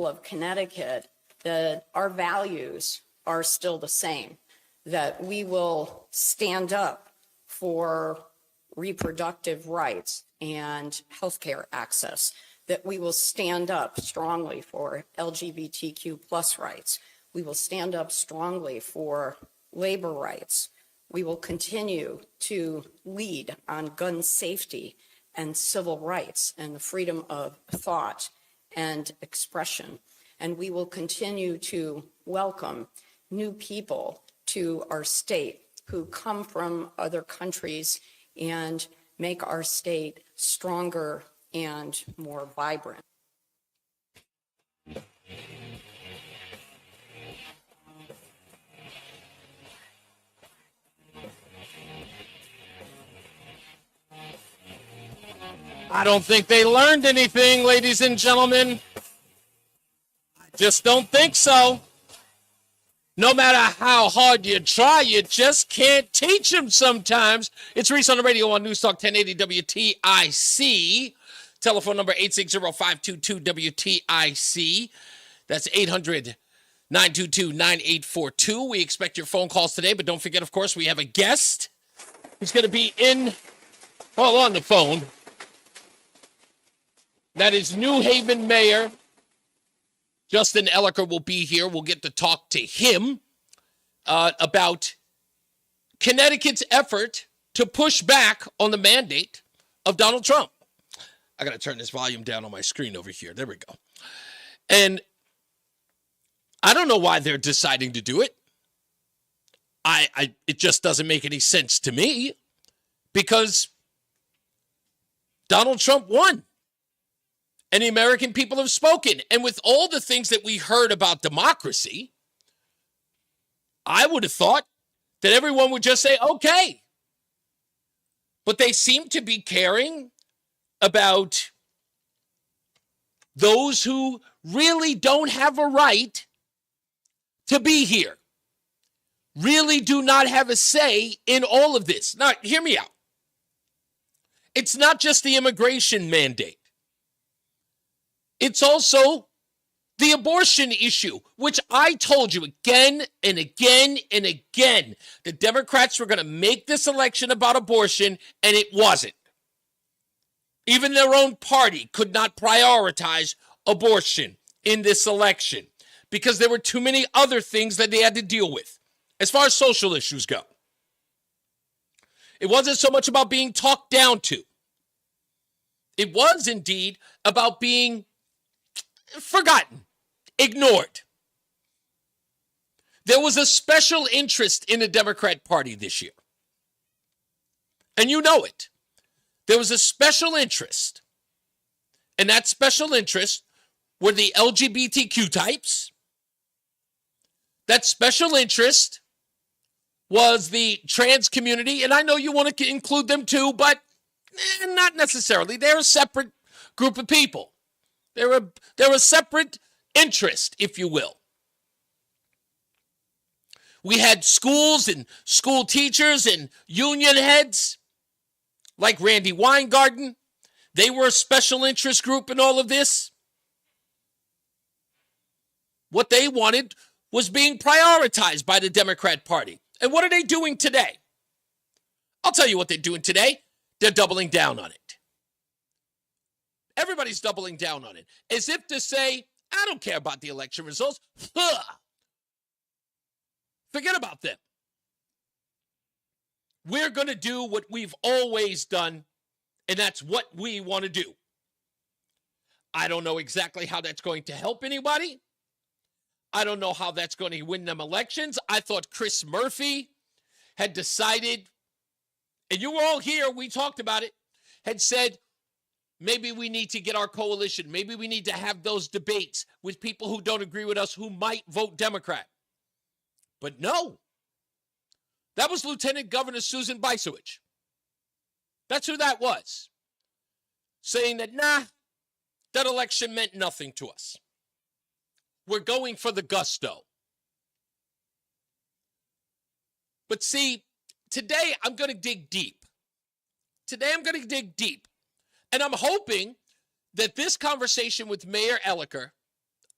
of Connecticut that our values are still the same, that we will stand up for reproductive rights and healthcare access, that we will stand up strongly for LGBTQ plus rights. We will stand up strongly for labor rights. We will continue to lead on gun safety and civil rights and the freedom of thought and expression. And we will continue to welcome new people to our state who come from other countries and make our state stronger and more vibrant. I don't think they learned anything, ladies and gentlemen. I just don't think so. No matter how hard you try, you just can't teach them sometimes. It's Reese on the Radio on NewsTalk 1080 WTIC. Telephone number 860-522-WTIC. That's 800-922-9842. We expect your phone calls today, but don't forget, of course, we have a guest. He's going to be on the phone. That is New Haven Mayor Justin Elicker will be here. We'll get to talk to him about Connecticut's effort to push back on the mandate of Donald Trump. I got to turn this volume down on my screen over here. There we go. And I don't know why they're deciding to do it. It just doesn't make any sense to me because Donald Trump won. And the American people have spoken. And with all the things that we heard about democracy, I would have thought that everyone would just say, okay. But they seem to be caring about those who really don't have a right to be here, really do not have a say in all of this. Now, hear me out. It's not just the immigration mandate. It's also the abortion issue, which I told you again and again and again. The Democrats were going to make this election about abortion, and it wasn't. Even their own party could not prioritize abortion in this election because there were too many other things that they had to deal with as far as social issues go. It wasn't so much about being talked down to. It was indeed about being forgotten, ignored. There was a special interest in the Democrat Party this year. And you know it. There was a special interest. And that special interest were the LGBTQ types. That special interest was the trans community. And I know you want to include them too, but not necessarily. They're a separate group of people. They're a separate interest, if you will. We had schools and school teachers and union heads like Randy Weingarten. They were a special interest group in all of this. What they wanted was being prioritized by the Democrat Party. And what are they doing today? I'll tell you what they're doing today. They're doubling down on it. Everybody's doubling down on it, as if to say, I don't care about the election results. Forget about them. We're going to do what we've always done, and that's what we want to do. I don't know exactly how that's going to help anybody. I don't know how that's going to win them elections. I thought Chris Murphy had decided, and you were all here, we talked about it, had said, maybe we need to get our coalition. Maybe we need to have those debates with people who don't agree with us who might vote Democrat. But no. That was Lieutenant Governor Susan Bicewicz. That's who that was. Saying that, that election meant nothing to us. We're going for the gusto. But see, today I'm going to dig deep. And I'm hoping that this conversation with Mayor Elicker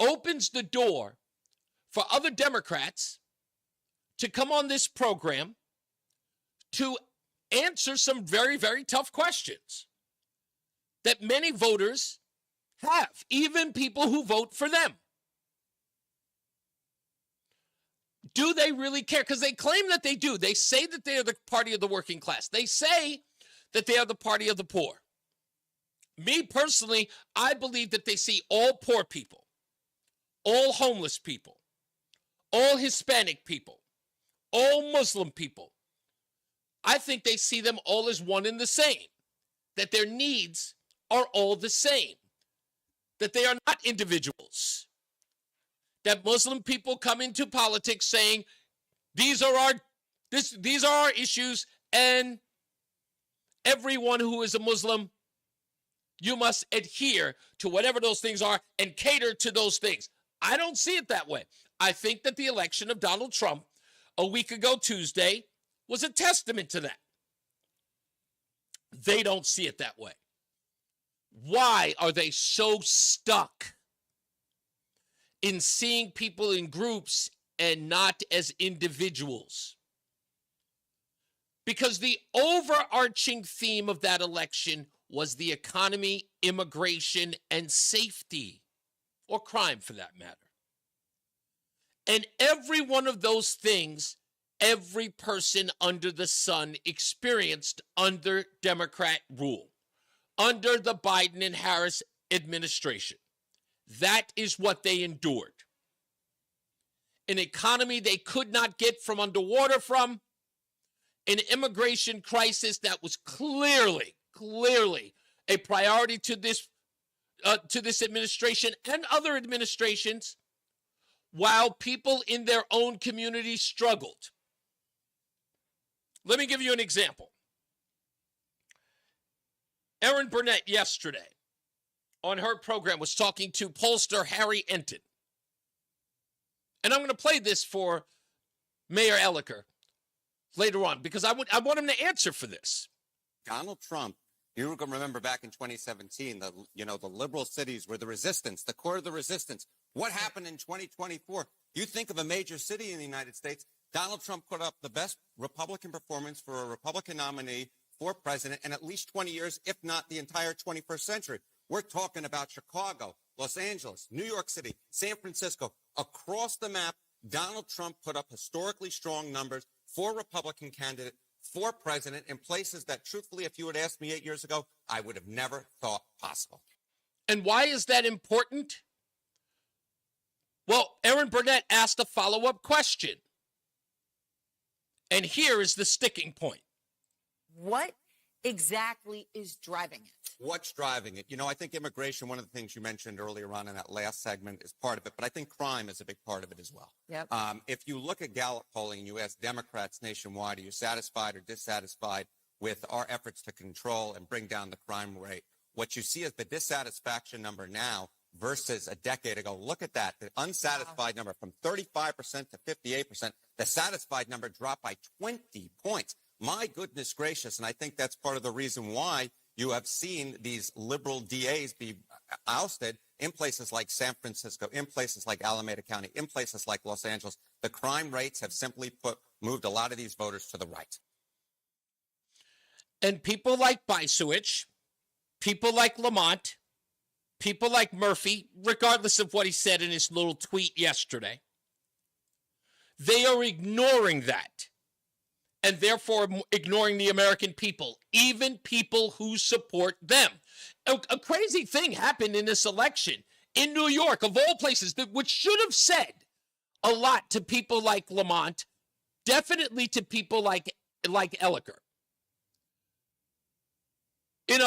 opens the door for other Democrats to come on this program to answer some very, very tough questions that many voters have, even people who vote for them. Do they really care? Because they claim that they do. They say that they are the party of the working class. They say that they are the party of the poor. Me personally, I believe that they see all poor people, all homeless people, all Hispanic people, all Muslim people. I think they see them all as one and the same, that their needs are all the same, that they are not individuals, that Muslim people come into politics saying, these are our issues, and everyone who is a Muslim, you must adhere to whatever those things are and cater to those things. I don't see it that way. I think that the election of Donald Trump a week ago Tuesday was a testament to that. They don't see it that way. Why are they so stuck in seeing people in groups and not as individuals? Because the overarching theme of that election was the economy, immigration, and safety, or crime for that matter. And every one of those things, every person under the sun experienced under Democrat rule, under the Biden and Harris administration. That is what they endured. An economy they could not get from underwater from, an immigration crisis that was clearly a priority to this administration and other administrations, while people in their own communities struggled. Let me give you an example. Erin Burnett yesterday on her program was talking to pollster Harry Enton. And I'm going to play this for Mayor Elicker later on because I want him to answer for this. Donald Trump, you can remember back in 2017, the liberal cities were the resistance, the core of the resistance. What happened in 2024? You think of a major city in the United States, Donald Trump put up the best Republican performance for a Republican nominee for president in at least 20 years, if not the entire 21st century. We're talking about Chicago, Los Angeles, New York City, San Francisco. Across the map, Donald Trump put up historically strong numbers for Republican candidate, for president, in places that, truthfully, if you had asked me 8 years ago, I would have never thought possible. And why is that important? Well, Erin Burnett asked a follow-up question. And here is the sticking point. What exactly is driving it? What's driving it? I think immigration, one of the things you mentioned earlier on in that last segment, is part of it, but I think crime is a big part of it as well. Yep. If you look at Gallup polling and you ask Democrats nationwide, are you satisfied or dissatisfied with our efforts to control and bring down the crime rate? What you see is the dissatisfaction number now versus a decade ago. Look at that. The unsatisfied number from 35% to 58%. The satisfied number dropped by 20 points. My goodness gracious. And I think that's part of the reason why you have seen these liberal DAs be ousted in places like San Francisco, in places like Alameda County, in places like Los Angeles. The crime rates have simply moved a lot of these voters to the right. And people like Bysewicz, people like Lamont, people like Murphy, regardless of what he said in his little tweet yesterday, they are ignoring that. And therefore ignoring the American people, even people who support them. A crazy thing happened in this election in New York, of all places, which should have said a lot to people like Lamont, definitely to people like Elicker. In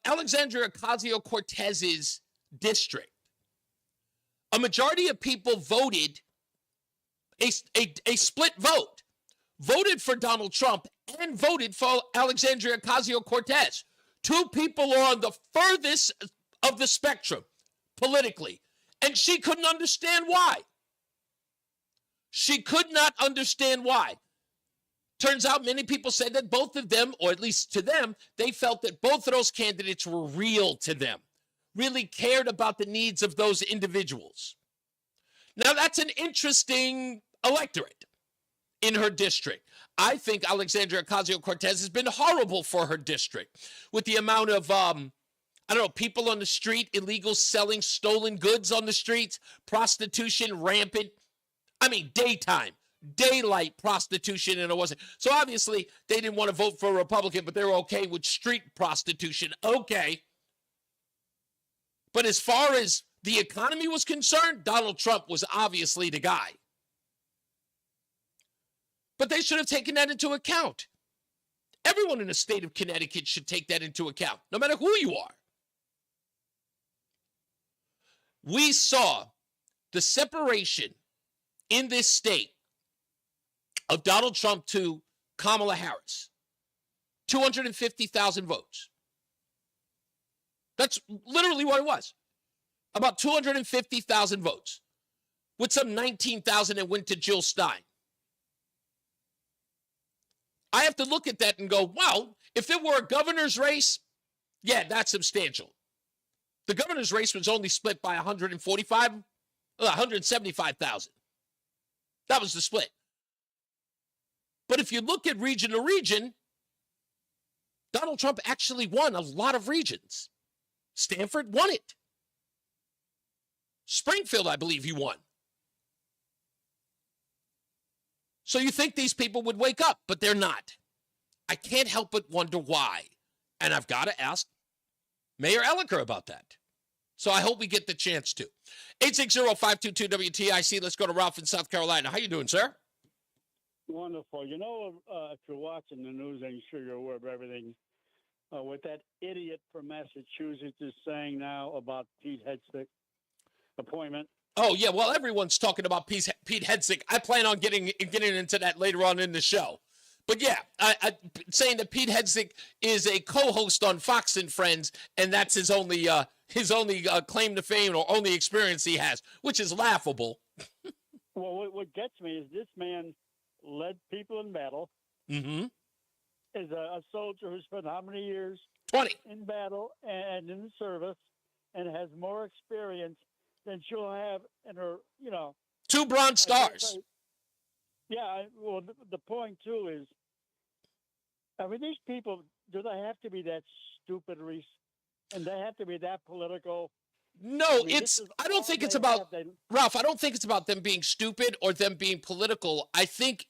Alexandria Ocasio-Cortez's district, a majority of people voted a split vote. Voted for Donald Trump and voted for Alexandria Ocasio-Cortez. Two people are on the furthest of the spectrum politically, and she couldn't understand why. She could not understand why. Turns out many people said that both of them, or at least to them, they felt that both of those candidates were real to them, really cared about the needs of those individuals. Now, that's an interesting electorate in her district. I think Alexandria Ocasio-Cortez has been horrible for her district with the amount of, people on the street, illegal selling stolen goods on the streets, prostitution rampant. I mean, daylight prostitution, and it wasn't. So obviously, they didn't want to vote for a Republican, but they were okay with street prostitution. Okay. But as far as the economy was concerned, Donald Trump was obviously the guy. But they should have taken that into account. Everyone in the state of Connecticut should take that into account, no matter who you are. We saw the separation in this state of Donald Trump to Kamala Harris. 250,000 votes. That's literally what it was. About 250,000 votes, with some 19,000 that went to Jill Stein. I have to look at that and go, wow, if there were a governor's race, yeah, that's substantial. The governor's race was only split by 175,000. That was the split. But if you look at region to region, Donald Trump actually won a lot of regions. Stanford won it. Springfield, I believe he won. So you think these people would wake up, but they're not. I can't help but wonder why. And I've got to ask Mayor Elliker about that. So I hope we get the chance to. 860-522-WTIC. Let's go to Ralph in South Carolina. How you doing, sir? Wonderful. You know, if you're watching the news, I'm sure you're aware of everything. What that idiot from Massachusetts is saying now about Pete Hegseth appointment. Oh, yeah. Well, everyone's talking about Pete Hegseth. I plan on getting into that later on in the show. But yeah, I saying that Pete Hegseth is a co-host on Fox and Friends, and that's his only claim to fame or only experience he has, which is laughable. Well, what gets me is this man led people in battle. Mm-hmm. Is a soldier who spent how many years 20 in battle and in the service, and has more experience than she'll have in her, 2 Bronze Stars. Yeah, well, the point, too, is, I mean, these people, do they have to be that stupid, Reese? And they have to be that political? No, I mean, I don't think it's about, Ralph, I don't think it's about them being stupid or them being political. I think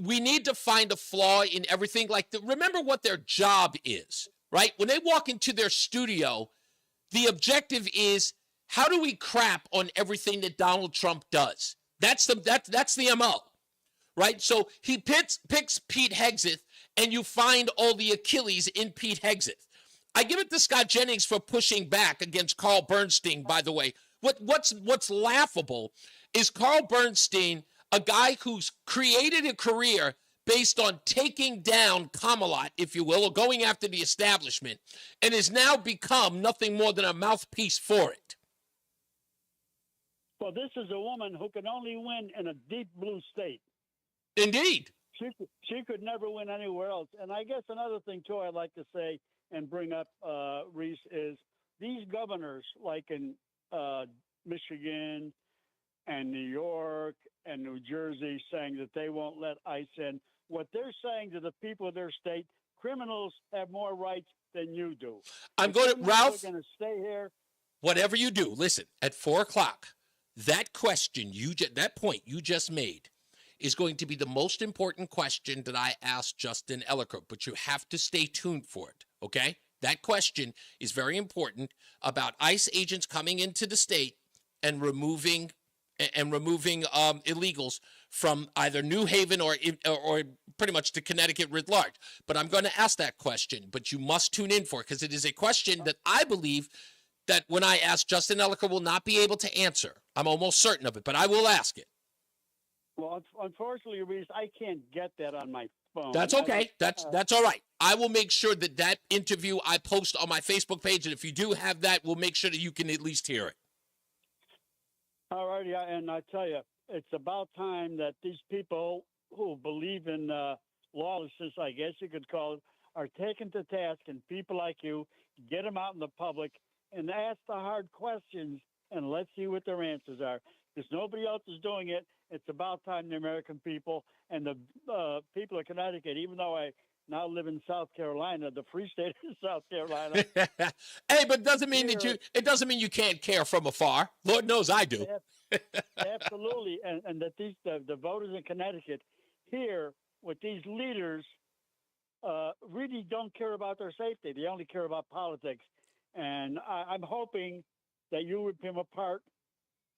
we need to find a flaw in everything. Remember what their job is, right? When they walk into their studio, the objective is, how do we crap on everything that Donald Trump does? That's the MO, right? So he picks Pete Hegseth, and you find all the Achilles in Pete Hegseth. I give it to Scott Jennings for pushing back against Carl Bernstein, by the way. What's laughable is Carl Bernstein, a guy who's created a career based on taking down Camelot, if you will, or going after the establishment, and has now become nothing more than a mouthpiece for it. Well, this is a woman who can only win in a deep blue state. Indeed. She could never win anywhere else. And I guess another thing, too, I'd like to say and bring up, Reese, is these governors, like in Michigan and New York and New Jersey, saying that they won't let ICE in. What they're saying to the people of their state, criminals have more rights than you do. I'm going to, Ralph, we're going to stay here. Whatever you do, listen, at 4 o'clock, that question, that point you just made is going to be the most important question that I asked Justin Elliker, but you have to stay tuned for it, okay? That question is very important about ICE agents coming into the state and removing illegals from either New Haven or pretty much to Connecticut writ large. But I'm going to ask that question, but you must tune in for it because it is a question that I believe that when I ask Justin Elliker will not be able to answer. I'm almost certain of it, but I will ask it. Well, unfortunately, Reese, I can't get that on my phone. That's okay. That's all right. I will make sure that interview I post on my Facebook page, and if you do have that, we'll make sure that you can at least hear it. All right, yeah, and I tell you, it's about time that these people who believe in lawlessness, I guess you could call it, are taken to task, and people like you get them out in the public and ask the hard questions and let's see what their answers are. Because nobody else is doing it. It's about time the American people and the people of Connecticut, even though I now live in South Carolina, the free state of South Carolina. Hey, but doesn't mean it doesn't mean you can't care from afar. Lord knows I do. Absolutely. And that the voters in Connecticut here with these leaders really don't care about their safety. They only care about politics. And I'm hoping that you rip him apart,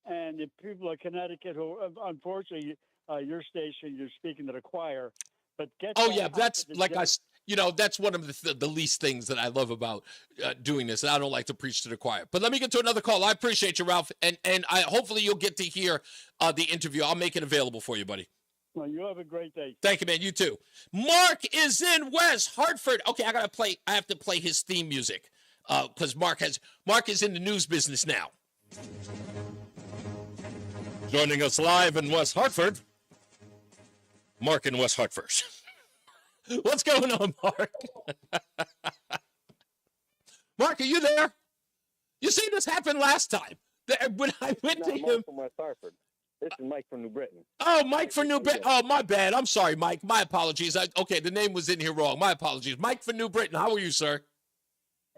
and the people of Connecticut who, unfortunately, your station, you're speaking to the choir. But that's like that's one of the least things that I love about doing this. I don't like to preach to the choir. But let me get to another call. I appreciate you, Ralph, and hopefully you'll get to hear the interview. I'll make it available for you, buddy. Well, you have a great day. Thank you, man. You too. Mark is in West Hartford. Okay, I have to play his theme music because Mark is in the news business now. Joining us live in West Hartford, Mark in West Hartford. What's going on, Mark? Mark, are you there? You see this happen last time. When I went to him. From West Hartford. This is Mike from New Britain. Oh, Mike from New Britain. Oh, my bad. I'm sorry, Mike. My apologies. Okay, the name was in here wrong. My apologies. Mike from New Britain. How are you, sir?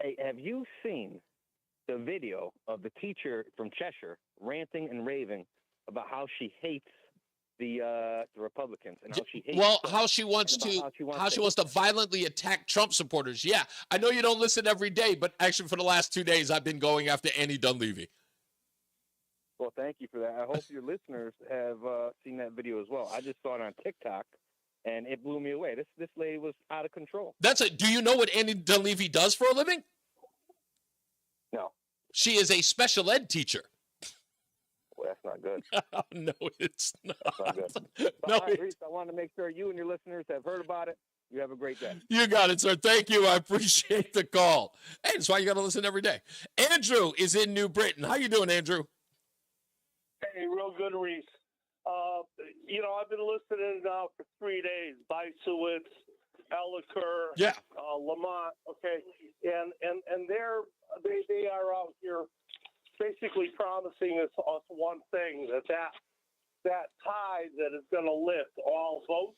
Hey, have you seen the video of the teacher from Cheshire ranting and raving about how she hates the Republicans and how she hates how she wants to violently attack Trump supporters? Yeah, I know you don't listen every day, but actually for the last 2 days I've been going after Annie Dunleavy. Well, thank you for that. I hope your listeners have seen that video as well. I just saw it on TikTok, and it blew me away. This lady was out of control. Do you know what Annie Dunleavy does for a living? No. She is a special ed teacher. Well, that's not good. No, it's not. That's not good. No, right, Reese, I want to make sure you and your listeners have heard about it. You have a great day. You got it, sir. Thank you. I appreciate the call. Hey, that's why you got to listen every day. Andrew is in New Britain. How you doing, Andrew? Hey, real good, Reese. I've been listening now for 3 days. Bysowitz, Elliker, Lamont. Okay, and they are out here basically promising us one thing, that tide that is going to lift all votes,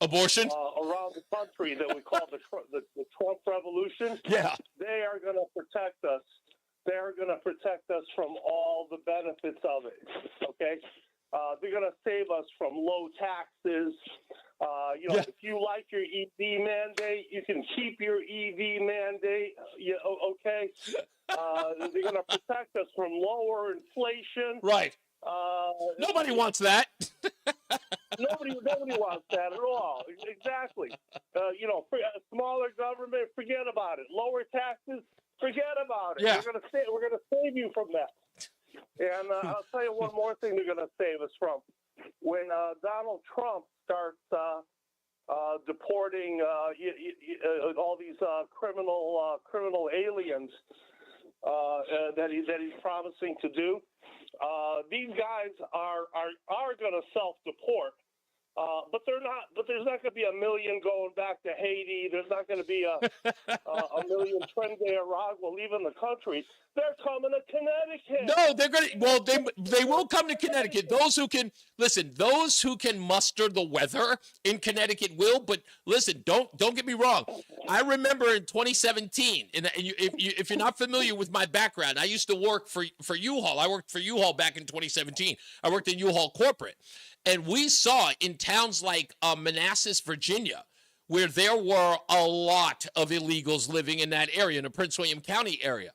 abortion, around the country that we call the Trump revolution. Yeah, they are going to protect us. They're going to protect us from all the benefits of it. Okay, they're going to save us from low taxes. If you like your EV mandate, you can keep your EV mandate. Okay. They're going to protect us from lower inflation. Right. Nobody wants that. Nobody wants that at all. Exactly. Smaller government, forget about it. Lower taxes, forget about it. Yeah. We're going to save you from that. And I'll tell you one more thing they're going to save us from. When Donald Trump starts deporting all these criminal aliens that he's promising to do, these guys are going to self-deport. But they're not. But there's not going to be 1 million going back to Haiti. There's not going to be a million Trinidad Aragua leaving the country. They're coming to Connecticut. No, they're going to. Well, they will come to Connecticut. Those who can muster the weather in Connecticut will. But listen, don't get me wrong. I remember in 2017, and if you're not familiar with my background, I used to work for U-Haul. I worked for U-Haul back in 2017. I worked in U-Haul corporate. And we saw in towns like Manassas, Virginia, where there were a lot of illegals living in that area, in the Prince William County area.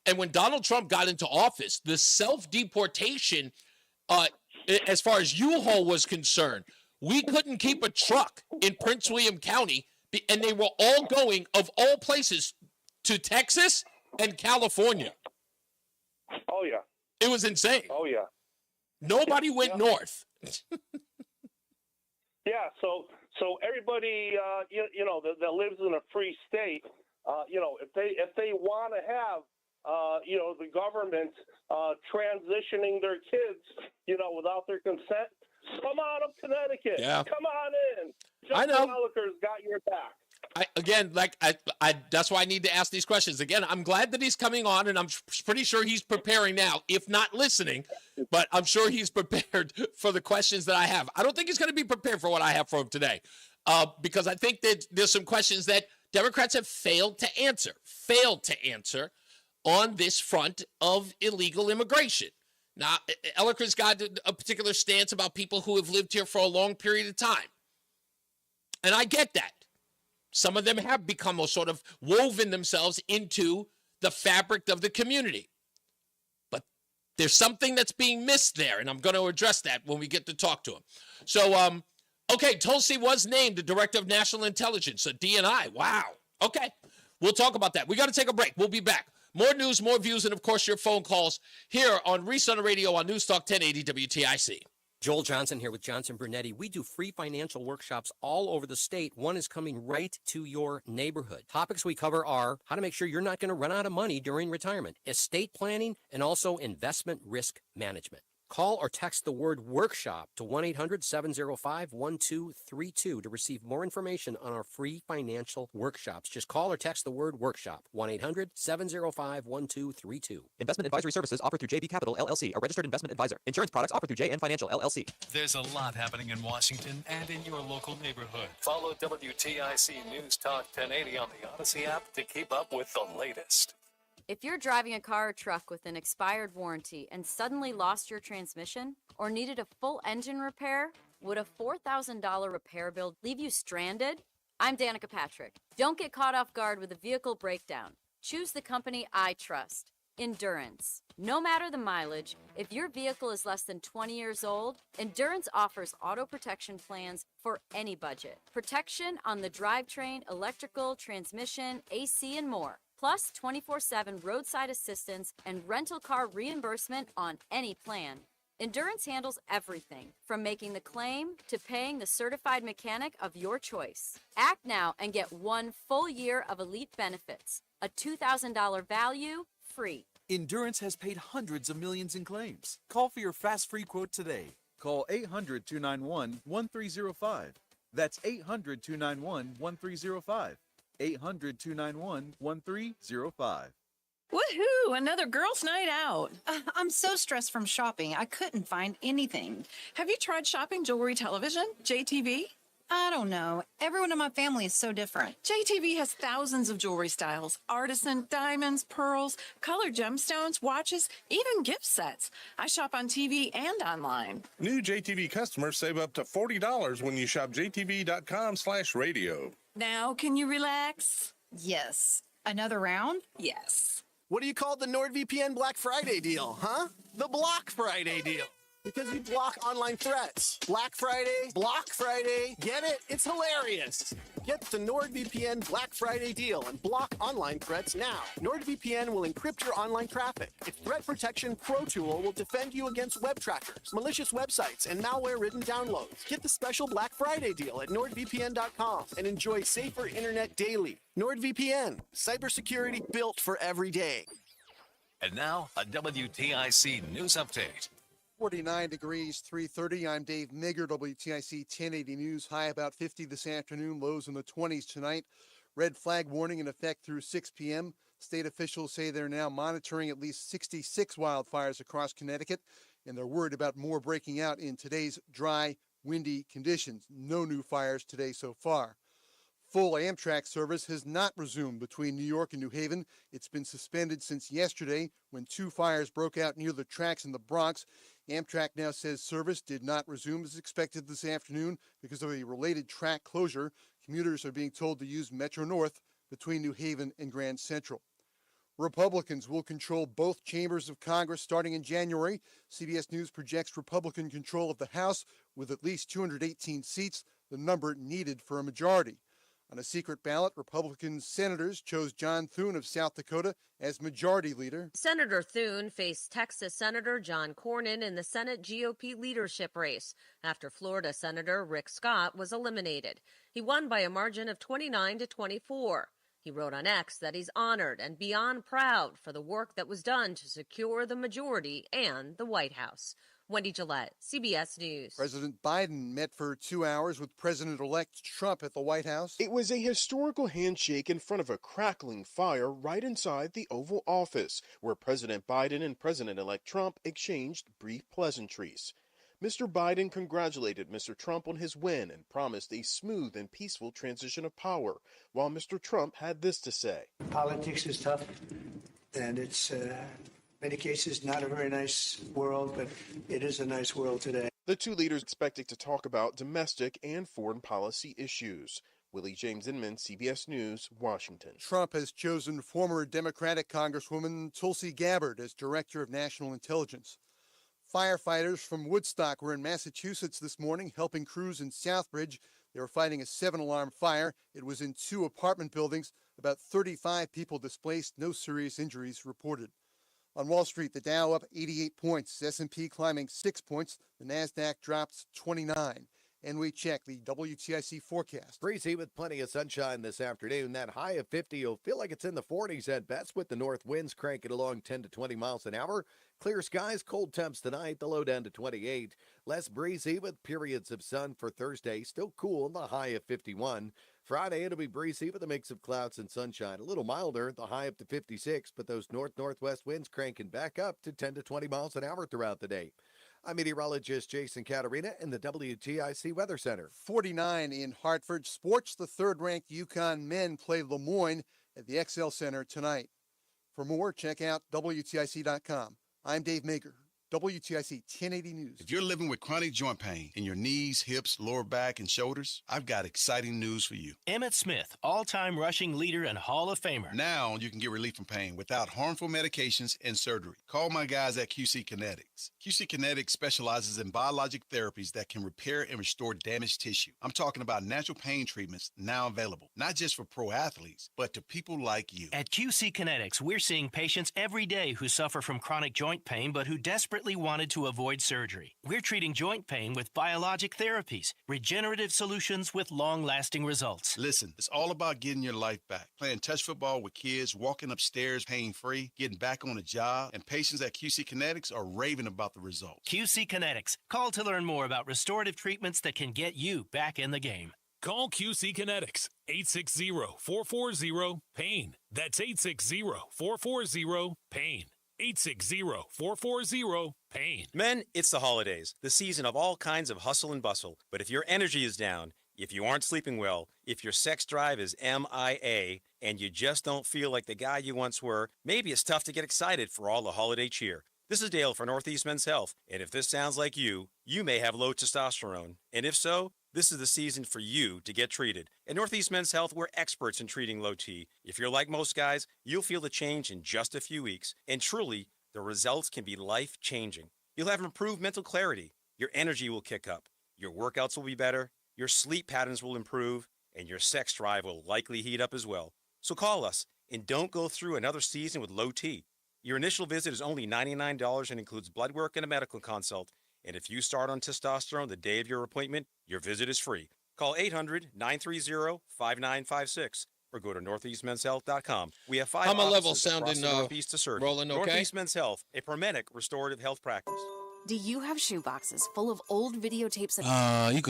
And when Donald Trump got into office, the self-deportation, as far as U-Haul was concerned, we couldn't keep a truck in Prince William County, and they were all going, of all places, to Texas and California. Oh, yeah. It was insane. Oh, yeah. Nobody went north. Yeah, so everybody, that lives in a free state, if they want to have, the government transitioning their kids, without their consent, come on up Connecticut. Yeah. Come on in. I know. Elliker's got your back. That's why I need to ask these questions. Again, I'm glad that he's coming on, and I'm pretty sure he's preparing now, if not listening, but I'm sure he's prepared for the questions that I have. I don't think he's going to be prepared for what I have for him today, because I think that there's some questions that Democrats have failed to answer on this front of illegal immigration. Now, Ellicker's got a particular stance about people who have lived here for a long period of time, and I get that. Some of them have become sort of woven themselves into the fabric of the community. But there's something that's being missed there, and I'm going to address that when we get to talk to him. So, okay, Tulsi was named the Director of National Intelligence, so DNI. Wow. Okay, we'll talk about that. We got to take a break. We'll be back. More news, more views, and, of course, your phone calls here on Reese on the Radio on NewsTalk 1080 WTIC. Joel Johnson here with Johnson Brunetti. We do free financial workshops all over the state. One is coming right to your neighborhood. Topics we cover are how to make sure you're not going to run out of money during retirement, estate planning, and also investment risk management. Call or text the word workshop to 1-800-705-1232 to receive more information on our free financial workshops. Just call or text the word workshop, 1-800-705-1232. Investment advisory services offered through JB Capital, LLC, a registered investment advisor. Insurance products offered through JN Financial, LLC. There's a lot happening in Washington and in your local neighborhood. Follow WTIC News Talk 1080 on the Odyssey app to keep up with the latest. If you're driving a car or truck with an expired warranty and suddenly lost your transmission or needed a full engine repair, would a $4,000 repair bill leave you stranded? I'm Danica Patrick. Don't get caught off guard with a vehicle breakdown. Choose the company I trust, Endurance. No matter the mileage, if your vehicle is less than 20 years old, Endurance offers auto protection plans for any budget. Protection on the drivetrain, electrical, transmission, AC, and more. Plus 24/7 roadside assistance and rental car reimbursement on any plan. Endurance handles everything from making the claim to paying the certified mechanic of your choice. Act now and get 1 full year of elite benefits, a $2,000 value, free. Endurance has paid hundreds of millions in claims. Call for your fast free quote today. Call 800-291-1305. That's 800-291-1305. 800-291-1305. Woohoo! Another girls' night out. I'm so stressed from shopping, I couldn't find anything. Have you tried shopping jewelry television, JTV? I don't know. Everyone in my family is so different. JTV has thousands of jewelry styles, artisan, diamonds, pearls, colored gemstones, watches, even gift sets. I shop on TV and online. New JTV customers save up to $40 when you shop jtv.com/radio. Now, can you relax? Yes. Another round? Yes. What do you call the NordVPN Black Friday deal, huh? The Block Friday deal. Because you block online threats. Black Friday, Block Friday. Get it? It's hilarious. Get the NordVPN Black Friday deal and block online threats now. NordVPN will encrypt your online traffic. Its Threat Protection Pro tool will defend you against web trackers, malicious websites, and malware-ridden downloads. Get the special Black Friday deal at NordVPN.com and enjoy safer internet daily. NordVPN, cybersecurity built for every day. And now, a WTIC news update. 49 degrees, 3:30. I'm Dave Migger, WTIC 1080 News. High about 50 this afternoon, lows in the 20s tonight. Red flag warning in effect through 6 p.m. State officials say they're now monitoring at least 66 wildfires across Connecticut, and they're worried about more breaking out in today's dry, windy conditions. No new fires today so far. Full Amtrak service has not resumed between New York and New Haven. It's been suspended since yesterday when 2 fires broke out near the tracks in the Bronx. Amtrak now says service did not resume as expected this afternoon because of a related track closure. Commuters are being told to use Metro North between New Haven and Grand Central. Republicans will control both chambers of Congress starting in January. CBS News projects Republican control of the House with at least 218 seats, the number needed for a majority. On a secret ballot, Republican senators chose John Thune of South Dakota as majority leader. Senator Thune faced Texas Senator John Cornyn in the Senate GOP leadership race after Florida Senator Rick Scott was eliminated. He won by a margin of 29-24. He wrote on X that he's honored and beyond proud for the work that was done to secure the majority and the White House. Wendy Gillette, CBS News. President Biden met for 2 hours with President-elect Trump at the White House. It was a historical handshake in front of a crackling fire right inside the Oval Office, where President Biden and President-elect Trump exchanged brief pleasantries. Mr. Biden congratulated Mr. Trump on his win and promised a smooth and peaceful transition of power, while Mr. Trump had this to say. Politics is tough, and it's many cases not a very nice world, but it is a nice world today. The two leaders expected to talk about domestic and foreign policy issues. Willie James Inman, CBS News, Washington. Trump has chosen former Democratic Congresswoman Tulsi Gabbard as Director of National Intelligence. Firefighters from Woodstock were in Massachusetts this morning helping crews in Southbridge. They were fighting a 7-alarm fire. It was in 2 apartment buildings. About 35 people displaced, no serious injuries reported. On Wall Street, the Dow up 88 points, S&P climbing 6 points, the NASDAQ drops 29. And we check the WTIC forecast. Breezy with plenty of sunshine this afternoon. That high of 50, you'll feel like it's in the 40s at best with the north winds cranking along 10 to 20 miles an hour. Clear skies, cold temps tonight, the low down to 28. Less breezy with periods of sun for Thursday. Still cool, the high of 51. Friday, it'll be breezy with a mix of clouds and sunshine. A little milder, the high up to 56, but those north-northwest winds cranking back up to 10 to 20 miles an hour throughout the day. I'm meteorologist Jason Caterina in the WTIC Weather Center. 49 in Hartford. Sports, the third-ranked UConn men play Le Moyne at the XL Center tonight. For more, check out WTIC.com. I'm Dave Maker, WTIC 1080 News. If you're living with chronic joint pain in your knees, hips, lower back, and shoulders, I've got exciting news for you. Emmett Smith, all-time rushing leader and Hall of Famer. Now you can get relief from pain without harmful medications and surgery. Call my guys at QC Kinetics. QC Kinetics specializes in biologic therapies that can repair and restore damaged tissue. I'm talking about natural pain treatments now available, not just for pro athletes, but to people like you. At QC Kinetics, we're seeing patients every day who suffer from chronic joint pain but who desperately wanted to avoid surgery. We're treating joint pain with biologic therapies, regenerative solutions with long-lasting results. Listen, it's all about getting your life back. Playing touch football with kids, walking upstairs pain-free, getting back on a job, and patients at QC Kinetics are raving about the results. QC Kinetics. Call to learn more about restorative treatments that can get you back in the game. Call QC Kinetics, 860-440-PAIN. That's 860-440-PAIN. 860-440-PAIN. Men, it's the holidays, the season of all kinds of hustle and bustle. But if your energy is down, if you aren't sleeping well, if your sex drive is MIA, and you just don't feel like the guy you once were, maybe it's tough to get excited for all the holiday cheer. This is Dale for Northeast Men's Health, and if this sounds like you may have low testosterone. And if so, this is the season for you to get treated. At Northeast Men's Health, we're experts in treating low T. If you're like most guys, you'll feel the change in just a few weeks. And truly, the results can be life-changing. You'll have improved mental clarity. Your energy will kick up. Your workouts will be better. Your sleep patterns will improve. And your sex drive will likely heat up as well. So call us and don't go through another season with low T. Your initial visit is only $99 and includes blood work and a medical consult. And if you start on testosterone the day of your appointment, your visit is free. Call 800-930-5956 or go to northeastmenshealth.com. We have 5 How my level offices across sounding, the Northeast to serve. rolling okay? Northeast Men's Health, a Promenic restorative health practice. Do you have shoe boxes full of old videotapes of You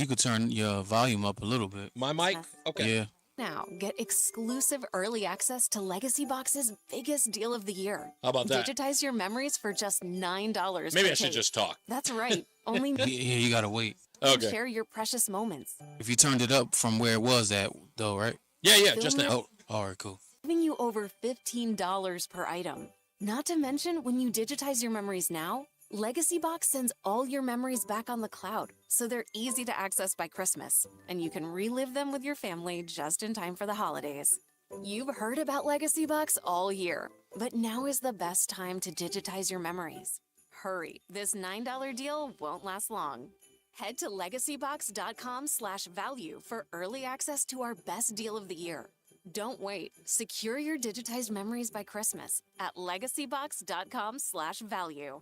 could turn your volume up a little bit. My mic? Okay. Yeah. Now, get exclusive early access to Legacy Box's biggest deal of the year. How about that? Digitize your memories for just $9 Maybe per I should tape. just talk. That's right. Only Yeah, you gotta wait. and share your precious moments. If you turned it up from where it was at, though, right? Yeah, just now. Oh, all right, cool. Giving you over $15 per item. Not to mention, when you digitize your memories now, Legacy Box sends all your memories back on the cloud, so they're easy to access by Christmas, and you can relive them with your family just in time for the holidays. You've heard about Legacy Box all year, but now is the best time to digitize your memories. Hurry, this $9 deal won't last long. Head to legacybox.com/value for early access to our best deal of the year. Don't wait. Secure your digitized memories by Christmas at legacybox.com/value.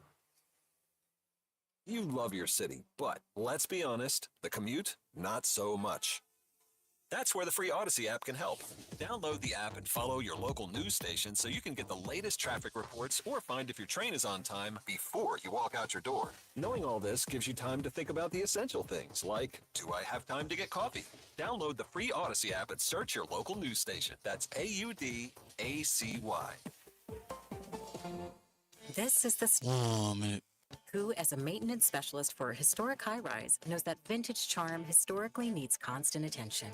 You love your city, but let's be honest, the commute, not so much. That's where the free Odyssey app can help. Download the app and follow your local news station so you can get the latest traffic reports or find if your train is on time before you walk out your door. Knowing all this gives you time to think about the essential things like, do I have time to get coffee? Download the free Odyssey app and search your local news station. That's AUDACY. This is the Oh, man. who, as a maintenance specialist for a historic high-rise, knows that vintage charm historically needs constant attention.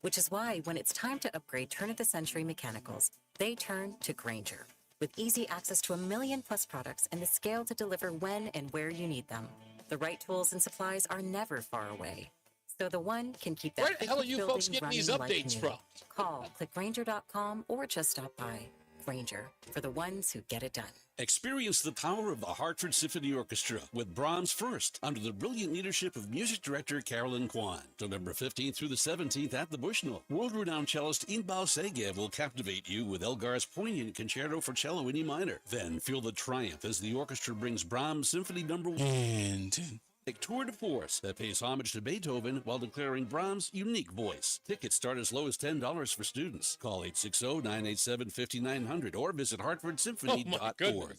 Which is why when it's time to upgrade turn-of-the-century mechanicals, they turn to Grainger. With easy access to 1 million-plus products and the scale to deliver when and where you need them, the right tools and supplies are never far away. So the one can keep that Where the hell are you building folks getting these running like updates new. from? Call, click Grainger.com, or just stop by. Grainger, for the ones who get it done. Experience the power of the Hartford Symphony Orchestra with Brahms First under the brilliant leadership of music director Carolyn Kwan. November 15th through the 17th at the Bushnell. World-renowned cellist Inbal Segev will captivate you with Elgar's poignant concerto for cello in E minor. Then feel the triumph as the orchestra brings Brahms Symphony No. 1 and tour de force that pays homage to Beethoven while declaring Brahms' unique voice. Tickets start as low as $10 for students. Call 860-987-5900 or visit hartfordsymphony.org.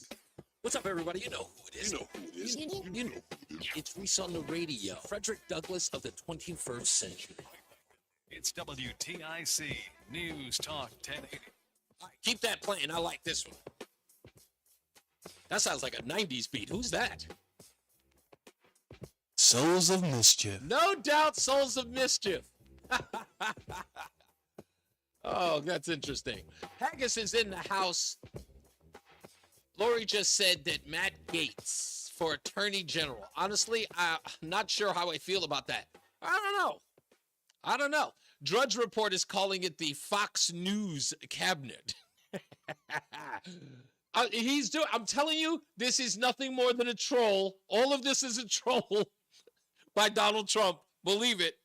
What's up, everybody? You know who it is. You know. It's Reese on the Radio. Frederick Douglass of the 21st century. It's WTIC News Talk 1080. Keep that playing. I like this one. That sounds like a 90s beat. Who's that? Souls of Mischief. No doubt, Souls of Mischief. Oh, that's interesting. Haggis is in the house. Lori just said that Matt Gaetz for Attorney General. Honestly, I'm not sure how I feel about that. I don't know. Drudge Report is calling it the Fox News cabinet. I'm telling you, this is nothing more than a troll. All of this is a troll by Donald Trump. Believe it.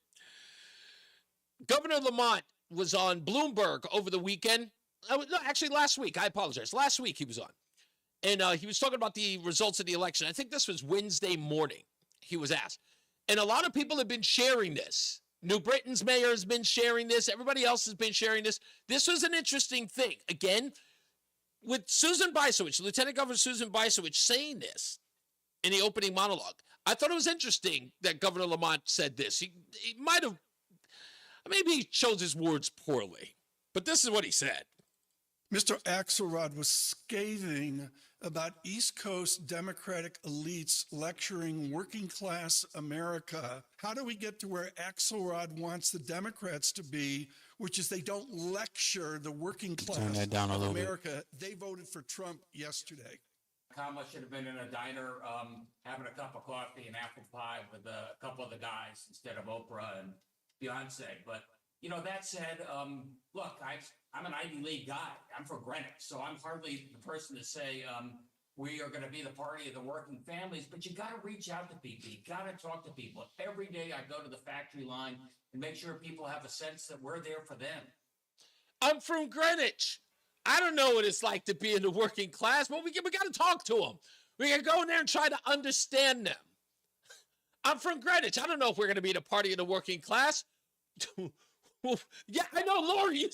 Governor Lamont was on Bloomberg over the weekend. No, actually last week. I apologize. Last week he was on. And he was talking about the results of the election. I think this was Wednesday morning he was asked. And a lot of people have been sharing this. New Britain's mayor has been sharing this. Everybody else has been sharing this. This was an interesting thing. Again, with Susan Bicewicz, Lieutenant Governor Susan Bicewicz saying this in the opening monologue. I thought it was interesting that Governor Lamont said this. He might have, maybe he chose his words poorly, but this is what he said. Mr. Axelrod was scathing about East Coast Democratic elites lecturing working class America. How do we get to where Axelrod wants the Democrats to be, which is they don't lecture the working class Turn that down a of little America? They voted for Trump yesterday. Kamala should have been in a diner having a cup of coffee and apple pie with a couple of the guys instead of Oprah and Beyonce. But, you know, that said, look, I'm an Ivy League guy. I'm from Greenwich, so I'm hardly the person to say we are going to be the party of the working families. But you got to reach out to people. You got to talk to people. Every day I go to the factory line and make sure people have a sense that we're there for them. I'm from Greenwich. I don't know what it's like to be in the working class, but we got to talk to them. We got to go in there and try to understand them. I'm from Greenwich. I don't know if we're going to be the party of the working class. Yeah, I know, Lori.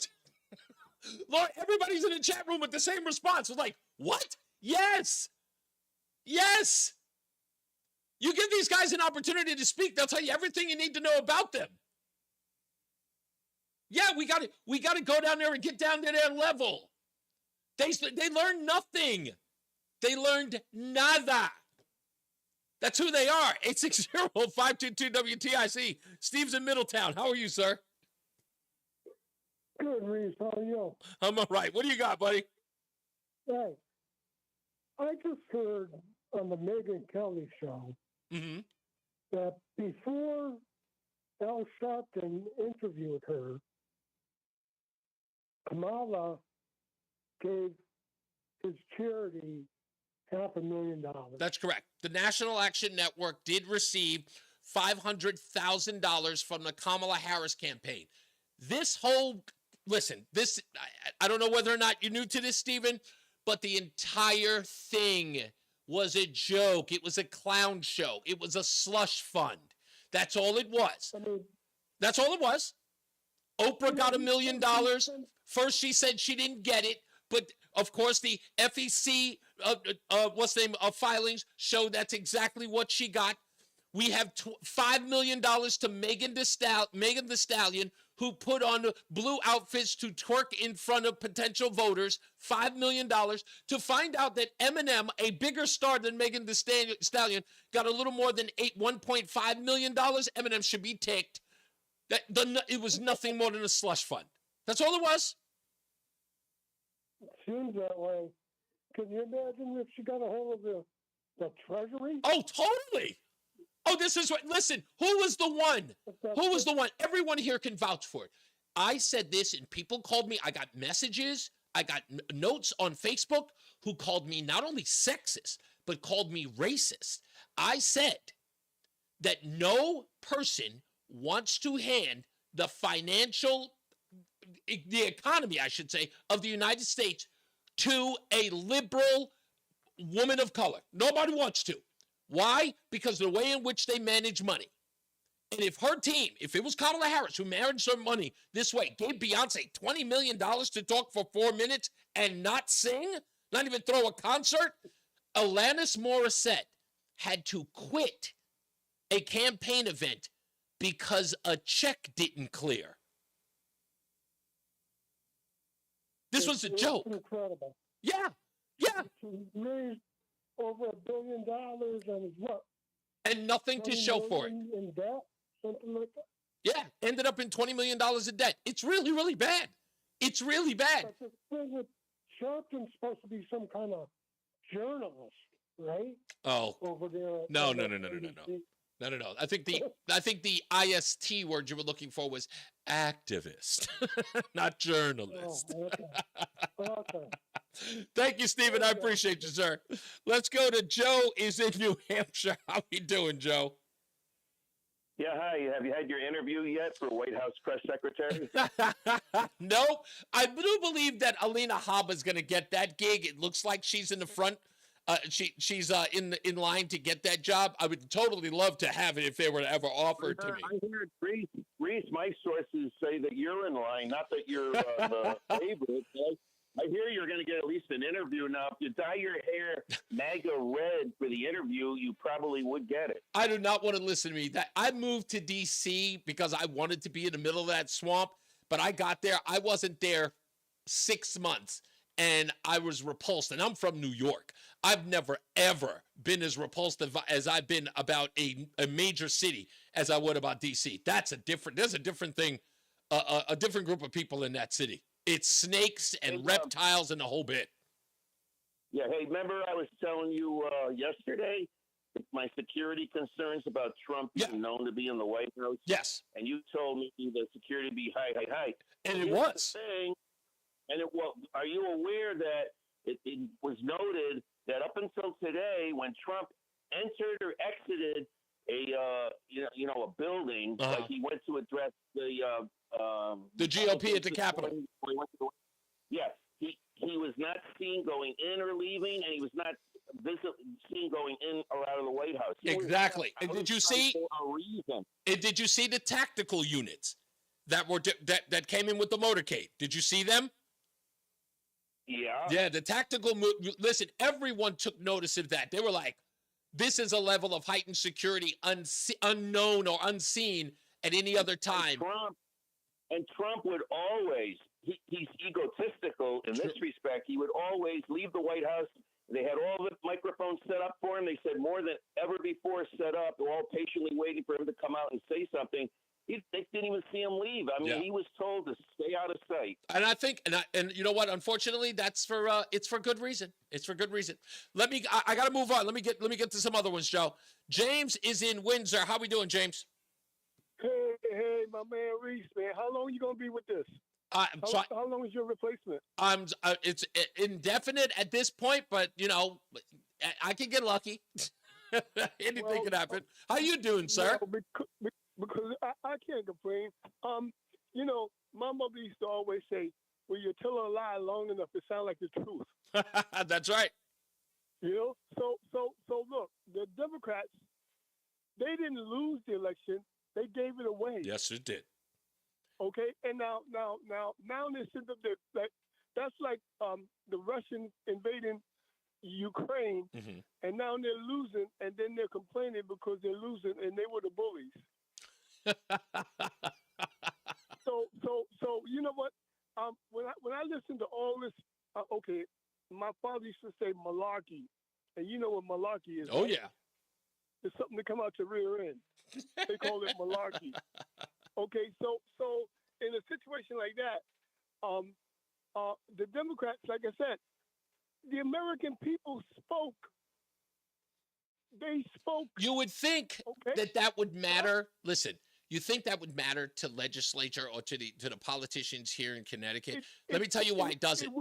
Lori, everybody's in the chat room with the same response. It's like, what? Yes. Yes. You give these guys an opportunity to speak, they'll tell you everything you need to know about them. Yeah, we got to go down there and get down to their level. They learned nothing. They learned nada. That's who they are. 860-522-WTIC. Steve's in Middletown. How are you, sir? Good, Reese. How are you? I'm all right. What do you got, buddy? Hey, I just heard on the Megyn Kelly show that before Al Sharpton interviewed her, Kamala gave his charity $500,000. That's correct. The National Action Network did receive $500,000 from the Kamala Harris campaign. I don't know whether or not you're new to this, Stephen, but the entire thing was a joke. It was a clown show. It was a slush fund. That's all it was. That's all it was. Oprah got $1 million. First, she said she didn't get it, but of course, the FEC filings show that's exactly what she got. We have $5 million to Megan Thee Stallion, who put on blue outfits to twerk in front of potential voters. $5 million to find out that Eminem, a bigger star than Megan Thee Stallion, got a little more than $1.5 million. Eminem should be ticked. It was nothing more than a slush fund. That's all it was. It seems that way. Can you imagine if she got a hold of the Treasury? Oh, totally. Oh, this is what, listen, who was the one? Who was the one? Everyone here can vouch for it. I said this and people called me. I got messages. I got notes on Facebook who called me not only sexist, but called me racist. I said that no person wants to hand the economy, I should say, of the United States to a liberal woman of color. Nobody wants to. Why? Because of the way in which they manage money. And if her team, if it was Kamala Harris who managed her money this way, gave Beyonce $20 million to talk for 4 minutes and not sing, not even throw a concert, Alanis Morissette had to quit a campaign event because a check didn't clear. This was a joke. Incredible. Yeah. She raised over $1 billion and what? And nothing to show for it. In debt, something like that. Yeah, ended up in $20 million in debt. It's really, really bad. It's really bad. But the thing with Sharpton's supposed to be some kind of journalist, right? Oh. Over there. No. No. I think the IST word you were looking for was activist, not journalist. Oh, okay. Thank you, Stephen. I appreciate you, sir. Let's go to Joe is in New Hampshire. How we doing, Joe? Yeah, hi. Have you had your interview yet for White House press secretary? Nope. I do believe that Alina Habba is going to get that gig. It looks like she's in the front. She's in line to get that job. I would totally love to have it if they were to ever offer it to me. I heard Reese, my sources say that you're in line, not that you're the favorite. I hear you're going to get at least an interview. Now, if you dye your hair MAGA red for the interview, you probably would get it. I do not want to listen to me. I moved to D.C. because I wanted to be in the middle of that swamp, but I got there. I wasn't there 6 months, and I was repulsed. And I'm from New York. I've never, ever been as repulsive as I've been about a major city as I would about D.C. There's a different thing, a different group of people in that city. It's snakes and reptiles and the whole bit. Yeah. Hey, remember I was telling you yesterday my security concerns about Trump being known to be in the White House? Yes. And you told me the security would be high. And it was. Are you aware that it was noted that up until today, when Trump entered or exited a building, like he went to address the GOP at the Capitol. Yes, he was not seen going in or leaving, and he was not seen going in or out of the White House. Exactly. And did you see? And did you see the tactical units that came in with the motorcade? Did you see them? Yeah. Yeah, the tactical. Listen, everyone took notice of that. They were like, "This is a level of heightened security unknown or unseen at any other time." And Trump would always, he's egotistical in this respect. He would always leave the White House. They had all the microphones set up for him. They said more than ever before set up. They're all patiently waiting for him to come out and say something. They didn't even see him leave. I mean, he was told to stay out of sight. And I think, and you know what? Unfortunately, that's it's for good reason. It's for good reason. I got to move on. Let me get to some other ones, Joe. James is in Windsor. How we doing, James? Hey, my man Reese, man. How long you gonna be with this? How long is your replacement? It's indefinite at this point, but I can get lucky. Anything can happen. How you doing, sir? Because I can't complain. My mother used to always say, "When you tell a lie long enough, it sounds like the truth." That's right. So look, the Democrats, they didn't lose the election. They gave it away. Yes, it did. Okay, and now this is that's like the Russians invading Ukraine, and now they're losing, and then they're complaining because they're losing, and they were the bullies. So you know what? When I listen to all this, okay, my father used to say malarkey, and you know what malarkey is. Oh right? yeah, It's something to come out your rear end. They call it malarkey. Okay, so in a situation like that, the Democrats, like I said, the American people spoke. They spoke. You would think that would matter. Listen, you think that would matter to legislature or to the politicians here in Connecticut? Let me tell you why it doesn't.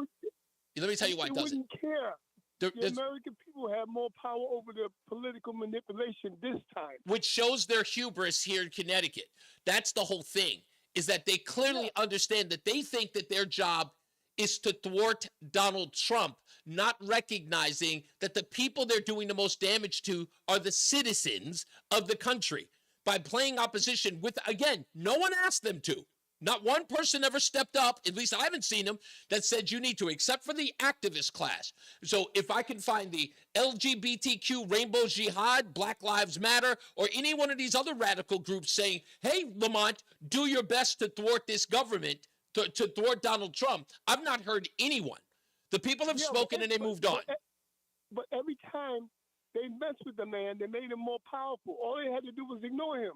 Let me tell you why it doesn't. Wouldn't care. The American people have more power over the political manipulation this time. Which shows their hubris here in Connecticut. That's the whole thing, is that they clearly understand that they think that their job is to thwart Donald Trump, not recognizing that the people they're doing the most damage to are the citizens of the country by playing opposition with, again, no one asked them to. Not one person ever stepped up, at least I haven't seen them, that said you need to, except for the activist class. So if I can find the LGBTQ Rainbow Jihad, Black Lives Matter, or any one of these other radical groups saying, hey, Lamont, do your best to thwart this government, to thwart Donald Trump, I've not heard anyone. The people have spoken and they moved on. But every time they messed with the man, they made him more powerful. All they had to do was ignore him.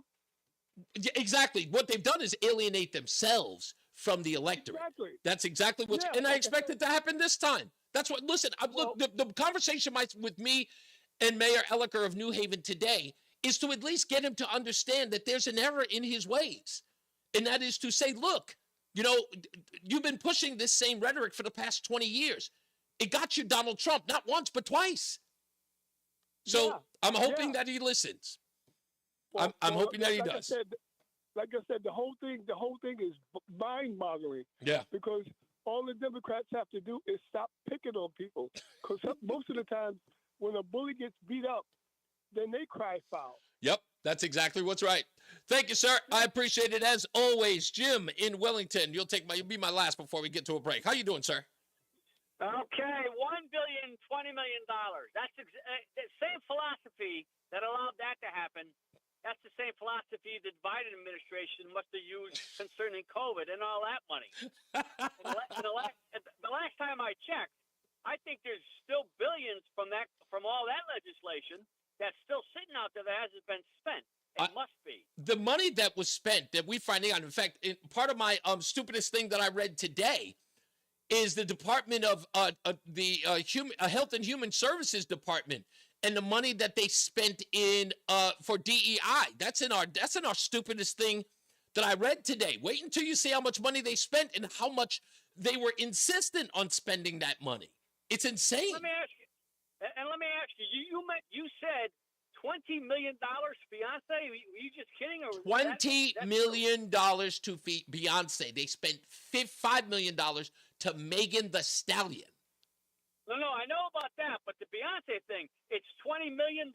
Exactly. What they've done is alienate themselves from the electorate. Exactly. That's exactly what, and I expect it to happen this time. That's what, listen, look, the conversation with me and Mayor Elliker of New Haven today is to at least get him to understand that there's an error in his ways. And that is to say, look, you know, you've been pushing this same rhetoric for the past 20 years. It got you Donald Trump, not once, but twice. So I'm hoping that he listens. I'm hoping that he does. Like I said, the whole thing is mind-boggling. Yeah. Because all the Democrats have to do is stop picking on people. Because most of the time, when a bully gets beat up, then they cry foul. Yep, that's exactly what's right. Thank you, sir. I appreciate it as always. Jim in Wellington, you'll be my last before we get to a break. How you doing, sir? Okay, $1 billion, $20 million. That's the same philosophy that allowed that to happen. That's the same philosophy the Biden administration must have used concerning COVID and all that money. The last time I checked, I think there's still billions from all that legislation that's still sitting out there that hasn't been spent. It must be. The money that was spent that we finding out, in fact, part of my stupidest thing that I read today is the Department of the Health and Human Services Department and the money that they spent in for DEI. That's in our stupidest thing that I read today. Wait until you see how much money they spent and how much they were insistent on spending that money. It's insane. Let me ask you. You said $20 million to Beyonce? Were you just kidding? Or $20 million to Beyonce. They spent $5 million to Megan Thee Stallion. No, I know about that, but the Beyonce thing, it's $20 million.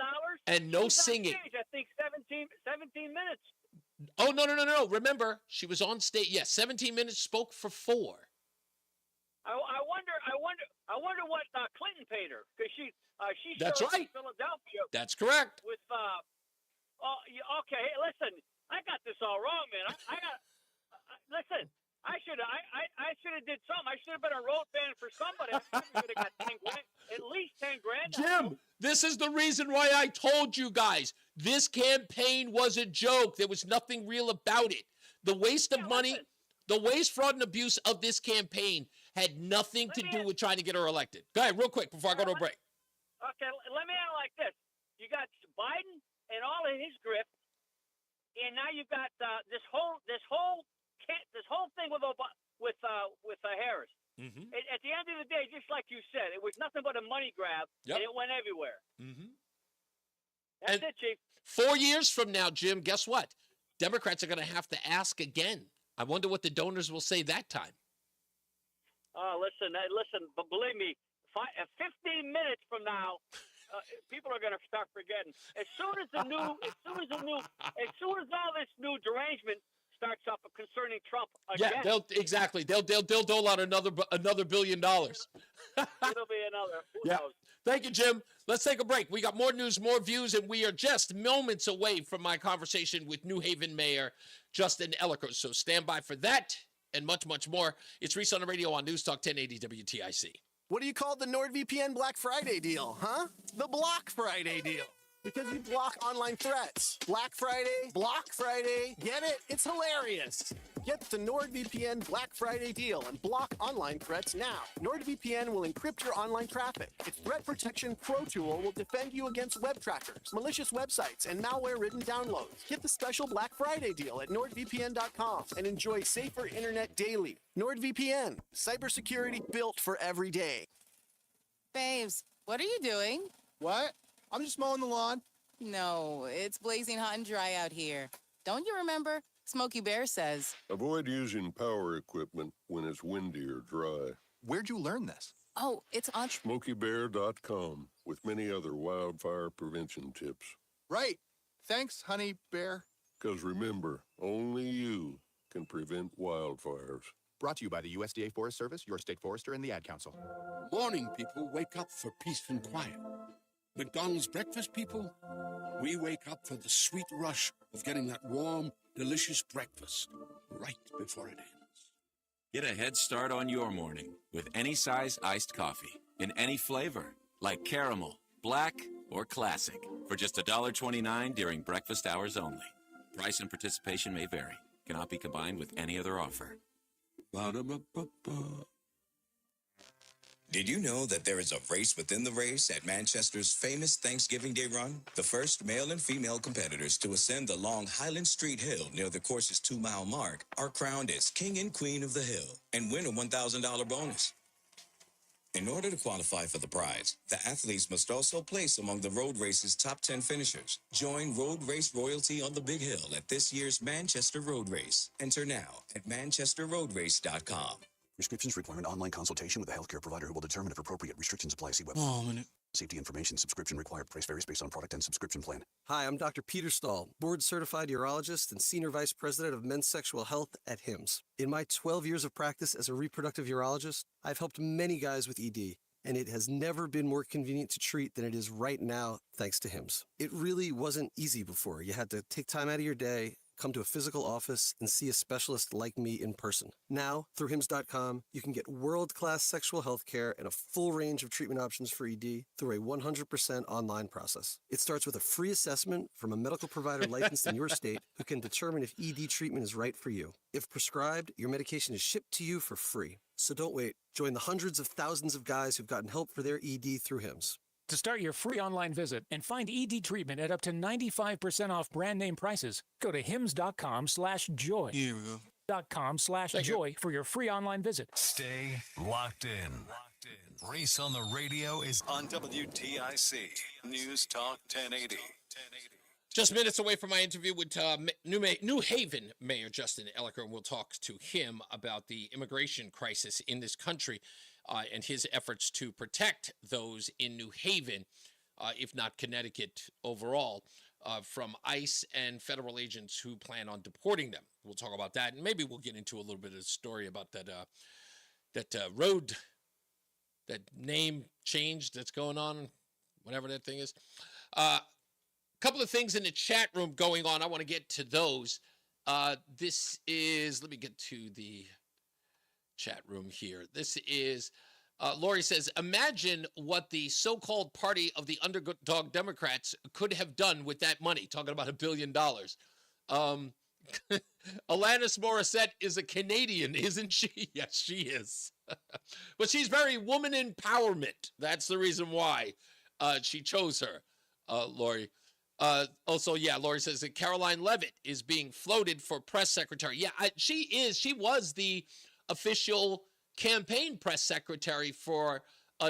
And no singing. Stage, I think 17 minutes. Oh, no. Remember, she was on stage. Yes, 17 minutes, spoke for 4. I wonder what Clinton paid her, because she That's showed up right. in Philadelphia. That's correct. With okay, hey, listen, I got this all wrong, man. Listen. I should have did something. I should have been a road band for somebody. I should have got 10 grand, at least 10 grand. Jim, this is the reason why I told you guys this campaign was a joke. There was nothing real about it. The waste of money, the waste, fraud, and abuse of this campaign had nothing to do with trying to get her elected. Go ahead, real quick, before I go to a break. Okay, let me add it like this. You got Biden and all of his grip, and now you've got this whole thing with Harris. Mm-hmm. At the end of the day, just like you said, it was nothing but a money grab, and it went everywhere. Mm-hmm. That's it, Chief. 4 years from now, Jim, guess what? Democrats are going to have to ask again. I wonder what the donors will say that time. Listen, but believe me, 15 minutes from now, people are going to start forgetting. As soon as all this new derangement starts up concerning Trump again. Yeah, they'll dole out another $1 billion. It'll be another. Who knows? Thank you, Jim. Let's take a break. We got more news, more views, and we are just moments away from my conversation with New Haven Mayor Justin Elicker. So stand by for that and much, much more. It's Reese on the Radio on NewsTalk 1080 WTIC. What do you call the NordVPN Black Friday deal, huh? The Block Friday deal. Because you block online threats. Black Friday, Block Friday. Get it? It's hilarious. Get the NordVPN Black Friday deal and block online threats now. NordVPN will encrypt your online traffic. Its Threat Protection Pro tool will defend you against web trackers, malicious websites, and malware-ridden downloads. Get the special Black Friday deal at NordVPN.com and enjoy safer internet daily. NordVPN, cybersecurity built for every day. Babes, what are you doing? What? I'm just mowing the lawn. No, it's blazing hot and dry out here. Don't you remember? Smokey Bear says. Avoid using power equipment when it's windy or dry. Where'd you learn this? Oh, it's on SmokeyBear.com with many other wildfire prevention tips. Right. Thanks, Honey Bear. Because remember, only you can prevent wildfires. Brought to you by the USDA Forest Service, your state forester, and the Ad Council. Morning, people, wake up for peace and quiet. McDonald's breakfast, people, we wake up for the sweet rush of getting that warm, delicious breakfast right before it ends. Get a head start on your morning with any size iced coffee in any flavor, like caramel, black, or classic, for just $1.29 during breakfast hours only. Price and participation may vary. Cannot be combined with any other offer. Ba-da-ba-ba-ba. Did you know that there is a race within the race at Manchester's famous Thanksgiving Day run? The first male and female competitors to ascend the long Highland Street Hill near the course's 2-mile mark are crowned as King and Queen of the Hill and win a $1,000 bonus. In order to qualify for the prize, the athletes must also place among the road race's top 10 finishers. Join Road Race Royalty on the Big Hill at this year's Manchester Road Race. Enter now at manchesterroadrace.com. Restrictions require an online consultation with a healthcare provider who will determine if appropriate restrictions apply. See website. Oh, minute. Safety information. Subscription required. Price varies based on product and subscription plan. Hi, I'm Dr. Peter Stahl, board-certified urologist and senior vice president of men's sexual health at HIMSS. In my 12 years of practice as a reproductive urologist, I've helped many guys with ED, and it has never been more convenient to treat than it is right now, thanks to HIMSS. It really wasn't easy before. You had to take time out of your day, come to a physical office, and see a specialist like me in person. Now, through HIMSS.com, you can get world-class sexual health care and a full range of treatment options for ED through a 100% online process. It starts with a free assessment from a medical provider licensed in your state who can determine if ED treatment is right for you. If prescribed, your medication is shipped to you for free. So don't wait. Join the hundreds of thousands of guys who've gotten help for their ED through HIMSS. To start your free online visit and find ED treatment at up to 95% off brand name prices, go to hims.com/joy. Here we go. .com/joy for your free online visit. Stay locked in. Reese on the Radio is on WTIC News Talk 1080. Just minutes away from my interview with New Haven Mayor Justin Elicker, and we'll talk to him about the immigration crisis in this country and his efforts to protect those in New Haven, if not Connecticut overall, from ICE and federal agents who plan on deporting them. We'll talk about that, and maybe we'll get into a little bit of the story about that road, that name change that's going on, whatever that thing is. Couple of things in the chat room going on. I want to get to those. This is, let me get to the chat room here. This is, Lori says, imagine what the so-called party of the underdog Democrats could have done with that money. Talking about $1 billion. Alanis Morissette is a Canadian, isn't she? Yes, she is. But she's very woman empowerment. That's the reason why she chose her, Lori. Also, yeah, Lori says that Caroline Leavitt is being floated for press secretary. Yeah, she is. She was the official campaign press secretary for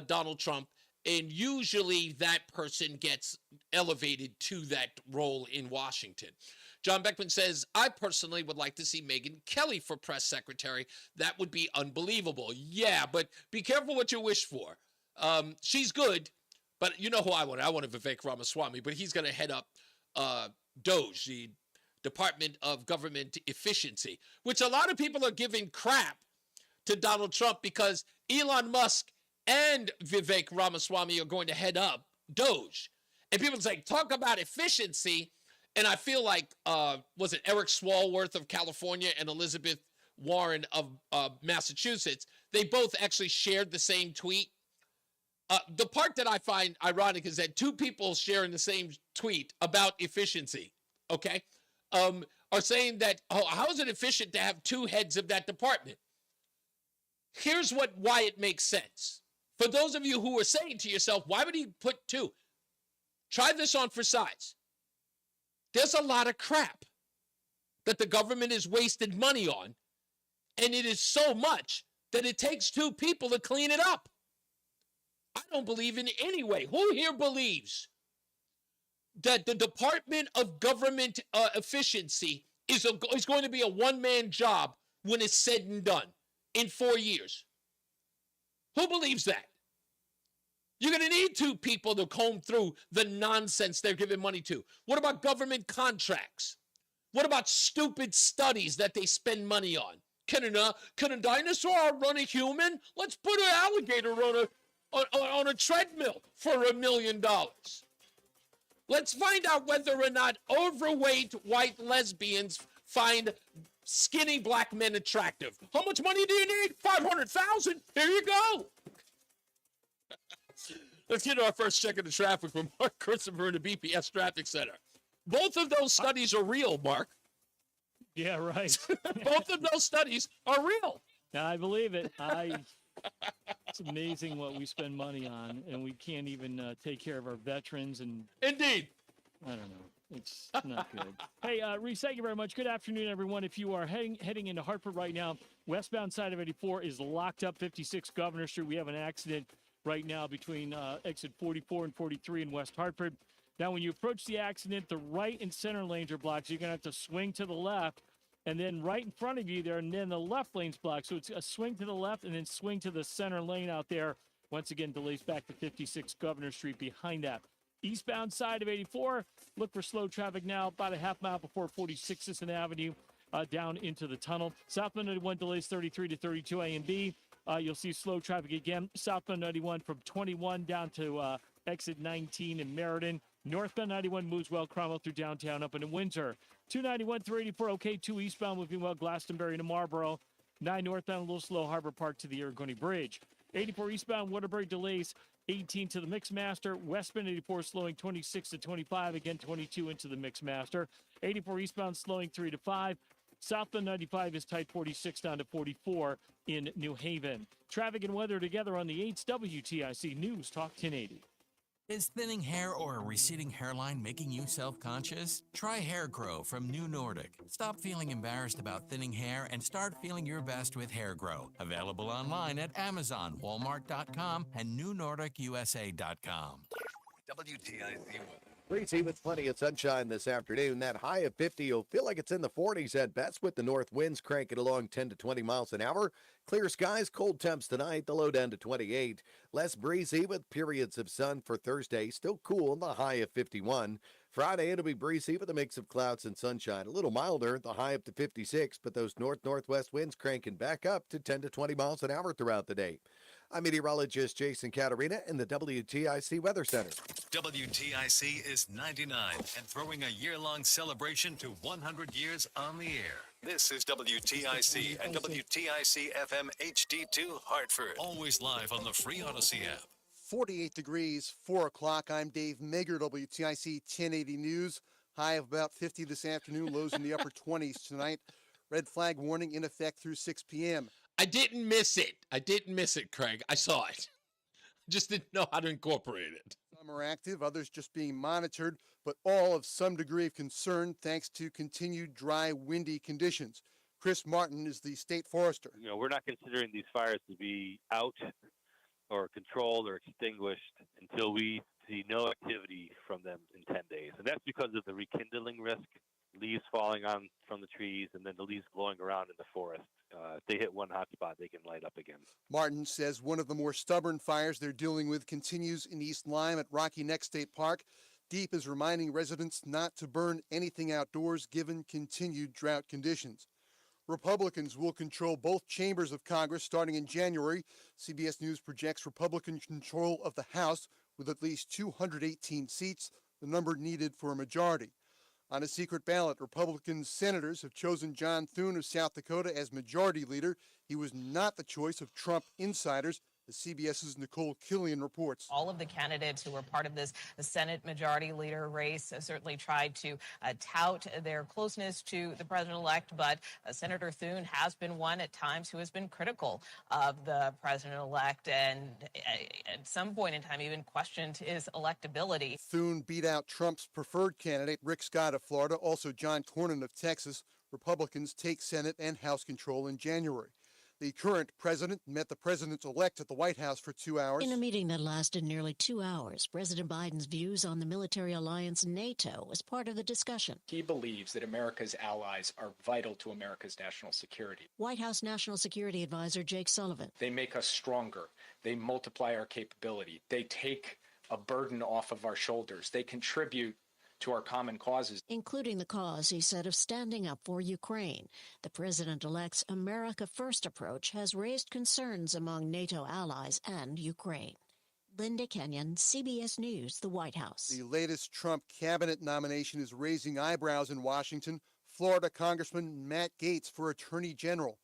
Donald Trump, and usually that person gets elevated to that role in Washington. John Beckman says, I personally would like to see Megyn Kelly for press secretary. That would be unbelievable. Yeah, but be careful what you wish for. She's good. But you know who I want? I want Vivek Ramaswamy, but he's going to head up DOJ, the Department of Government Efficiency, which a lot of people are giving crap to Donald Trump because Elon Musk and Vivek Ramaswamy are going to head up Doge. And people say, talk about efficiency. And I feel like, was it Eric Swalworth of California and Elizabeth Warren of Massachusetts? They both actually shared the same tweet. The part that I find ironic is that two people sharing the same tweet about efficiency, okay, are saying that, oh, how is it efficient to have two heads of that department? Here's why it makes sense. For those of you who are saying to yourself, why would he put two? Try this on for size. There's a lot of crap that the government has wasted money on, and it is so much that it takes two people to clean it up. I don't believe in any way. Who here believes that the Department of Government Efficiency is going to be a one-man job when it's said and done in 4 years? Who believes that? You're going to need two people to comb through the nonsense they're giving money to. What about government contracts? What about stupid studies that they spend money on? Can a dinosaur run a human? Let's put an alligator on a treadmill for $1 million. Let's find out whether or not overweight white lesbians find skinny black men attractive. How much money do you need? $500,000. Here you go. Let's get to our first check of the traffic from Mark Christopher in the BPS Traffic Center. Both of those studies are real, Mark. Yeah, right. Both of those studies are real. I believe it. It's amazing what we spend money on, and we can't even take care of our veterans. And indeed, I don't know. It's not good. Hey, Reese, thank you very much. Good afternoon, everyone. If you are heading into Hartford right now, westbound side of 84 is locked up. 56 Governor Street. We have an accident right now between exit 44 and 43 in West Hartford. Now, when you approach the accident, the right and center lanes are blocked, so you're going to have to swing to the left. And then right in front of you there, and then the left lane's blocked. So it's a swing to the left and then swing to the center lane out there. Once again, delays back to 56 Governor Street behind that. Eastbound side of 84, look for slow traffic now, about a half mile before 46 Sisson Avenue, down into the tunnel. Southbound 91 delays 33 to 32 A and B. You'll see slow traffic again. Southbound 91 from 21 down to exit 19 in Meriden. Northbound 91 moves well, Cromwell through downtown up into Windsor. 291 through 84, okay, 2 eastbound moving well, Glastonbury to Marlboro. 9 northbound, a little slow, Harbor Park to the Aragoni Bridge. 84 eastbound, Waterbury delays 18 to the Mixmaster. Westbound 84 slowing 26 to 25, again 22 into the Mixmaster. 84 eastbound slowing 3 to 5. Southbound 95 is tight 46 down to 44 in New Haven. Traffic and weather together on the 8th WTIC News Talk 1080. Is thinning hair or a receding hairline making you self-conscious? Try Hair Grow from New Nordic. Stop feeling embarrassed about thinning hair and start feeling your best with Hair Grow. Available online at Amazon, Walmart.com, and NewNordicUSA.com. WTIC weather. Breezy with plenty of sunshine this afternoon. That high of 50, you'll feel like it's in the 40s at best with the north winds cranking along 10 to 20 miles an hour. Clear skies, cold temps tonight, the low down to 28. Less breezy with periods of sun for Thursday. Still cool, the high of 51. Friday, it'll be breezy with a mix of clouds and sunshine. A little milder, the high up to 56, but those north-northwest winds cranking back up to 10 to 20 miles an hour throughout the day. I'm meteorologist Jason Caterina in the WTIC Weather Center. WTIC is 99 and throwing a year-long celebration to 100 years on the air. This is WTIC and WTIC FM HD2 Hartford. Always live on the free Odyssey app. 48 degrees, 4 o'clock. I'm Dave Mager, WTIC 1080 News. High of about 50 this afternoon, lows in the upper 20s tonight. Red flag warning in effect through 6 p.m. I didn't miss it, Craig. I saw it. Just didn't know how to incorporate it. Some are active, others just being monitored, but all of some degree of concern thanks to continued dry, windy conditions. Chris Martin is the state forester. You know, we're not considering these fires to be out or controlled or extinguished until we see no activity from them in 10 days. And that's because of the rekindling risk, leaves falling on from the trees, and then the leaves blowing around in the forest. If they hit one hot spot, they can light up again. Martin says one of the more stubborn fires they're dealing with continues in East Lyme at Rocky Neck State Park. Deep is reminding residents not to burn anything outdoors given continued drought conditions. Republicans will control both chambers of Congress starting in January. CBS News projects Republican control of the House with at least 218 seats, the number needed for a majority. On a secret ballot, Republican senators have chosen John Thune of South Dakota as majority leader. He was not the choice of Trump insiders, as CBS's Nicole Killian reports. All of the candidates who were part of this Senate majority leader race certainly tried to tout their closeness to the president-elect, but Senator Thune has been one at times who has been critical of the president-elect and at some point in time even questioned his electability. Thune beat out Trump's preferred candidate, Rick Scott of Florida, also John Cornyn of Texas. Republicans take Senate and House control in January. The current president met the president-elect at the White House for 2 hours. In a meeting that lasted nearly 2 hours, President Biden's views on the military alliance NATO was part of the discussion. He believes that America's allies are vital to America's national security. White House National Security Advisor Jake Sullivan. They make us stronger. They multiply our capability. They take a burden off of our shoulders. They contribute to our common causes. Including the cause, he said, of standing up for Ukraine. The president-elect's America First approach has raised concerns among NATO allies and Ukraine. Linda Kenyon, CBS News, the White House. The latest Trump cabinet nomination is raising eyebrows in Washington. Florida Congressman Matt Gaetz for Attorney General.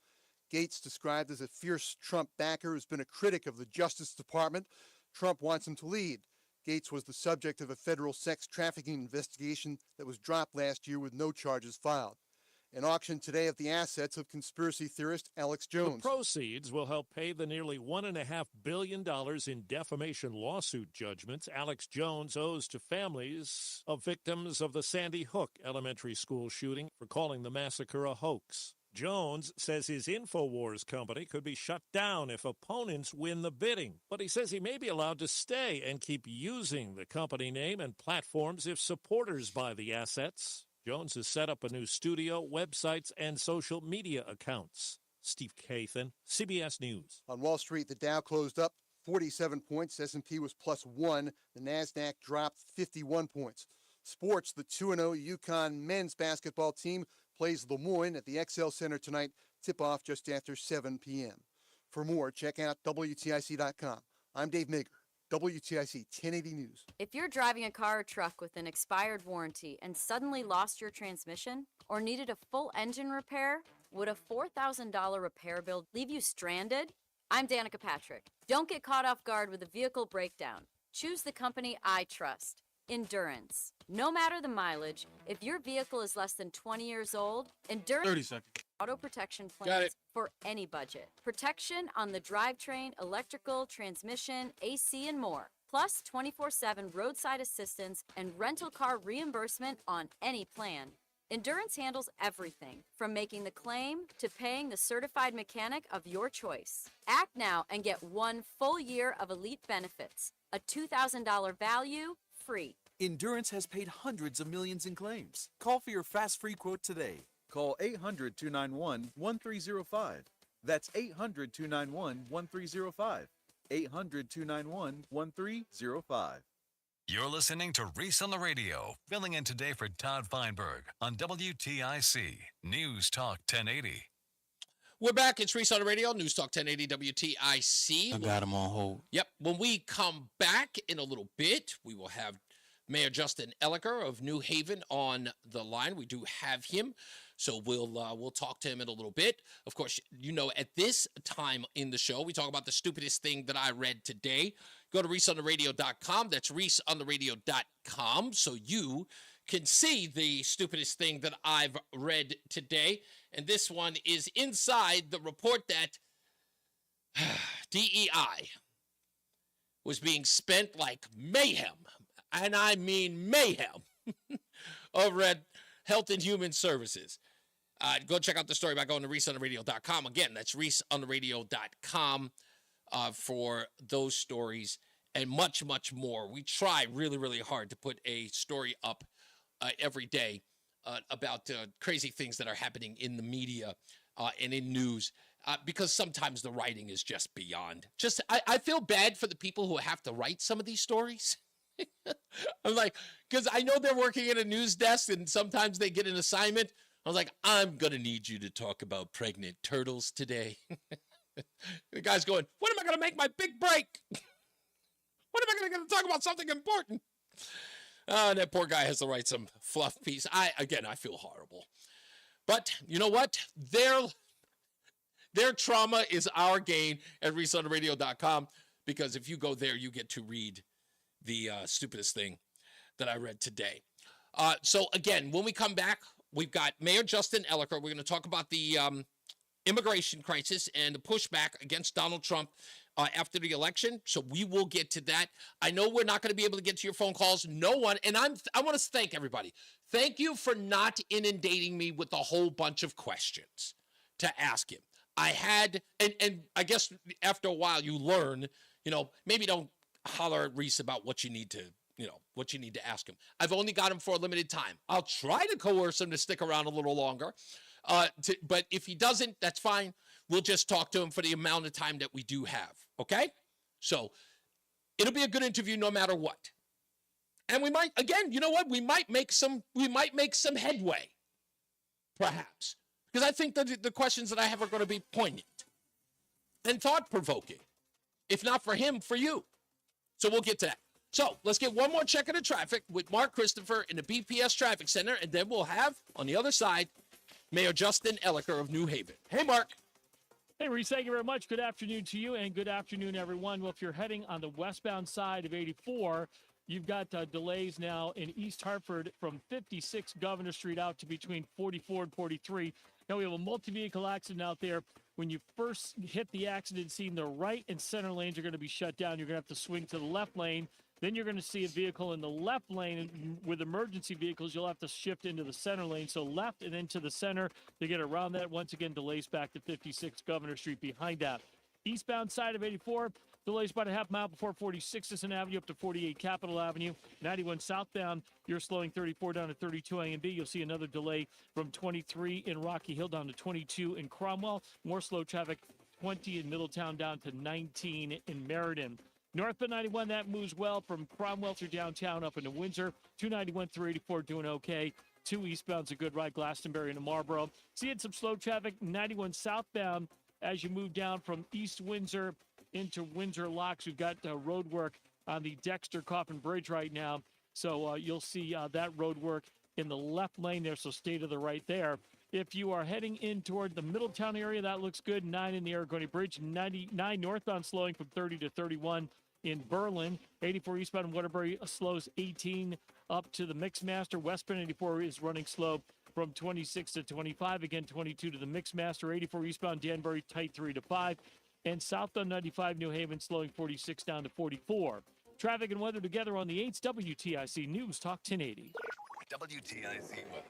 Gaetz, described as a fierce Trump backer, has been a critic of the Justice Department. Trump wants him to lead. Gaetz was the subject of a federal sex trafficking investigation that was dropped last year with no charges filed. An auction today of the assets of conspiracy theorist Alex Jones. The proceeds will help pay the nearly $1.5 billion in defamation lawsuit judgments Alex Jones owes to families of victims of the Sandy Hook elementary school shooting for calling the massacre a hoax. Jones says his InfoWars company could be shut down if opponents win the bidding, but he says he may be allowed to stay and keep using the company name and platforms if supporters buy the assets. Jones has set up a new studio, websites, and social media accounts. Steve Kathan, CBS News. On Wall Street, the Dow closed up 47 points. S&P was plus 1. The NASDAQ dropped 51 points. Sports, the 2-0 UConn men's basketball team plays Le Moyne at the XL Center tonight. Tip-off just after 7 p.m. For more, check out WTIC.com. I'm Dave Mager, WTIC 1080 News. If you're driving a car or truck with an expired warranty and suddenly lost your transmission or needed a full engine repair, would a $4,000 repair bill leave you stranded? I'm Danica Patrick. Don't get caught off guard with a vehicle breakdown. Choose the company I trust. Endurance. No matter the mileage, if your vehicle is less than 20 years old, Endurance 30 seconds. Auto protection Got plans it. for any budget. Protection on the drivetrain, electrical, transmission, AC, and more. Plus 24/7 roadside assistance and rental car reimbursement on any plan. Endurance handles everything, from making the claim to paying the certified mechanic of your choice. Act now and get 1 full year of elite benefits. A $2,000 value, free. Endurance has paid hundreds of millions in claims. Call for your fast free quote today. Call 800-291-1305. That's 800-291-1305. 800-291-1305. You're listening to Reese on the Radio, filling in today for Todd Feinberg on WTIC News Talk 1080. We're back. It's Reese on the Radio, News Talk 1080 WTIC. I got him on hold. Yep. When we come back in a little bit, we will have Mayor Justin Elicker of New Haven on the line. We do have him, so we'll talk to him in a little bit. Of course, you know, at this time in the show, we talk about the stupidest thing that I read today. Go to ReeseOnTheRadio.com. That's ReeseOnTheRadio.com, so you can see the stupidest thing that I've read today. And this one is inside the report that DEI was being spent like mayhem, and I mean mayhem, over at Health and Human Services. Go check out the story by going to ReeseOnTheRadio.com. Again, that's ReeseOnTheRadio.com for those stories and much, much more. We try really, really hard to put a story up every day about crazy things that are happening in the media and in news, because sometimes the writing is just beyond. I feel bad for the people who have to write some of these stories. I'm like, because I know they're working at a news desk and sometimes they get an assignment. I was like, I'm going to need you to talk about pregnant turtles today. The guy's going, when am I going to make my big break? When am I going to talk about something important? And that poor guy has to write some fluff piece. I feel horrible. But you know what? Their trauma is our gain at ReeseOnTheRadio.com, because if you go there, you get to read the stupidest thing that I read today. So again, when we come back, we've got Mayor Justin Elicker. We're going to talk about the immigration crisis and the pushback against Donald Trump after the election. So we will get to that. I know we're not going to be able to get to your phone calls. No one. And I want to thank everybody. Thank you for not inundating me with a whole bunch of questions to ask him. I had, and I guess after a while you learn, maybe don't holler at Reese about what you need to, what you need to ask him. I've only got him for a limited time. I'll try to coerce him to stick around a little longer. But if he doesn't, that's fine. We'll just talk to him for the amount of time that we do have. Okay? So it'll be a good interview no matter what. And we might, again, you know what? We might make some headway, perhaps. Because I think that the questions that I have are going to be poignant and thought-provoking. If not for him, for you. So we'll get to that. So let's get one more check of the traffic with Mark Christopher in the BPS Traffic Center, and then we'll have, on the other side, Mayor Justin Elicker of New Haven. Hey, Mark. Hey, Reese, thank you very much. Good afternoon to you, and good afternoon, everyone. Well, if you're heading on the westbound side of 84, you've got delays now in East Hartford from 56 Governor Street out to between 44 and 43. Now, we have a multi-vehicle accident out there. When you first hit the accident scene, the right and center lanes are going to be shut down. You're going to have to swing to the left lane. Then you're going to see a vehicle in the left lane. And with emergency vehicles, you'll have to shift into the center lane. So left and into the center to get around that. Once again, delays back to 56 Governor Street behind that. Eastbound side of 84, delays about a half mile before 46th Avenue up to 48 Capitol Avenue. 91 southbound, you're slowing 34 down to 32 A and B. You'll see another delay from 23 in Rocky Hill down to 22 in Cromwell. More slow traffic, 20 in Middletown down to 19 in Meriden. Northbound 91, that moves well from Cromwell through downtown up into Windsor. 291 through 84 doing okay. 2 eastbound's a good ride, Glastonbury into Marlboro. Seeing some slow traffic, 91 southbound as you move down from East Windsor into Windsor Locks. We've got road work on the Dexter Coffin Bridge right now. So you'll see that road work in the left lane there, so stay to the right there. If you are heading in toward the Middletown area, that looks good. 9 in the Aragoni Bridge. 99 northbound slowing from 30 to 31 in Berlin. 84 eastbound in Waterbury slows 18 up to the Mixmaster. Westbound 84 is running slow from 26 to 25. Again, 22 to the Mixmaster. 84 eastbound Danbury tight 3 to 5. And southbound 95 New Haven slowing 46 down to 44. Traffic and weather together on the 8th. WTIC News Talk 1080. WTIC weather.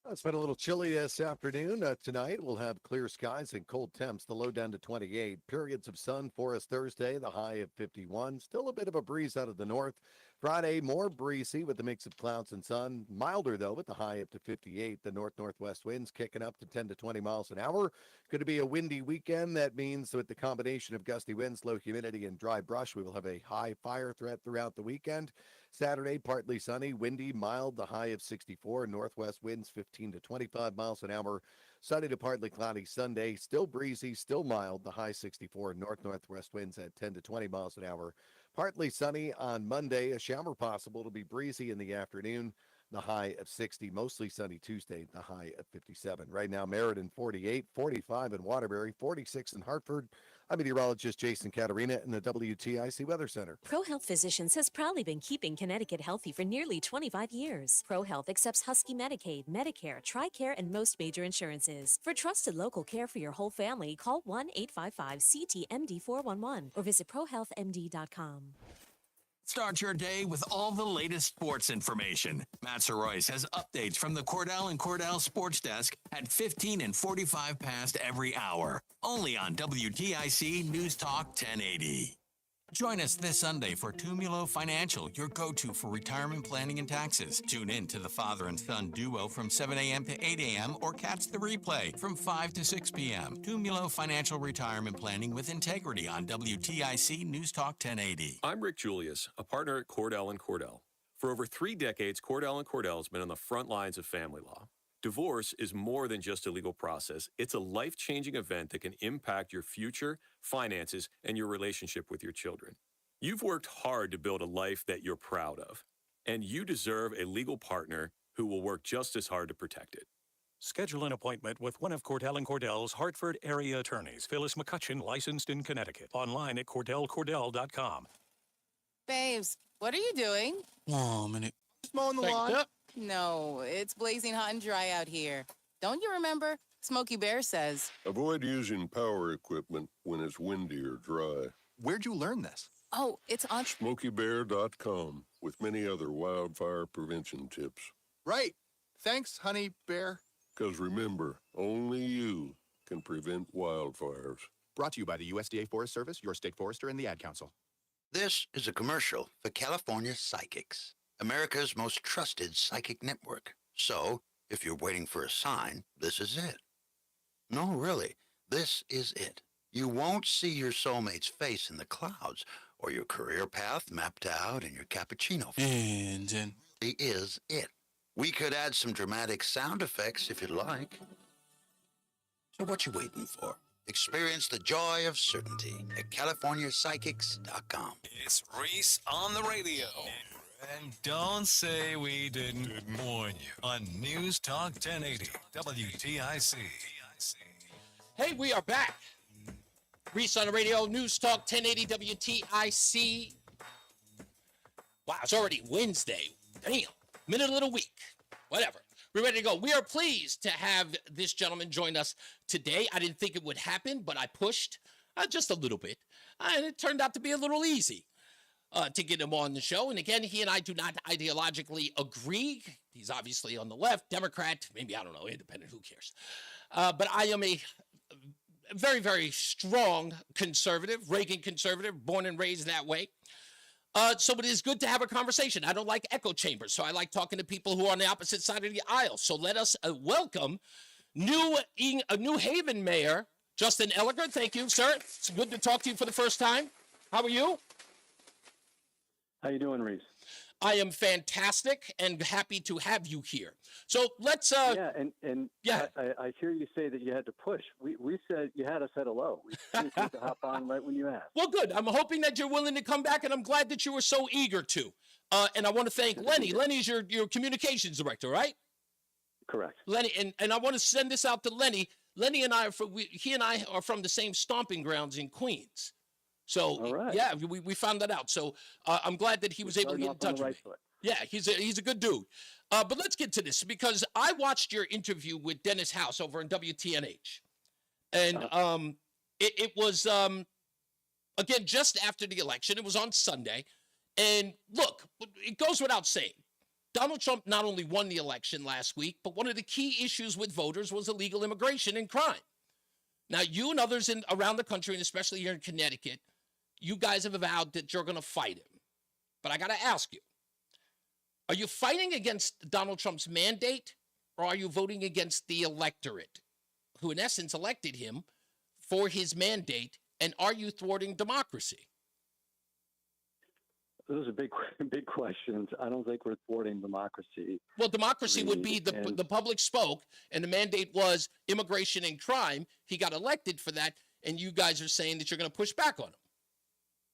It's been a little chilly this afternoon. Tonight, we'll have clear skies and cold temps, the low down to 28. Periods of sun for us Thursday, the high of 51. Still a bit of a breeze out of the north. Friday, more breezy with a mix of clouds and sun. Milder, though, with the high up to 58. The north-northwest winds kicking up to 10 to 20 miles an hour. Going to be a windy weekend. That means with the combination of gusty winds, low humidity, and dry brush, we will have a high fire threat throughout the weekend. Saturday, partly sunny, windy, mild, the high of 64. Northwest winds 15 to 25 miles an hour. Sunny to partly cloudy Sunday, still breezy, still mild, the high 64. North-northwest winds at 10 to 20 miles an hour. Partly sunny on Monday, a shower possible. It'll be breezy in the afternoon, the high of 60. Mostly sunny Tuesday, the high of 57. Right now, Meriden 48, 45 in Waterbury, 46 in Hartford. I'm meteorologist Jason Caterina in the WTIC Weather Center. ProHealth Physicians has proudly been keeping Connecticut healthy for nearly 25 years. ProHealth accepts Husky Medicaid, Medicare, TRICARE, and most major insurances. For trusted local care for your whole family, call 1-855-CT-MD-411 or visit ProHealthMD.com. Start your day with all the latest sports information. Matt Soroyce has updates from the Cordell and Cordell Sports Desk at 15 and 45 past every hour. Only on WTIC News Talk 1080. Join us this Sunday for Tumulo Financial, your go-to for retirement planning and taxes. Tune in to the father and son duo from 7 a.m. to 8 a.m. or catch the replay from 5 to 6 p.m. Tumulo Financial Retirement Planning with Integrity on WTIC News Talk 1080. I'm Rick Julius, a partner at Cordell & Cordell. For over 3 decades, Cordell & Cordell has been on the front lines of family law. Divorce is more than just a legal process. It's a life-changing event that can impact your future, finances, and your relationship with your children. You've worked hard to build a life that you're proud of, and you deserve a legal partner who will work just as hard to protect it. Schedule an appointment with one of Cordell & Cordell's Hartford area attorneys, Phyllis McCutcheon, licensed in Connecticut. Online at CordellCordell.com. Babes, what are you doing? Oh, minute. Just mowing the lawn. No, it's blazing hot and dry out here. Don't you remember? Smokey Bear says. Avoid using power equipment when it's windy or dry. Where'd you learn this? Oh, it's on SmokeyBear.com with many other wildfire prevention tips. Right. Thanks, Honey Bear. Because remember, only you can prevent wildfires. Brought to you by the USDA Forest Service, your state forester, and the Ad Council. This is a commercial for California Psychics, America's most trusted psychic network. So, if you're waiting for a sign, this is it. No, really, this is it. You won't see your soulmate's face in the clouds or your career path mapped out in your cappuccino. And then He is it. We could add some dramatic sound effects if you'd like. So what you waiting for? Experience the joy of certainty at CaliforniaPsychics.com. It's Reese on the radio. And don't say we didn't warn you on News Talk 1080 WTIC. Hey, we are back. Reese on the radio, News Talk 1080 WTIC. Wow, it's already Wednesday. Damn, minute of the week. Whatever. We're ready to go. We are pleased to have this gentleman join us today. I didn't think it would happen, but I pushed just a little bit. And it turned out to be a little easy to get him on the show. And again, he and I do not ideologically agree. He's obviously on the left, Democrat, maybe, I don't know, independent, who cares? But I am a very, very strong conservative, Reagan conservative, born and raised that way. So it is good to have a conversation. I don't like echo chambers, so I like talking to people who are on the opposite side of the aisle. So let us welcome New Haven Mayor Justin Eliger. Thank you, sir. It's good to talk to you for the first time. How are you? How you doing, Reese? I am fantastic and happy to have you here. So let's. Yeah, and I hear you say that you had to push. We said you had us at hello. We didn't need to hop on right when you asked. Well, good. I'm hoping that you're willing to come back, and I'm glad that you were so eager to. And I want to thank Lenny. Lenny's your communications director, right? Correct. Lenny, and I want to send this out to Lenny. Lenny and I he and I are from the same stomping grounds in Queens. So, yeah, we found that out. So I'm glad that he was able to get in touch with me. Yeah, he's a good dude. But let's get to this, because I watched your interview with Dennis House over on WTNH. And it was, again, just after the election. It was on Sunday. And look, it goes without saying, Donald Trump not only won the election last week, but one of the key issues with voters was illegal immigration and crime. Now, you and others around the country, and especially here in Connecticut, you guys have vowed that you're going to fight him. But I got to ask you, are you fighting against Donald Trump's mandate, or are you voting against the electorate, who in essence elected him for his mandate, and are you thwarting democracy? Those are big questions. I don't think we're thwarting democracy. Well, democracy would be the public spoke, and the mandate was immigration and crime. He got elected for that, and you guys are saying that you're going to push back on him.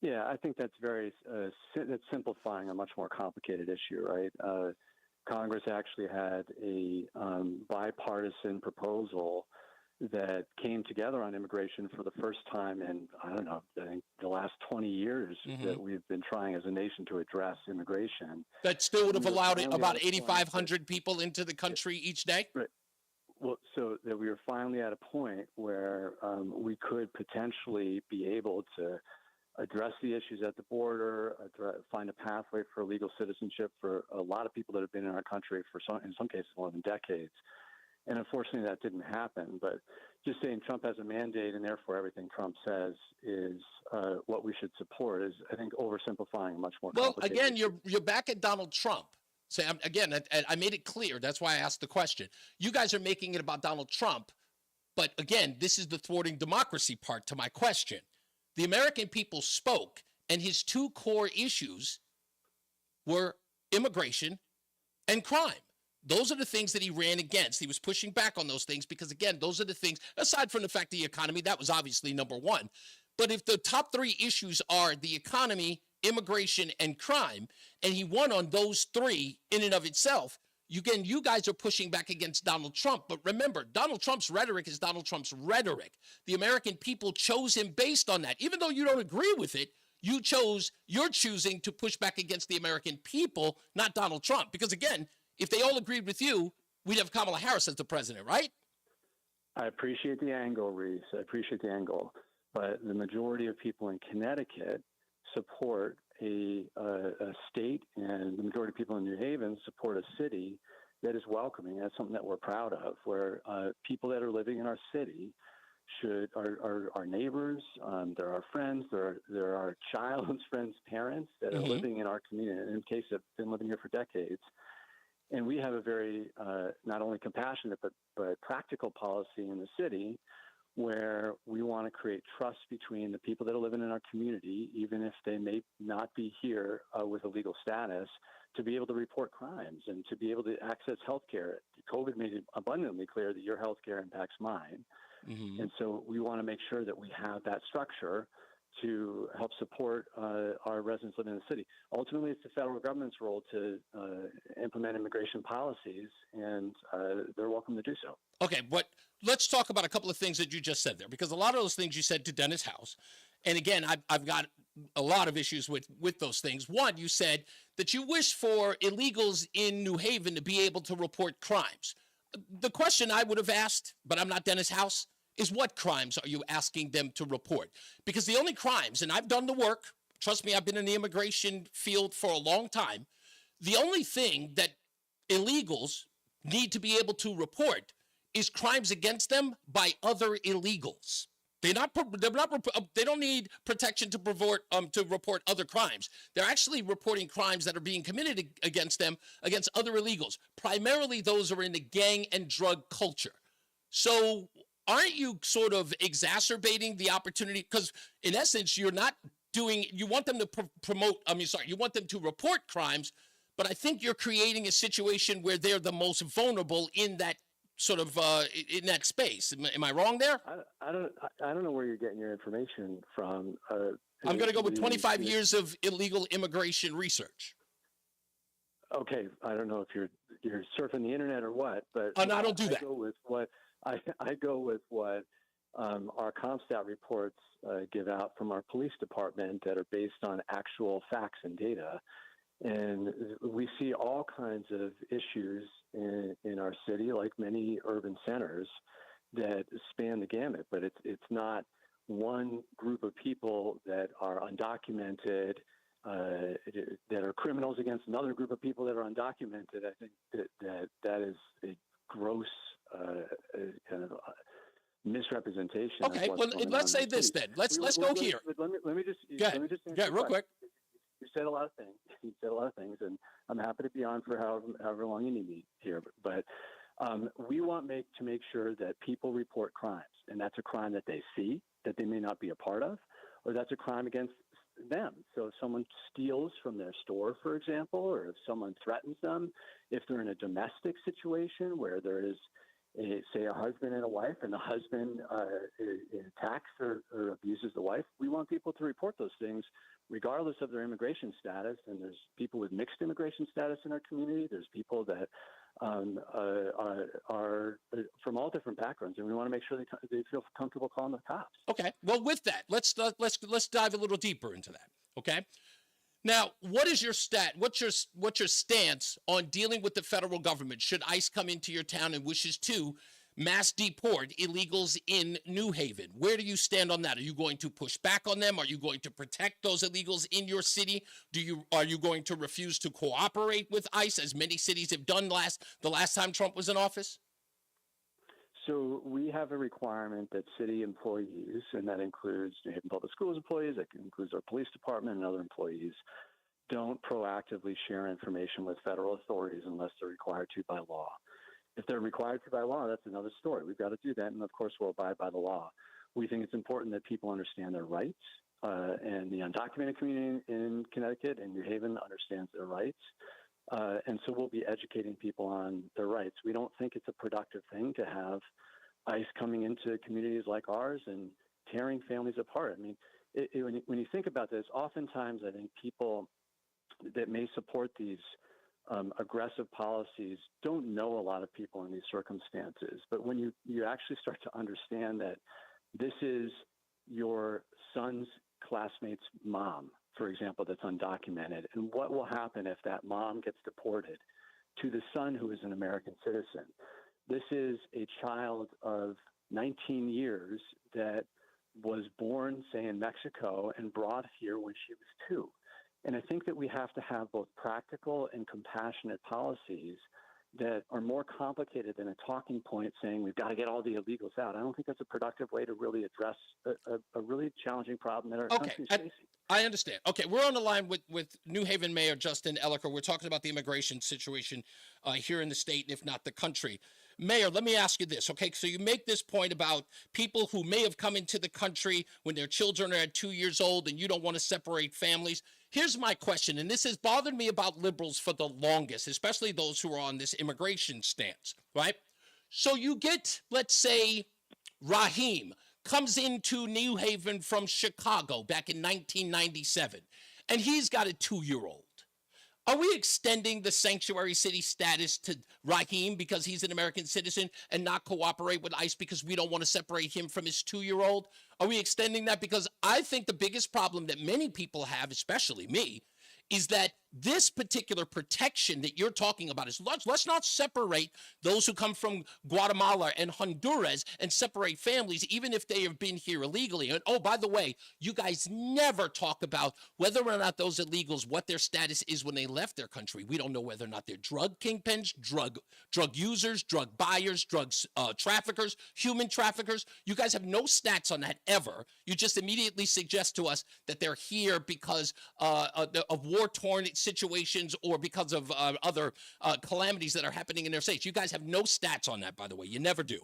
Yeah, I think that's that's simplifying a much more complicated issue, right? Congress actually had a bipartisan proposal that came together on immigration for the first time in, I think the last 20 years that we've been trying as a nation to address immigration. That still would have allowed about 8,500 people into the country each day? Right. Well, so that we were finally at a point where we could potentially be able to address the issues at the border, find a pathway for legal citizenship for a lot of people that have been in our country for in some cases more than decades. And unfortunately, that didn't happen. But just saying Trump has a mandate and therefore everything Trump says is what we should support is, I think, oversimplifying much more complicated. Well, again, you're back at Donald Trump. So again, I made it clear. That's why I asked the question. You guys are making it about Donald Trump. But again, this is the thwarting democracy part to my question. The American people spoke, and his two core issues were immigration and crime. Those are the things that he ran against. He was pushing back on those things because, again, those are the things, aside from the fact the economy, that was obviously number one. But if the top three issues are the economy, immigration, and crime, and he won on those three in and of itself, you guys are pushing back against Donald Trump. But remember, Donald Trump's rhetoric is Donald Trump's rhetoric. The American people chose him based on that. Even though you don't agree with it, you're choosing to push back against the American people, not Donald Trump. Because again, if they all agreed with you, we'd have Kamala Harris as the president, right? I appreciate the angle, Reese. I appreciate the angle. But the majority of people in Connecticut support a state, and the majority of people in New Haven support a city that is welcoming. That's something that we're proud of, where people that are living in our city are our neighbors, they're our friends, they're our child's friends' parents that are living in our community, in case have been living here for decades. And we have a very not only compassionate but practical policy in the city where we want to create trust between the people that are living in our community, even if they may not be here with a legal status, to be able to report crimes and to be able to access health care. COVID made it abundantly clear that your health care impacts mine. And so we want to make sure that we have that structure to help support our residents living in the city. Ultimately, it's the federal government's role to implement immigration policies, and they're welcome to do so. Okay, but let's talk about a couple of things that you just said there, because a lot of those things you said to Dennis House, and again, I've got a lot of issues with those things. One, you said that you wish for illegals in New Haven to be able to report crimes. The question I would have asked, but I'm not Dennis House, is what crimes are you asking them to report? Because the only crimes, and I've done the work, trust me, I've been in the immigration field for a long time, the only thing that illegals need to be able to report is crimes against them by other illegals. They don't need protection to report other crimes. They're actually reporting crimes that are being committed against them, against other illegals. Primarily, those are in the gang and drug culture. So aren't you sort of exacerbating the opportunity? Because in essence, you want them to you want them to report crimes, but I think you're creating a situation where they're the most vulnerable in that sort of in that space. Am I wrong there? I don't know where you're getting your information from. I'm going to go with 25 years of illegal immigration research. Okay, I don't know if you're surfing the internet or what, but I don't do that. I go with what our CompStat reports give out from our police department that are based on actual facts and data. And we see all kinds of issues in our city, like many urban centers, that span the gamut. But it's not one group of people that are undocumented, that are criminals against another group of people that are undocumented. I think that is a gross kind of misrepresentation. Okay, well, let's say this then. Let's go here. Let me just real quick. You said a lot of things. And I'm happy to be on for however long you need me here. But we want to make sure that people report crimes, and that's a crime that they see, that they may not be a part of, or that's a crime against them. So if someone steals from their store, for example, or if someone threatens them, if they're in a domestic situation where there is say a husband and a wife, and the husband attacks or abuses the wife, we want people to report those things regardless of their immigration status. And there's people with mixed immigration status in our community. There's people that are from all different backgrounds, and we want to make sure they feel comfortable calling the cops. Okay. Well, with that, let's dive a little deeper into that. Okay. Now, what is your what's your stance on dealing with the federal government should ICE come into your town and wishes to mass deport illegals in New Haven? Where do you stand on that? Are you going to push back on them? Are you going to protect those illegals in your city? Are you going to refuse to cooperate with ICE, as many cities have done the last time Trump was in office? So we have a requirement that city employees, and that includes New Haven Public Schools employees, that includes our police department and other employees, don't proactively share information with federal authorities unless they're required to by law. If they're required to by law, that's another story. We've got to do that, and of course, we'll abide by the law. We think it's important that people understand their rights, and the undocumented community in Connecticut and New Haven understands their rights. And so we'll be educating people on their rights. We don't think it's a productive thing to have ICE coming into communities like ours and tearing families apart. I mean, when you think about this, oftentimes I think people that may support these aggressive policies don't know a lot of people in these circumstances. But when you actually start to understand that this is your son's classmate's mom, for example, that's undocumented, and what will happen if that mom gets deported to the son who is an American citizen. This is a child of 19 years that was born, say, in Mexico and brought here when she was 2. And I think that we have to have both practical and compassionate policies that are more complicated than a talking point saying we've got to get all the illegals out. I don't think that's a productive way to really address a really challenging problem that our country is facing. I understand. Okay, we're on the line with New Haven Mayor Justin Elicker. We're talking about the immigration situation here in the state, and if not the country. Mayor, let me ask you this, okay? So you make this point about people who may have come into the country when their children are at 2 years old and you don't want to separate families. Here's my question, and this has bothered me about liberals for the longest, especially those who are on this immigration stance, right? So you get, let's say, Raheem comes into New Haven from Chicago back in 1997, and he's got a 2-year-old. Are we extending the sanctuary city status to Raheem because he's an American citizen and not cooperate with ICE because we don't want to separate him from his 2-year-old? Are we extending that? Because I think the biggest problem that many people have, especially me, is that this particular protection that you're talking about is let's not separate those who come from Guatemala and Honduras and separate families, even if they have been here illegally. And oh, by the way, you guys never talk about whether or not those illegals, what their status is when they left their country. We don't know whether or not they're drug kingpins, drug users, drug buyers, drugs traffickers, human traffickers. You guys have no stats on that ever. You just immediately suggest to us that they're here because of war-torn situations or because of other calamities that are happening in their states. You guys have no stats on that, by the way. You never do.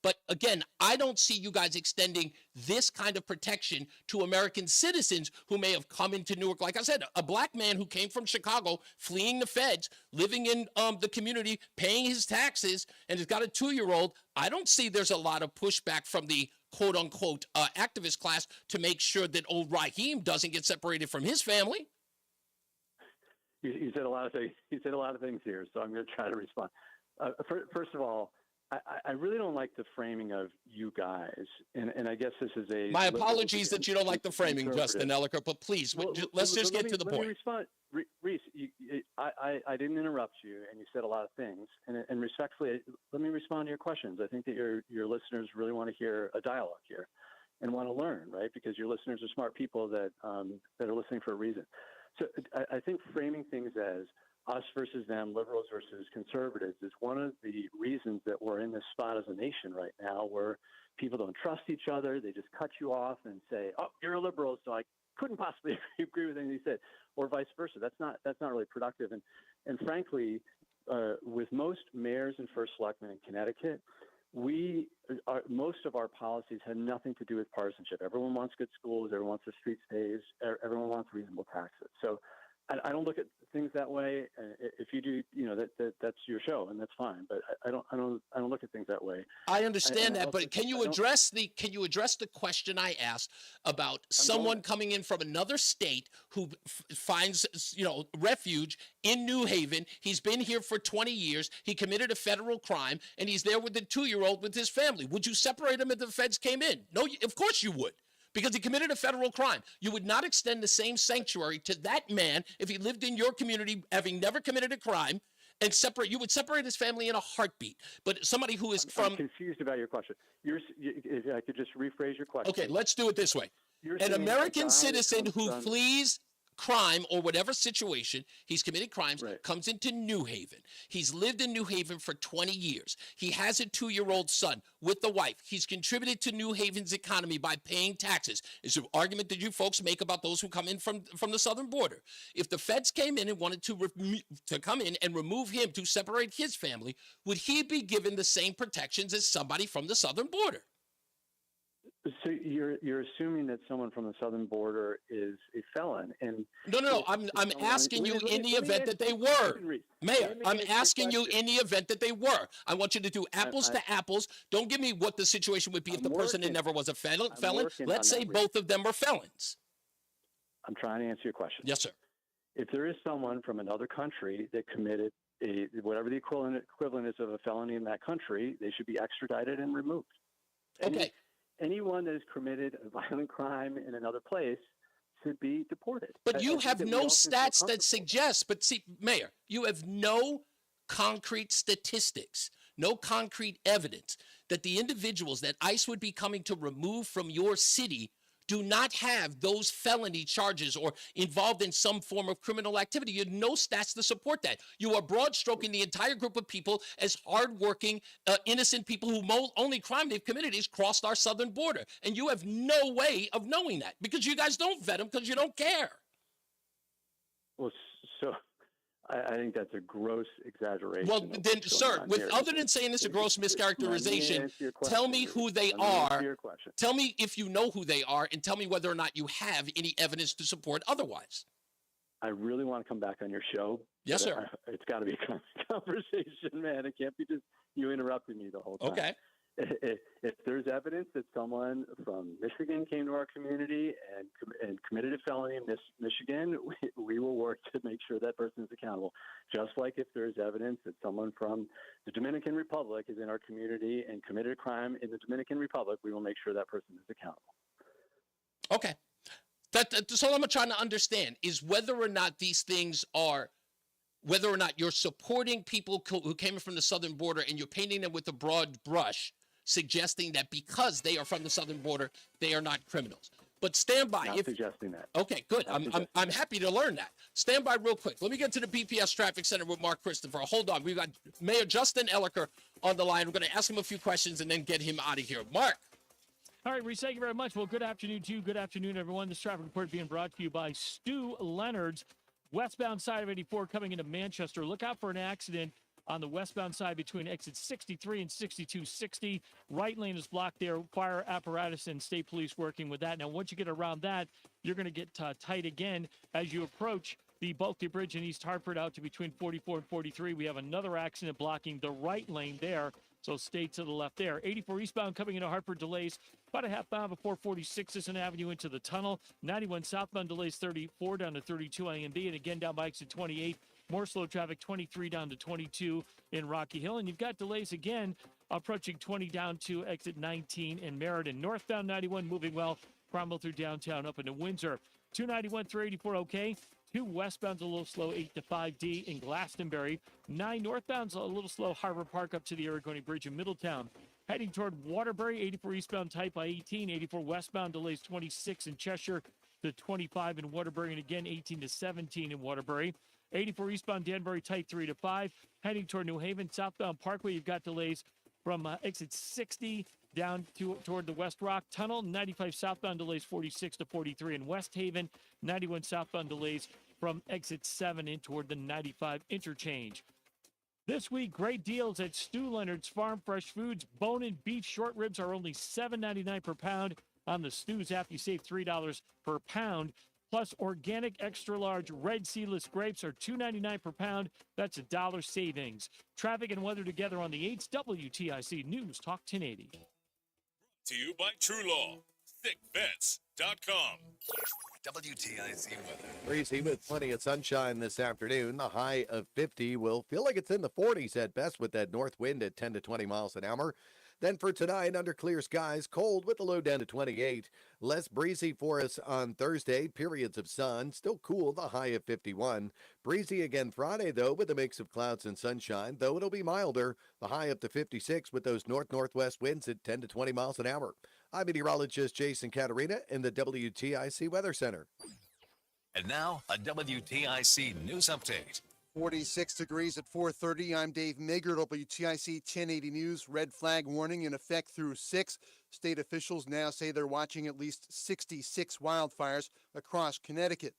But again, I don't see you guys extending this kind of protection to American citizens who may have come into Newark. Like I said, a black man who came from Chicago, fleeing the feds, living in the community, paying his taxes, and has got a 2-year-old. I don't see there's a lot of pushback from the quote-unquote activist class to make sure that old Raheem doesn't get separated from his family. You said a lot of things. You said a lot of things here, so I'm going to try to respond. First of all, I really don't like the framing of you guys, and I guess this is a. My apologies that you don't like the framing, Justin Elicker, but please, let's just get to the point. Let me respond, Reese. I didn't interrupt you, and you said a lot of things, and respectfully, let me respond to your questions. I think that your listeners really want to hear a dialogue here, and want to learn, right? Because your listeners are smart people that are listening for a reason. So I think framing things as us versus them, liberals versus conservatives, is one of the reasons that we're in this spot as a nation right now where people don't trust each other. They just cut you off and say, oh, you're a liberal, so I couldn't possibly agree with anything you said, or vice versa. That's not really productive. And frankly, with most mayors and first selectmen in Connecticut, most of our policies have nothing to do with partisanship. Everyone wants good schools. Everyone wants the streets paved. Everyone wants reasonable taxes. So I don't look at things that way. If you do, that's your show, and that's fine. But I don't look at things that way. I understand that, but can you address the question I asked about someone coming in from another state who finds refuge in New Haven? He's been here for 20 years. He committed a federal crime, and he's there with the 2-year-old with his family. Would you separate him if the feds came in? No, of course you would. Because he committed a federal crime. You would not extend the same sanctuary to that man if he lived in your community, having never committed a crime, and you would separate his family in a heartbeat. But somebody who is I'm confused about your question. If I could just rephrase your question. Okay, let's do it this way. An American citizen who flees crime or whatever situation, he's committed crimes, comes into New Haven. He's lived in New Haven for 20 years. He has a 2-year-old son with the wife. He's contributed to New Haven's economy by paying taxes. It's an argument that you folks make about those who come in from the southern border. If the feds came in and wanted to come in and remove him to separate his family, would he be given the same protections as somebody from the southern border? So you're assuming that someone from the southern border is a felon, and no. I'm asking you in the event that they were, Mayor. I'm asking you in the event that they were. I want you to do apples to apples. Don't give me what the situation would be if the person never was a felon. Let's say both of them were felons. I'm trying to answer your question. Yes, sir. If there is someone from another country that committed whatever the equivalent is of a felony in that country, they should be extradited and removed. Okay. Anyone that has committed a violent crime in another place should be deported. But you have no stats that suggest, but see, Mayor, you have no concrete statistics, no concrete evidence that the individuals that ICE would be coming to remove from your city do not have those felony charges or involved in some form of criminal activity. You have no stats to support that. You are broad stroking the entire group of people as hardworking, innocent people who only crime they've committed is crossed our southern border. And you have no way of knowing that because you guys don't vet them because you don't care. Well, so I think that's a gross exaggeration. Well, then, sir, other than saying it's a gross mischaracterization, tell me who they are. Tell me if you know who they are, and tell me whether or not you have any evidence to support otherwise. I really want to come back on your show. Yes, sir. It's got to be a conversation, man. It can't be just you interrupting me the whole time. Okay. If there's evidence that someone from Michigan came to our community and committed a felony in Michigan, we will work to make sure that person is accountable. Just like if there's evidence that someone from the Dominican Republic is in our community and committed a crime in the Dominican Republic, we will make sure that person is accountable. Okay. That's all I'm trying to understand is whether or not these things are, whether or not you're supporting people who came from the southern border and you're painting them with a broad brush, suggesting that because they are from the southern border, they are not criminals. But stand by. Not suggesting that. Okay, good. I'm happy to learn that. Stand by real quick. Let me get to the BPS Traffic Center with Mark Christopher. Hold on. We've got Mayor Justin Elliker on the line. We're going to ask him a few questions and then get him out of here. Mark. All right, Reese, thank you very much. Well, good afternoon to you. Good afternoon, everyone. This traffic report being brought to you by Stu Leonard's. Westbound side of 84 coming into Manchester. Look out for an accident on the westbound side between exit 63 and 6260. Right lane is blocked there. Fire apparatus and state police working with that. Now, once you get around that, you're going to get tight again as you approach the Bulkley Bridge in East Hartford out to between 44 and 43. We have another accident blocking the right lane there. So stay to the left there. 84 eastbound coming into Hartford delays about a half mile before 46th Avenue into the tunnel. 91 southbound delays 34 down to 32 A&B. And again down by exit 28. More slow traffic 23 down to 22 in Rocky Hill. And you've got delays again approaching 20 down to exit 19 in Meriden. Northbound 91 moving well. Cromwell through downtown up into Windsor. 291 through 84 okay. 2 westbound's a little slow, 8 to 5D in Glastonbury. 9 northbound's a little slow, Harbor Park up to the Aragoni Bridge in Middletown. Heading toward Waterbury, 84 eastbound type by 18, 84 westbound delays 26 in Cheshire to 25 in Waterbury, and again 18 to 17 in Waterbury. 84 eastbound Danbury type 3 to 5. Heading toward New Haven, southbound Parkway, you've got delays from exit 60 down toward the West Rock Tunnel. 95 southbound delays 46 to 43 in West Haven. 91 southbound delays from exit 7 in toward the 95 interchange. This week, great deals at Stu Leonard's Farm Fresh Foods. Bone-in beef short ribs are only $7.99 per pound. On the Stu's app, you save $3 per pound. Plus, organic extra-large red seedless grapes are $2.99 per pound. That's $1 savings. Traffic and weather together on the 8th WTIC News Talk 1080. To you by True Law. ThickBets.com. WTIC weather. Breezy with plenty of sunshine this afternoon. The high of 50 will feel like it's in the 40s at best with that north wind at 10 to 20 miles an hour. Then for tonight, under clear skies, cold with the low down to 28. Less breezy for us on Thursday, periods of sun. Still cool, the high of 51. Breezy again Friday, though, with a mix of clouds and sunshine, though it'll be milder. The high up to 56 with those north-northwest winds at 10 to 20 miles an hour. I'm meteorologist Jason Caterina in the WTIC Weather Center. And now, a WTIC news update. 46 degrees at 4:30. I'm Dave Mager, WTIC 1080 News. Red flag warning in effect through 6. State officials now say they're watching at least 66 wildfires across Connecticut.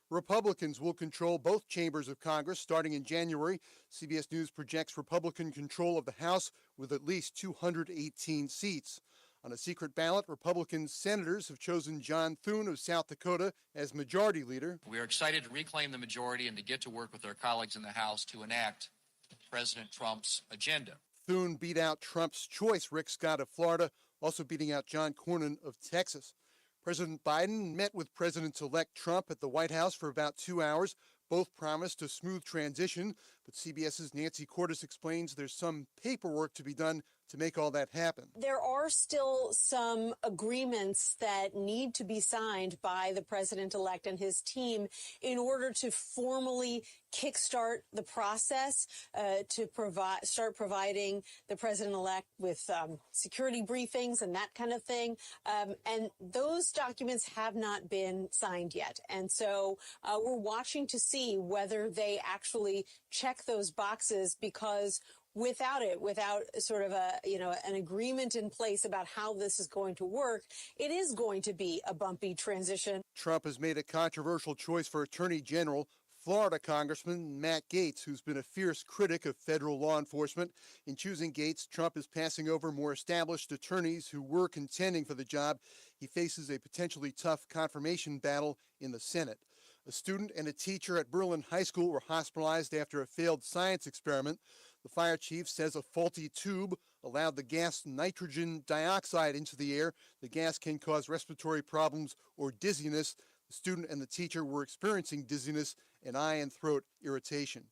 Republicans will control both chambers of Congress starting in January. CBS News projects Republican control of the House with at least 218 seats. On a secret ballot, Republican senators have chosen John Thune of South Dakota as majority leader. We are excited to reclaim the majority and to get to work with our colleagues in the House to enact President Trump's agenda. Thune beat out Trump's choice, Rick Scott of Florida, also beating out John Cornyn of Texas. President Biden met with President-elect Trump at the White House for about 2 hours. Both promised a smooth transition, but CBS's Nancy Cordes explains there's some paperwork to be done to make all that happen. There are still some agreements that need to be signed by the president-elect and his team in order to formally kickstart the process to start providing the president-elect with security briefings and that kind of thing. And those documents have not been signed yet. And so we're watching to see whether they actually check those boxes, because without sort of an agreement in place about how this is going to work, it is going to be a bumpy transition. Trump has made a controversial choice for Attorney General. Florida Congressman Matt Gaetz, who's been a fierce critic of federal law enforcement. In choosing Gaetz, Trump is passing over more established attorneys who were contending for the job. He faces a potentially tough confirmation battle in the Senate. A student and a teacher at Berlin High School were hospitalized after a failed science experiment. The fire chief says a faulty tube allowed the gas nitrogen dioxide into the air. The gas can cause respiratory problems or dizziness. The student and the teacher were experiencing dizziness and eye and throat irritation.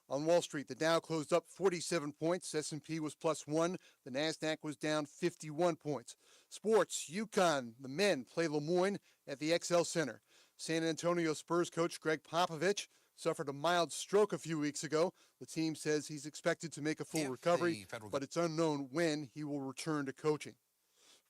On Wall Street, the Dow closed up 47 points. S&P was +1. The Nasdaq was down 51 points. Sports, UConn, the men play Lemoyne at the XL Center. San Antonio Spurs coach Greg Popovich suffered a mild stroke a few weeks ago. The team says he's expected to make a full recovery, but it's unknown when he will return to coaching.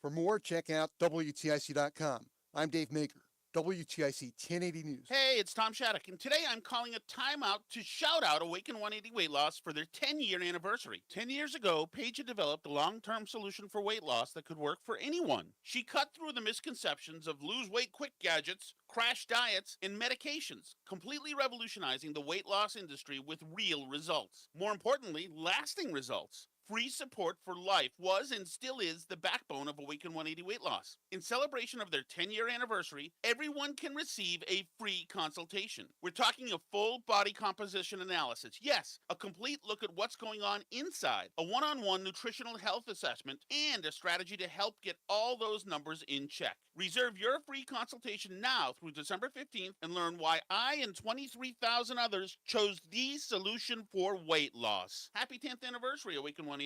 For more, check out WTIC.com. I'm Dave Maker, WTIC 1080 News. Hey, it's Tom Shattuck, and today I'm calling a timeout to shout out Awaken 180 Weight Loss for their 10-year anniversary. 10 years ago, Paige had developed a long-term solution for weight loss that could work for anyone. She cut through the misconceptions of lose-weight-quick gadgets, crash diets, and medications, completely revolutionizing the weight loss industry with real results. More importantly, lasting results. Free support for life was and still is the backbone of Awaken 180 Weight Loss. In celebration of their 10-year anniversary, everyone can receive a free consultation. We're talking a full body composition analysis. Yes, a complete look at what's going on inside, a one-on-one nutritional health assessment, and a strategy to help get all those numbers in check. Reserve your free consultation now through December 15th and learn why I and 23,000 others chose the solution for weight loss. Happy 10th anniversary, Awaken 180.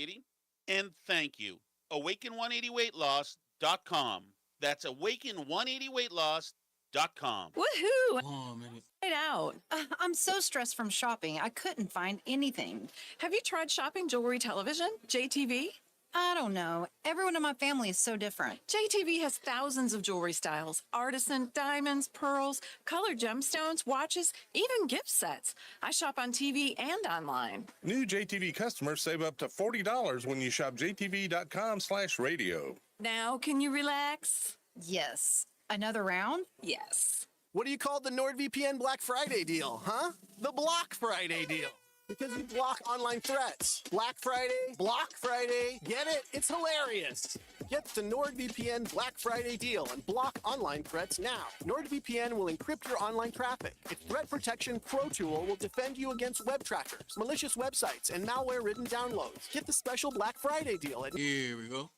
And thank you. Awaken180weightloss.com. That's Awaken180weightloss.com. Woohoo! Right out. I'm so stressed from shopping, I couldn't find anything. Have you tried shopping jewelry television? JTV? I don't know. Everyone in my family is so different. JTV has thousands of jewelry styles. Artisan, diamonds, pearls, colored gemstones, watches, even gift sets. I shop on TV and online. New JTV customers save up to $40 when you shop jtv.com/radio. Now, can you relax? Yes. Another round? Yes. What do you call the NordVPN Black Friday deal, huh? The Block Friday deal. Because you block online threats. Black Friday, Block Friday. Get it? It's hilarious. Get the NordVPN Black Friday deal and block online threats now. NordVPN will encrypt your online traffic. Its Threat Protection Pro tool will defend you against web trackers, malicious websites, and malware-ridden downloads. Get the special Black Friday deal at Here we go.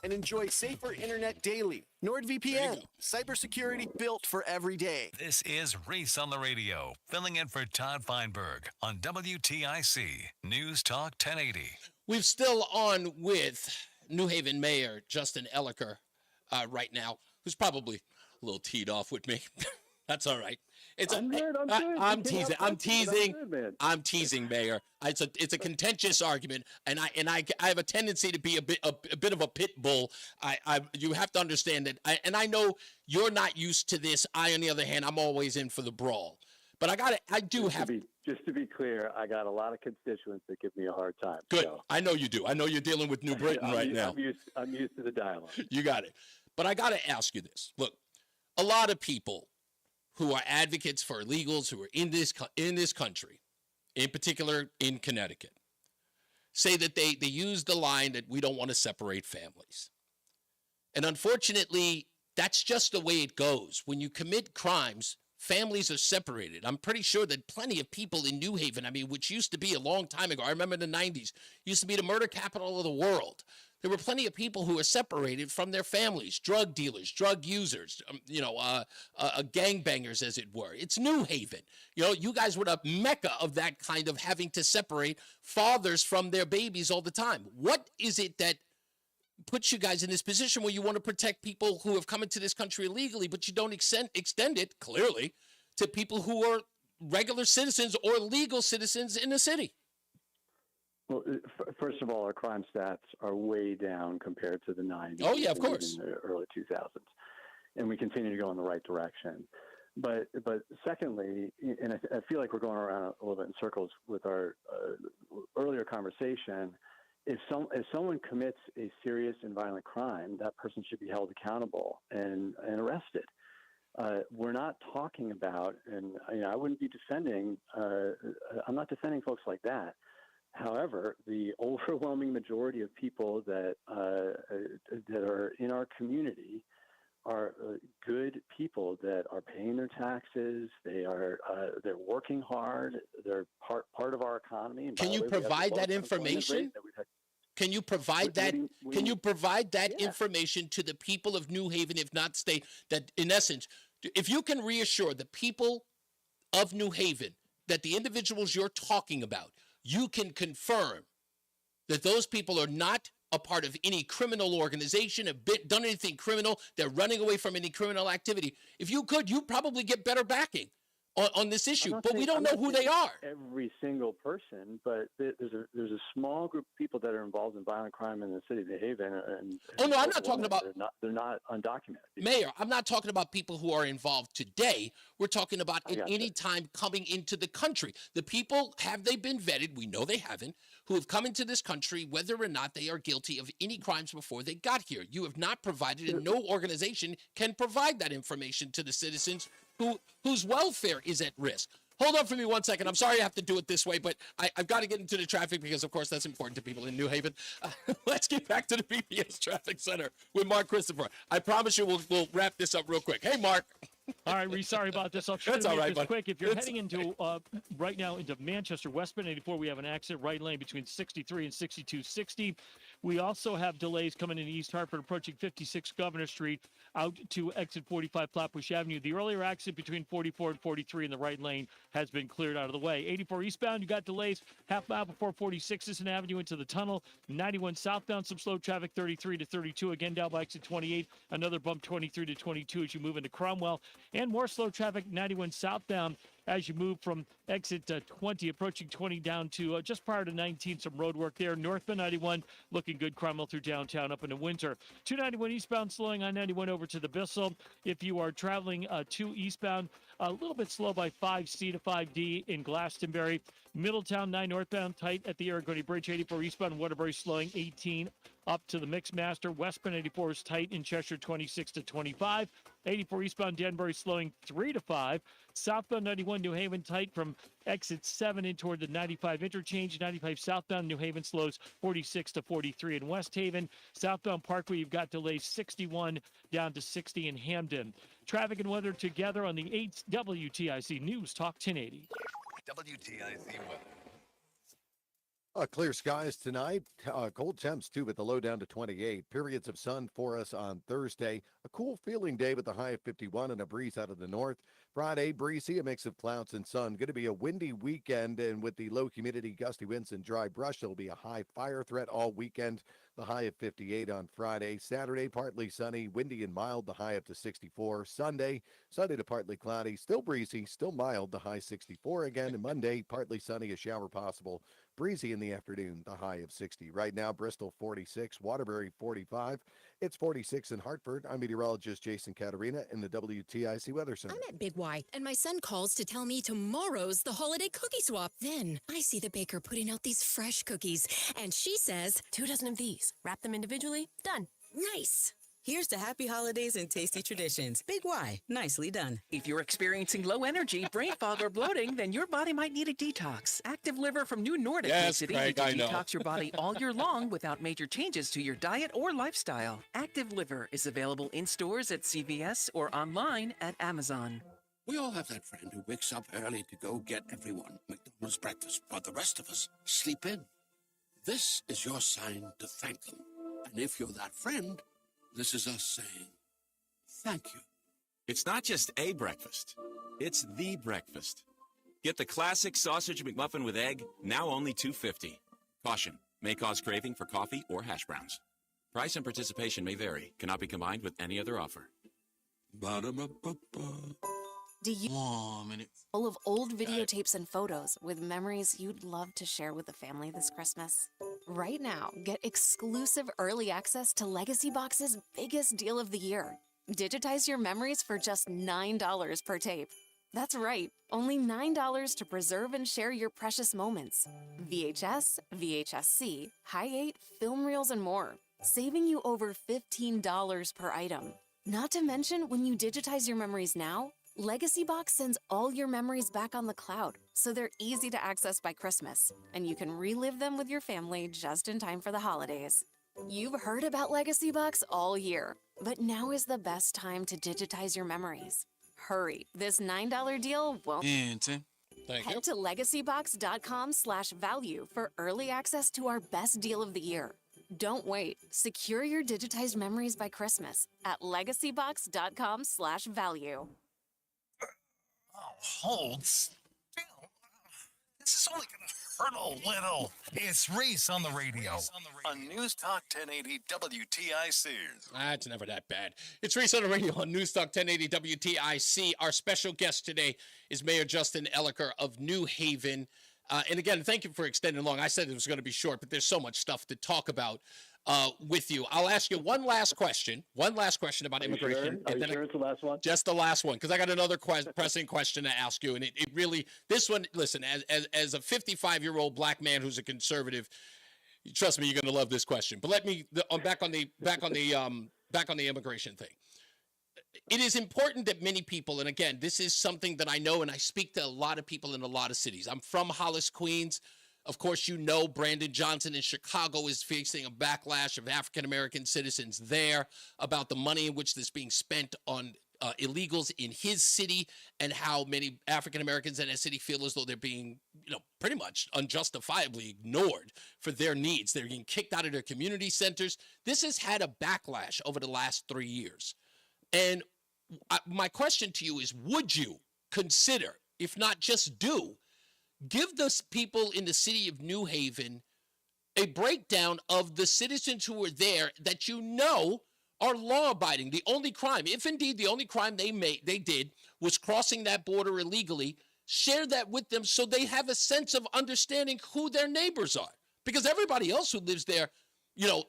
And enjoy safer internet daily. NordVPN, cybersecurity built for every day. This is Reese on the Radio, filling in for Todd Feinberg on WTIC News Talk 1080. We're still on with New Haven Mayor Justin Elicker right now, who's probably a little teed off with me. That's all right. I'm good. I'm teasing. I'm teasing. I'm good, man. I'm teasing, Mayor. It's a contentious argument, and I have a tendency to be a bit of a pit bull. You have to understand that. I know you're not used to this. On the other hand, I'm always in for the brawl. But Just to be clear, I got a lot of constituents that give me a hard time. Good. So. I know you do. I know you're dealing with New Britain right now. I'm used to the dialogue. You got it. But I got to ask you this. Look, a lot of people who are advocates for illegals who are in this country, in particular in Connecticut, say that they use the line that we don't want to separate families. And unfortunately, that's just the way it goes. When you commit crimes, families are separated. I'm pretty sure that plenty of people in New Haven, which used to be a long time ago, I remember in the 90s, used to be the murder capital of the world. There were plenty of people who were separated from their families, drug dealers, drug users, gangbangers, as it were. It's New Haven. You guys were the mecca of that kind of having to separate fathers from their babies all the time. What is it that puts you guys in this position where you want to protect people who have come into this country illegally, but you don't extend it, clearly, to people who are regular citizens or legal citizens in the city? Well, first of all, our crime stats are way down compared to the 90s. Oh, yeah, of course. In the early 2000s. And we continue to go in the right direction. But secondly, and I feel like we're going around a little bit in circles with our earlier conversation, if someone commits a serious and violent crime, that person should be held accountable and arrested. We're not talking about, and I wouldn't be defending, I'm not defending folks like that. However, the overwhelming majority of people that are in our community are good people that are paying their taxes. They're working hard. They're part of our economy. Can you provide that information? Can you provide that? Can you provide that information to the people of New Haven, if not state, that in essence, if you can reassure the people of New Haven that the individuals you're talking about, you can confirm that those people are not a part of any criminal organization, have done anything criminal, they're running away from any criminal activity. If you could, you'd probably get better backing on this issue, but we don't know who they are. Every single person, but there's a small group of people that are involved in violent crime in the city of New Haven. I'm not talking about. They're not undocumented. Mayor, I'm not talking about people who are involved today. We're talking about at any time coming into the country. The people, have they been vetted? We know they haven't. Who have come into this country, whether or not they are guilty of any crimes before they got here. You have not provided, and no organization can provide that information to the citizens whose welfare is at risk. Hold on for me 1 second. I'm sorry I have to do it this way, but I've got to get into the traffic because, of course, that's important to people in New Haven. Let's get back to the BPS Traffic Center with Mark Christopher. I promise you we'll wrap this up real quick. Hey, Mark. All right, Reese, sorry about this. I'll try to make this quick. If you're heading into right now into Manchester, westbound 84, we have an accident right lane between 63 and 6260. We also have delays coming into East Hartford, approaching 56 Governor Street, out to exit 45 Flatbush Avenue. The earlier accident between 44 and 43 in the right lane has been cleared out of the way. 84 eastbound, you got delays half mile before 46th Avenue into the tunnel. 91 southbound, some slow traffic 33 to 32. Again, down by exit 28. Another bump 23 to 22 as you move into Cromwell. And more slow traffic 91 southbound as you move from exit 20, approaching 20 down to just prior to 19, some road work there. Northbound 91, looking good. Cromwell through downtown up into Windsor. 291 eastbound, slowing on 91 over to the Bissell. If you are traveling 2 eastbound, a little bit slow by 5C to 5D in Glastonbury. Middletown 9 northbound, tight at the Aragoni Bridge. 84 eastbound, Waterbury slowing 18 up to the Mixmaster. Westbound 84 is tight in Cheshire 26 to 25. 84 eastbound Danbury slowing 3 to 5. Southbound 91 New Haven tight from exit 7 in toward the 95 interchange. 95 southbound New Haven slows 46 to 43 in West Haven. Southbound Parkway, you've got delays 61 down to 60 in Hamden. Traffic and weather together on the 8 WTIC News Talk 1080. WTIC weather. Clear skies tonight. Cold temps, too, with the low down to 28. Periods of sun for us on Thursday. A cool feeling day with a high of 51 and a breeze out of the north. Friday, breezy, a mix of clouds and sun. Going to be a windy weekend, and with the low humidity, gusty winds, and dry brush, there'll be a high fire threat all weekend. The high of 58 on Friday. Saturday, partly sunny, windy and mild, the high up to 64. Sunday to partly cloudy, still breezy, still mild, the high 64 again. And Monday, partly sunny, a shower possible. Breezy in the afternoon, the high of 60. Right now, Bristol 46, Waterbury 45. It's 46 in Hartford. I'm meteorologist Jason Caterina in the WTIC Weather Center. I'm at Big Y, and my son calls to tell me tomorrow's the holiday cookie swap. Then I see the baker putting out these fresh cookies, and she says, 2 dozen of these. Wrap them individually. Done. Nice. Here's to happy holidays and tasty traditions. Big Y, nicely done. If you're experiencing low energy, brain fog, or bloating, then your body might need a detox. Active Liver from New Nordic makes it easy to detox your body all year long without major changes to your diet or lifestyle. Active Liver is available in stores at CVS or online at Amazon. We all have that friend who wakes up early to go get everyone McDonald's breakfast, but the rest of us sleep in. This is your sign to thank them. And if you're that friend, this is us saying, thank you. It's not just a breakfast. It's the breakfast. Get the classic sausage McMuffin with egg, now only $2.50. Caution, may cause craving for coffee or hash browns. Price and participation may vary. Cannot be combined with any other offer. Ba-da-ba-ba-ba. Do you full of old videotapes and photos with memories you'd love to share with the family this Christmas? Right now, get exclusive early access to Legacy Box's biggest deal of the year. Digitize your memories for just $9 per tape. That's right, only $9 to preserve and share your precious moments. VHS, VHS-C, Hi-8, film reels, and more, saving you over $15 per item. Not to mention, when you digitize your memories now, Legacy Box sends all your memories back on the cloud, so they're easy to access by Christmas, and you can relive them with your family just in time for the holidays. You've heard about Legacy Box all year, but now is the best time to digitize your memories. Hurry, this $9 deal won't... Head to legacybox.com/value for early access to our best deal of the year. Don't wait. Secure your digitized memories by Christmas at legacybox.com/value. Hold still. This is only going to hurt a little. It's Reese on the radio. On NewsTalk 1080 WTIC. It's never that bad. It's Reese on the radio on NewsTalk 1080 WTIC. Our special guest today is Mayor Justin Elicker of New Haven. And again, thank you for extending long. I said it was going to be short, but there's so much stuff to talk about with you. I'll ask you one last question about immigration. Are you sure it's the last one? Just the last one, because I got another pressing question to ask you. And it really, this one, listen, as a 55-year-old black man who's a conservative, trust me, you're going to love this question. But back on the immigration thing. It is important that many people, and again, this is something that I know, and I speak to a lot of people in a lot of cities. I'm from Hollis, Queens. Of course, you know Brandon Johnson in Chicago is facing a backlash of African-American citizens there about the money in which is being spent on illegals in his city, and how many African-Americans in that city feel as though they're being, pretty much unjustifiably ignored for their needs. They're getting kicked out of their community centers. This has had a backlash over the last 3 years. And my question to you is, would you consider, if not just do, give those people in the city of New Haven a breakdown of the citizens who were there that are law-abiding? The only crime, if indeed the only crime they did was crossing that border illegally, share that with them so they have a sense of understanding who their neighbors are. Because everybody else who lives there,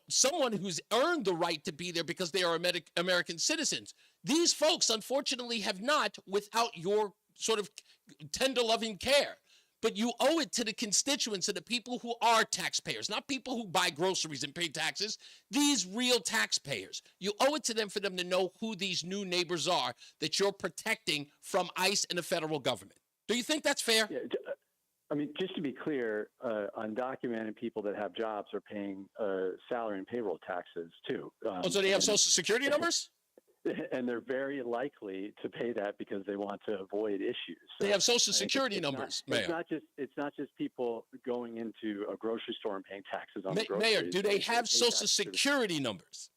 someone who's earned the right to be there because they are American citizens. These folks, unfortunately, have not, without your sort of tender, loving care. But you owe it to the constituents and the people who are taxpayers, not people who buy groceries and pay taxes, these real taxpayers. You owe it to them for them to know who these new neighbors are that you're protecting from ICE and the federal government. Do you think that's fair? Yeah, I mean, just to be clear, undocumented people that have jobs are paying salary and payroll taxes too. So they have Social Security numbers? And they're very likely to pay that because they want to avoid issues. So they have Social Security numbers, Mayor. It's not just people going into a grocery store and paying taxes on the groceries. Mayor, do they have Social Security numbers?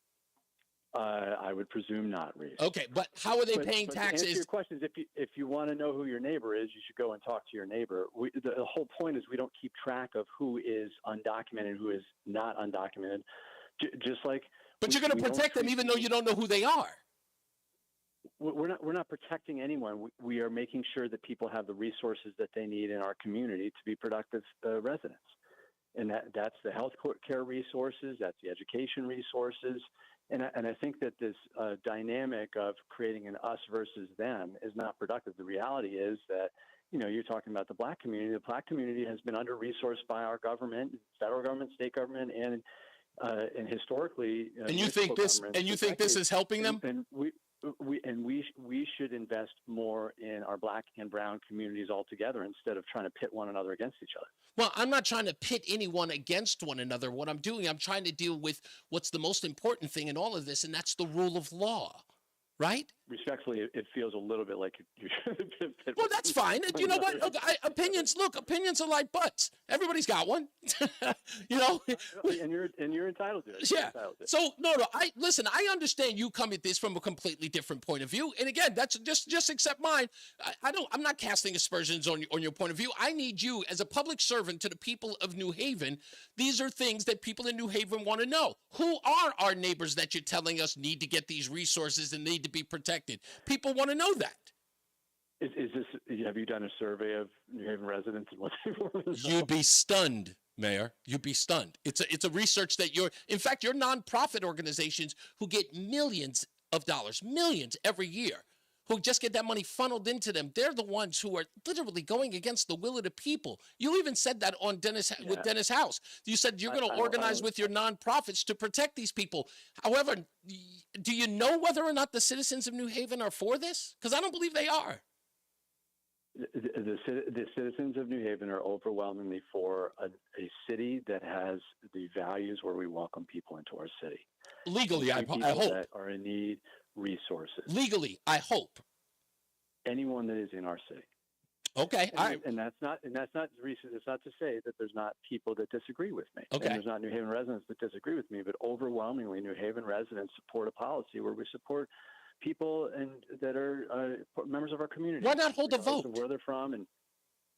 I would presume not, Reese. Okay, but how are they paying but taxes? To answer your questions, if you want to know who your neighbor is, you should go and talk to your neighbor. The whole point is we don't keep track of who is undocumented and who is not undocumented. Just like. But you're going to protect them even though you don't know who they are. We're not protecting anyone. We are making sure that people have the resources that they need in our community to be productive residents, and that's the health care resources, that's the education resources, and I think that this dynamic of creating an us versus them is not productive. The reality is that you're talking about the Black community. The Black community has been under resourced by our government, federal government, state government, and historically. And you think this? And you think this is helping them? And we should invest more in our Black and brown communities altogether instead of trying to pit one another against each other. Well, I'm not trying to pit anyone against one another. What I'm doing, I'm trying to deal with what's the most important thing in all of this, and that's the rule of law, right? Respectfully, it feels a little bit like you should have. Well, that's fine. You know what? Opinions are like butts. Everybody's got one. And you're entitled to it. Yeah. So no. I understand you come at this from a completely different point of view. And again, that's just accept mine. I'm not casting aspersions on your point of view. I need you as a public servant to the people of New Haven. These are things that people in New Haven want to know. Who are our neighbors that you're telling us need to get these resources and need to be protected? People want to know that. Is this? Have you done a survey of New Haven residents and what they want to know? You'd be stunned, Mayor. You'd be stunned. It's a research that your nonprofit organizations who get millions of dollars, millions every year, who just get that money funneled into them. They're the ones who are literally going against the will of the people. You even said that on with Dennis House. You said you're going to organize with your nonprofits to protect these people. However, do you know whether or not the citizens of New Haven are for this? Because I don't believe they are. The citizens of New Haven are overwhelmingly for a city that has the values where we welcome people into our city. Legally, I hope. That are in need resources. Legally, I hope. Anyone that is in our city. Okay, all right. And that's not Reese. It's not to say that there's not people that disagree with me. Okay. And there's not New Haven residents that disagree with me, but overwhelmingly, New Haven residents support a policy where we support people that are members of our community. Why not hold a vote? Where they're from, and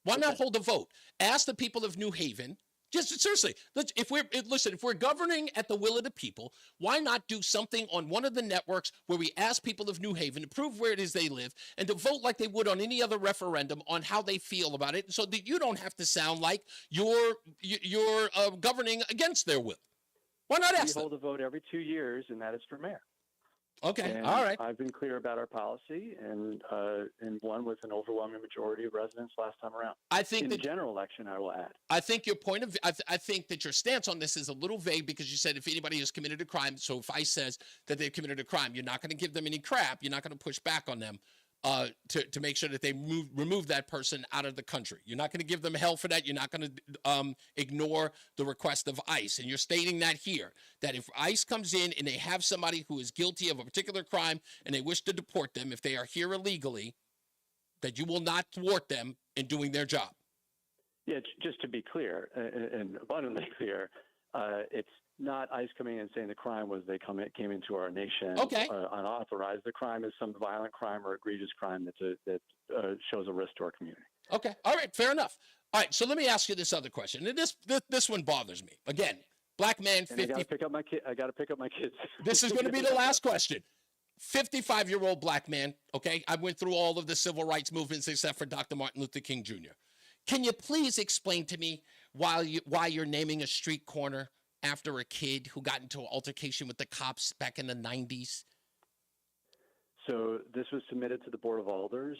why not hold a vote? Ask the people of New Haven. Just seriously, if we're governing at the will of the people, why not do something on one of the networks where we ask people of New Haven to prove where it is they live and to vote like they would on any other referendum on how they feel about it, so that you don't have to sound like you're governing against their will. Why not ask them? We hold a vote every 2 years, and that is for mayor. Okay, and all right. I've been clear about our policy, and won with an overwhelming majority of residents last time around. I think in the general election, I will add. I think your point of I think that your stance on this is a little vague because you said if anybody has committed a crime. So if ICE says that they've committed a crime, you're not going to give them any crap. You're not going to push back on them to make sure that they remove that person out of the country. You're not going to give them hell for that. You're not going to ignore the request of ICE. And you're stating that here, that if ICE comes in and they have somebody who is guilty of a particular crime and they wish to deport them, if they are here illegally, that you will not thwart them in doing their job. Yeah, just to be clear and abundantly clear, it's not ICE coming in and saying the crime was they came into our nation unauthorized. The crime is some violent crime or egregious crime that shows a risk to our community. Okay. All right. Fair enough. All right. So let me ask you this other question. And this one bothers me. Again, black man, 50. I got to pick up my kids. This is going to be the last question. 55-year-old black man. Okay. I went through all of the civil rights movements except for Dr. Martin Luther King Jr. Can you please explain to me why you're naming a street corner after a kid who got into an altercation with the cops back in the 90s? So this was submitted to the Board of Alders,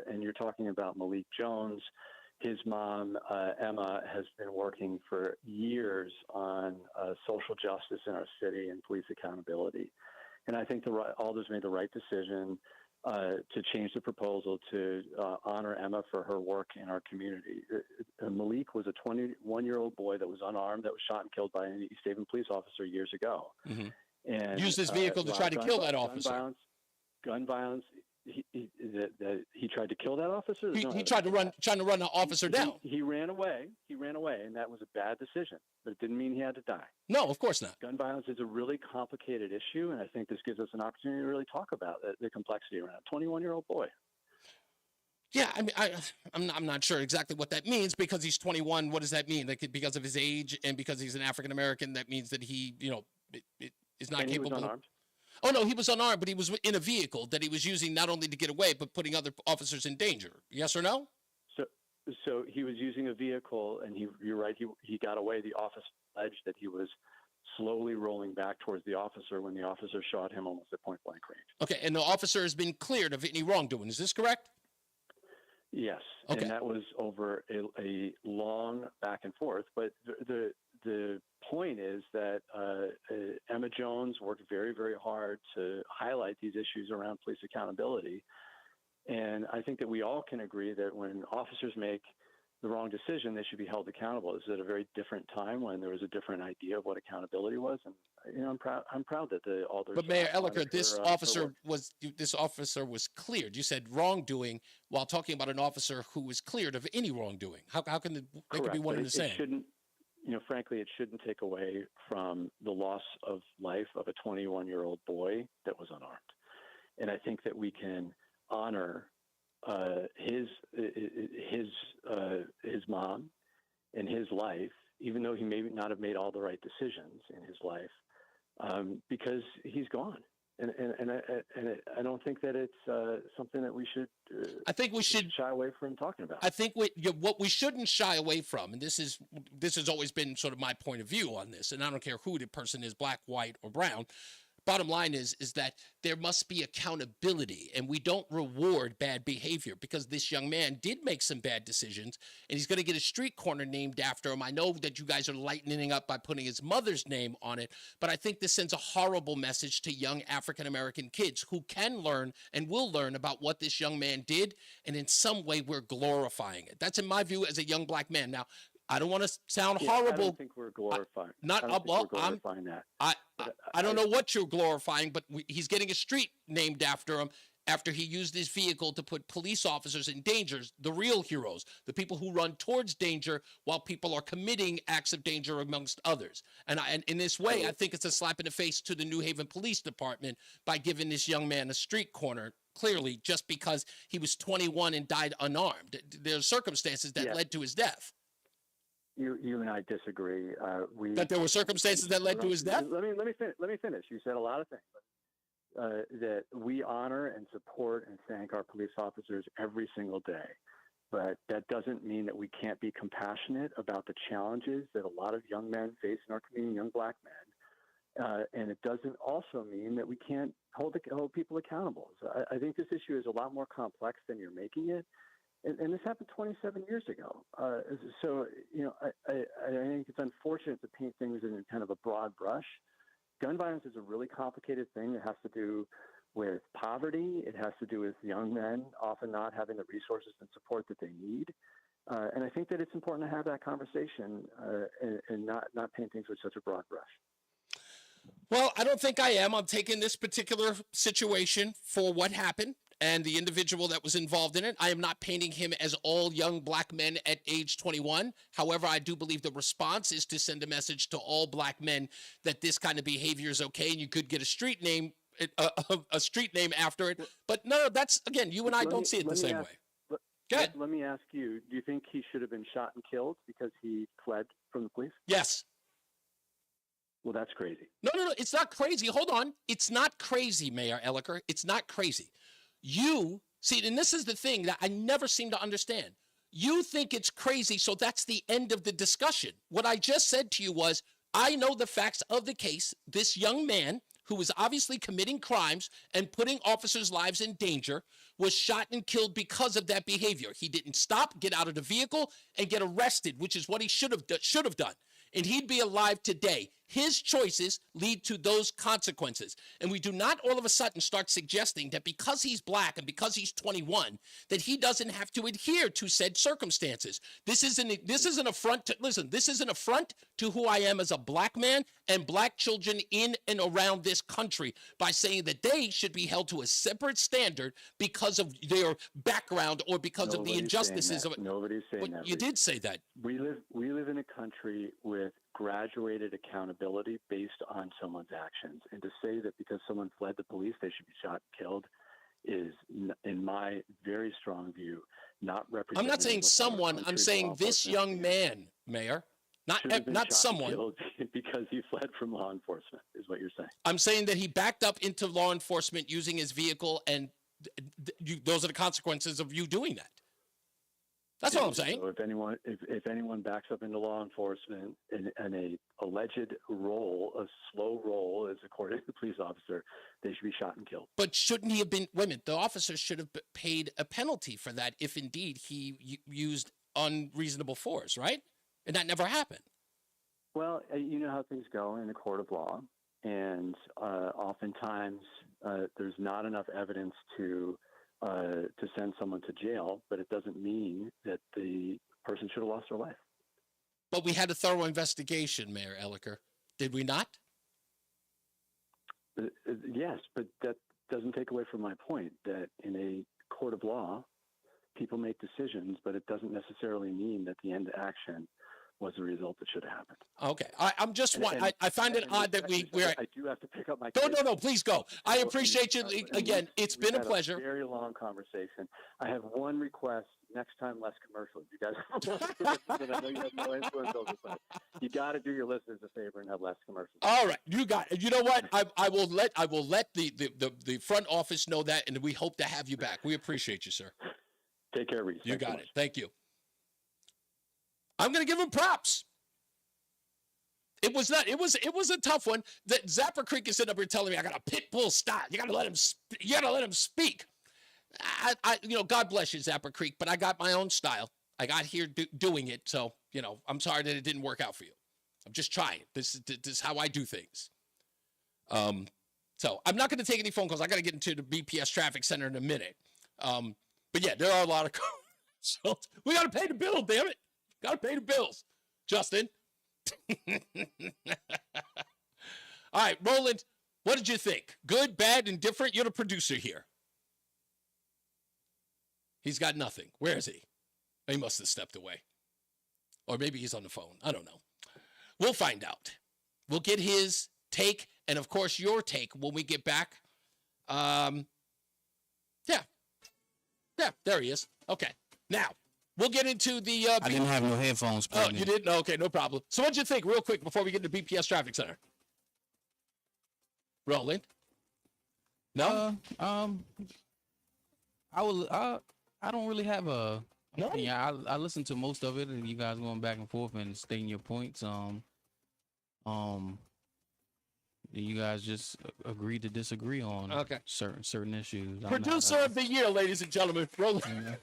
and you're talking about Malik Jones. His mom, Emma, has been working for years on social justice in our city and police accountability. And I think the Alders made the right decision to change the proposal to honor Emma for her work in our community. Malik was a 21-year-old boy that was unarmed, that was shot and killed by an East Haven police officer years ago. Mm-hmm. And used his vehicle to try to kill that officer. gun violence. That he tried to kill that officer. He tried to run the officer down. He ran away. He ran away, and that was a bad decision. But it didn't mean he had to die. No, of course not. Gun violence is a really complicated issue, and I think this gives us an opportunity to really talk about the complexity around a 21-year-old boy. Yeah, I mean, I'm not sure exactly what that means because he's 21. What does that mean? Like because of his age and because he's an African American, that means that he, is not and capable. He was unarmed. Oh no, he was unarmed, but he was in a vehicle that he was using not only to get away, but putting other officers in danger. Yes or no? So he was using a vehicle, and you're right. He got away. The officer alleged that he was slowly rolling back towards the officer when the officer shot him almost at point blank range. Okay, and the officer has been cleared of any wrongdoing. Is this correct? Yes, okay. And that was over a long back and forth. But the point is that Emma Jones worked very, very hard to highlight these issues around police accountability. And I think that we all can agree that when officers make the wrong decision, they should be held accountable. This is at a very different time when there was a different idea of what accountability was. And I'm proud that the Alders. But Mayor Elliker, this officer was cleared. You said wrongdoing while talking about an officer who was cleared of any wrongdoing. How can they could be one and the same? It shouldn't, frankly, it shouldn't take away from the loss of life of a 21-year-old boy that was unarmed. And I think that we can honor his mom and his life, even though he may not have made all the right decisions in his life, because he's gone. And I don't think that it's something that we should. I think we should shy away from talking about. I think what we shouldn't shy away from, and this has always been sort of my point of view on this, and I don't care who the person is, black, white, or brown. Bottom line is that there must be accountability, and we don't reward bad behavior because this young man did make some bad decisions, and he's going to get a street corner named after him. I know that you guys are lightening up by putting his mother's name on it, but I think this sends a horrible message to young African-American kids who can learn and will learn about what this young man did, and in some way we're glorifying it. That's in my view as a young black man. Now, I don't want to sound horrible. I don't think we're glorifying. That. I don't know what you're glorifying, but he's getting a street named after him after he used his vehicle to put police officers in danger, the real heroes, the people who run towards danger while people are committing acts of danger amongst others. And in this way, I think it's a slap in the face to the New Haven Police Department by giving this young man a street corner, clearly just because he was 21 and died unarmed. There are circumstances that led to his death. You and I disagree. That there were circumstances that led to his death? Let me finish. You said a lot of things. That we honor and support and thank our police officers every single day. But that doesn't mean that we can't be compassionate about the challenges that a lot of young men face in our community, young black men. And it doesn't also mean that we can't hold people accountable. So I think this issue is a lot more complex than you're making it. And this happened 27 years ago. So, I think it's unfortunate to paint things in kind of a broad brush. Gun violence is a really complicated thing. It has to do with poverty. It has to do with young men often not having the resources and support that they need. And I think that it's important to have that conversation and not paint things with such a broad brush. Well, I don't think I am. I'm taking this particular situation for what happened and the individual that was involved in it. I am not painting him as all young black men at age 21. However, I do believe the response is to send a message to all black men that this kind of behavior is okay, and you could get a street name after it. But no, that's, again, you and I don't see it the same way. Let me ask you, do you think he should have been shot and killed because he fled from the police? Yes. Well, that's crazy. No, it's not crazy. Hold on. It's not crazy, Mayor Elliker. It's not crazy. You see, and this is the thing that I never seem to understand. You think it's crazy, so that's the end of the discussion. What I just said to you was, I know the facts of the case. This young man, who was obviously committing crimes and putting officers' lives in danger, was shot and killed because of that behavior. He didn't stop, get out of the vehicle, and get arrested, which is what he should have done. And he'd be alive today. His choices lead to those consequences. And we do not all of a sudden start suggesting that because he's black and because he's 21, that he doesn't have to adhere to said circumstances. This is an affront to, listen, this is an affront to who I am as a black man and black children in and around this country by saying that they should be held to a separate standard because of their background or because of the injustices of it. Nobody's saying that. You did say that. We live in a country with graduated accountability based on someone's actions. And to say that because someone fled the police, they should be shot and killed is, in my very strong view, not representative. I'm not saying someone. I'm saying this young man, Mayor. Not someone. Because he fled from law enforcement, is what you're saying. I'm saying that he backed up into law enforcement using his vehicle, and those are the consequences of you doing that. That's all I'm saying. So if anyone backs up into law enforcement in a alleged role, a slow role, as according to the police officer, they should be shot and killed. But shouldn't he have been? Wait a minute. The officer should have paid a penalty for that if indeed he used unreasonable force, right? And that never happened. Well, you know how things go in a court of law, and oftentimes there's not enough evidence to send someone to jail, but it doesn't mean that the person should have lost their life. But we had a thorough investigation, Mayor Elliker, did we not? Yes, but that doesn't take away from my point that in a court of law, people make decisions, but it doesn't necessarily mean that the end action was the result that should have happened. Okay. I'm just I find it odd that we're. I do have to pick up my. No, please go. I appreciate you. Again, it's been a pleasure. Very long conversation. I have one request. Next time, less commercials. You guys, I know you have no influence over this. You got to do your listeners a favor and have less commercials. All right, you got it. You know what? I will let the front office know that, and we hope to have you back. We appreciate you, sir. Take care, Reese. You got it. Thank you. I'm going to give him props. It was a tough one. That Zapper Creek is sitting up here telling me I got a pit bull style. You got to let him speak. God bless you, Zapper Creek, but I got my own style. I got here doing it, so I'm sorry that it didn't work out for you. I'm just trying. This is how I do things. So I'm not going to take any phone calls. I got to get into the BPS traffic center in a minute. But yeah, there are a lot of calls. So we got to pay the bill. Damn it, got to pay the bills, Justin. All right, Roland, what did you think? Good, bad, indifferent? You're the producer here. He's got nothing. Where is he? He must have stepped away. Or maybe he's on the phone. I don't know. We'll find out. We'll get his take and, of course, your take when we get back. Yeah, there he is. Okay. Now, we'll get into the... I didn't have no headphones. Oh, you didn't? Okay, no problem. So what'd you think, real quick, before we get to BPS Traffic Center? Roland? No? I don't really have a opinion. I listened to most of it, and you guys going back and forth and stating your points. You guys just agreed to disagree on certain issues. Producer of the year, ladies and gentlemen, Roland.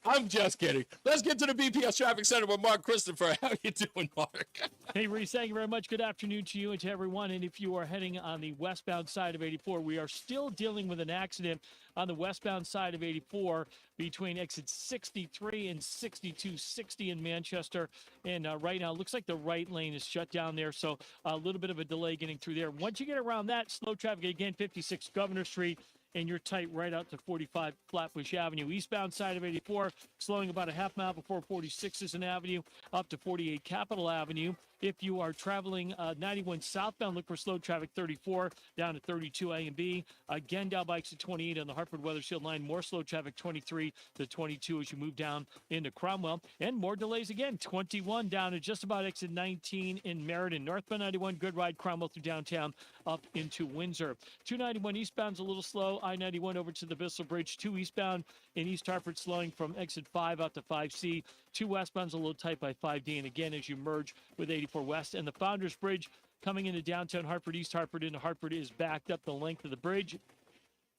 I'm just kidding. Let's get to the BPS Traffic Center with Mark Christopher. How you doing, Mark? Hey, Reese, thank you very much. Good afternoon to you and to everyone. And if you are heading on the westbound side of 84, we are still dealing with an accident on the westbound side of 84 between exits 63 and 6260 in Manchester. And right now, it looks like the right lane is shut down there, so a little bit of a delay getting through there. Once you get around that, slow traffic again, 56 Governor Street, and you're tight right out to 45 Flatbush Avenue. Eastbound side of 84, slowing about a half mile before 46 is an avenue, up to 48 Capitol Avenue. If you are traveling 91 southbound, look for slow traffic 34 down to 32 A and B. Again, down by exit 28 on the Hartford Weathersfield line. More slow traffic 23 to 22 as you move down into Cromwell. And more delays again. 21 down to just about exit 19 in Meriden. Northbound 91, good ride Cromwell through downtown up into Windsor. 291 eastbound's a little slow. I-91 over to the Bissell Bridge. 2 eastbound in East Hartford slowing from exit 5 out to 5C. 2 westbound's a little tight by 5D. And again, as you merge with 84 West and the Founders Bridge coming into downtown Hartford, East Hartford into Hartford is backed up the length of the bridge.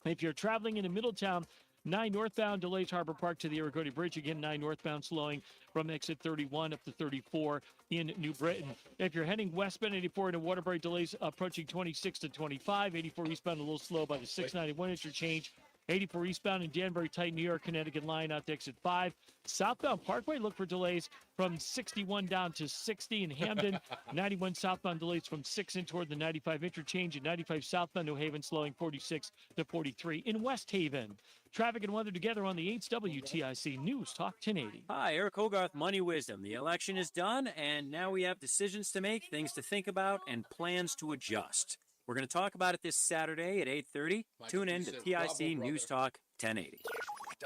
If you're traveling into Middletown, 9 northbound delays Harbor Park to the Irrigotti Bridge. Again, 9 northbound slowing from exit 31 up to 34 in New Britain. If you're heading westbound 84 into Waterbury, delays approaching 26 to 25. 84 eastbound a little slow by the 691 interchange. 84 eastbound in Danbury, tight New York, Connecticut line out to exit 5. Southbound Parkway, look for delays from 61 down to 60 in Hamden. 91 southbound delays from 6 in toward the 95 interchange. And 95 southbound New Haven slowing 46 to 43 in West Haven. Traffic and weather together on the 8's WTIC News Talk 1080. Hi, Eric Hogarth, Money Wisdom. The election is done, and now we have decisions to make, things to think about, and plans to adjust. We're going to talk about it this Saturday at 8:30. Tune in to TIC News Talk 1080.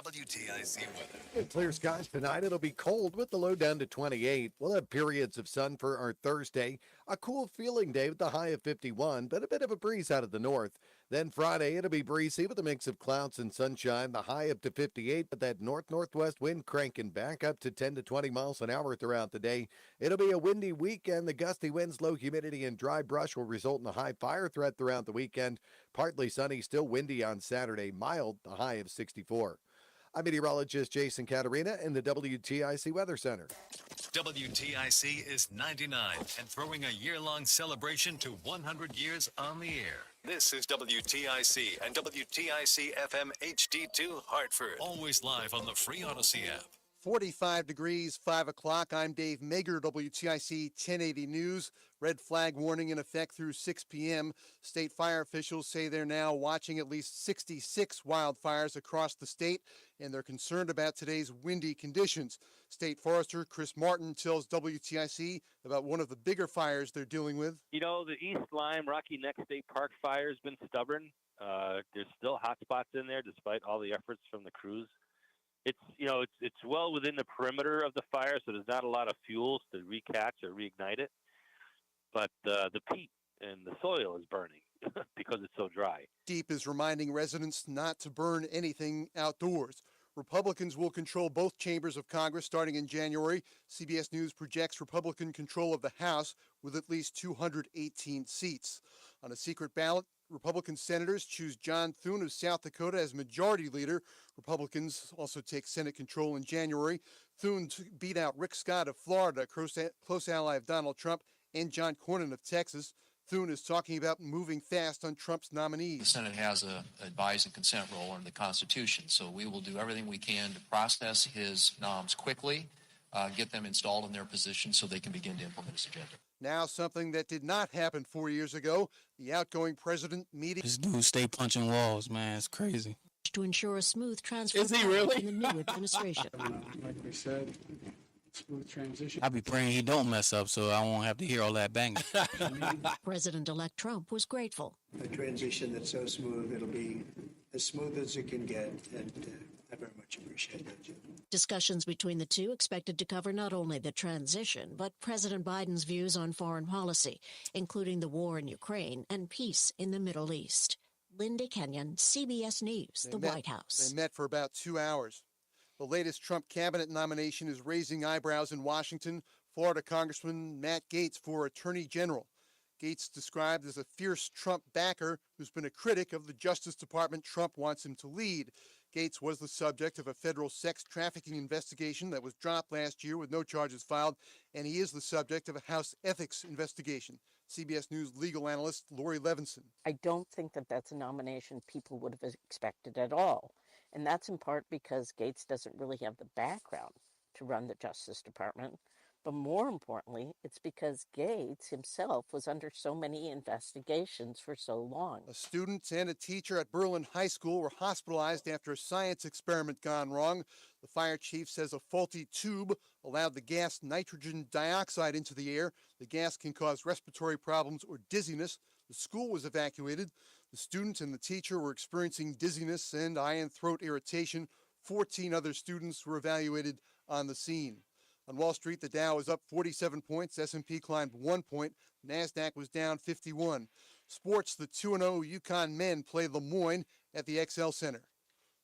WTIC weather. With clear skies tonight, it'll be cold with the low down to 28. We'll have periods of sun for our Thursday. A cool feeling day with the high of 51, but a bit of a breeze out of the north. Then Friday, it'll be breezy with a mix of clouds and sunshine, the high up to 58, but that north-northwest wind cranking back up to 10 to 20 miles an hour throughout the day. It'll be a windy weekend. The gusty winds, low humidity, and dry brush will result in a high fire threat throughout the weekend. Partly sunny, still windy on Saturday, mild, the high of 64. I'm meteorologist Jason Caterina in the WTIC Weather Center. WTIC is 99 and throwing a year-long celebration to 100 years on the air. This is WTIC and WTIC FM HD2 Hartford. Always live on the free Odyssey app. 45 degrees, 5 o'clock. I'm Dave Mager, WTIC 1080 News. Red flag warning in effect through 6 p.m. State fire officials say they're now watching at least 66 wildfires across the state, and they're concerned about today's windy conditions. State Forester Chris Martin tells WTIC about one of the bigger fires they're dealing with. You know, the East Lyme Rocky Neck State Park fire has been stubborn. There's still hot spots in there despite all the efforts from the crews. It's well within the perimeter of the fire, so there's not a lot of fuels to recatch or reignite it. But the peat and the soil is burning because it's so dry. DEEP is reminding residents not to burn anything outdoors. Republicans will control both chambers of Congress starting in January. CBS News projects Republican control of the House with at least 218 seats. On a secret ballot, Republican senators choose John Thune of South Dakota as majority leader. Republicans also take Senate control in January. Thune beat out Rick Scott of Florida, a close ally of Donald Trump, and John Cornyn of Texas. Thune is talking about moving fast on Trump's nominees. The Senate has an advise and consent role under the Constitution, so we will do everything we can to process his noms quickly, get them installed in their position so they can begin to implement his agenda. Now something that did not happen 4 years ago, the outgoing president meeting. This dude stay punching walls, man. It's crazy. To ensure a smooth transfer Is he really? in the new administration. Like we said, smooth transition. I be praying he don't mess up so I won't have to hear all that banging. President-elect Trump was grateful. A transition that's so smooth, it'll be as smooth as it can get, and I very much appreciate that, Jim. Discussions between the two expected to cover not only the transition, but President Biden's views on foreign policy, including the war in Ukraine and peace in the Middle East. Linda Kenyon, CBS News, White House. They met for about 2 hours. The latest Trump cabinet nomination is raising eyebrows in Washington. Florida Congressman Matt Gaetz for Attorney General. Gaetz described as a fierce Trump backer who's been a critic of the Justice Department Trump wants him to lead. Gaetz was the subject of a federal sex trafficking investigation that was dropped last year with no charges filed, and he is the subject of a House ethics investigation. CBS News legal analyst Lori Levinson. I don't think that that's a nomination people would have expected at all. And that's in part because Gaetz doesn't really have the background to run the Justice Department. But more importantly, it's because Gaetz himself was under so many investigations for so long. A student and a teacher at Berlin High School were hospitalized after a science experiment gone wrong. The fire chief says a faulty tube allowed the gas nitrogen dioxide into the air. The gas can cause respiratory problems or dizziness. The school was evacuated. The student and the teacher were experiencing dizziness and eye and throat irritation. 14 other students were evaluated on the scene. On Wall Street, the Dow was up 47 points. S&P climbed 1 point. NASDAQ was down 51. Sports, the 2-0 UConn men play Le Moyne at the XL Center.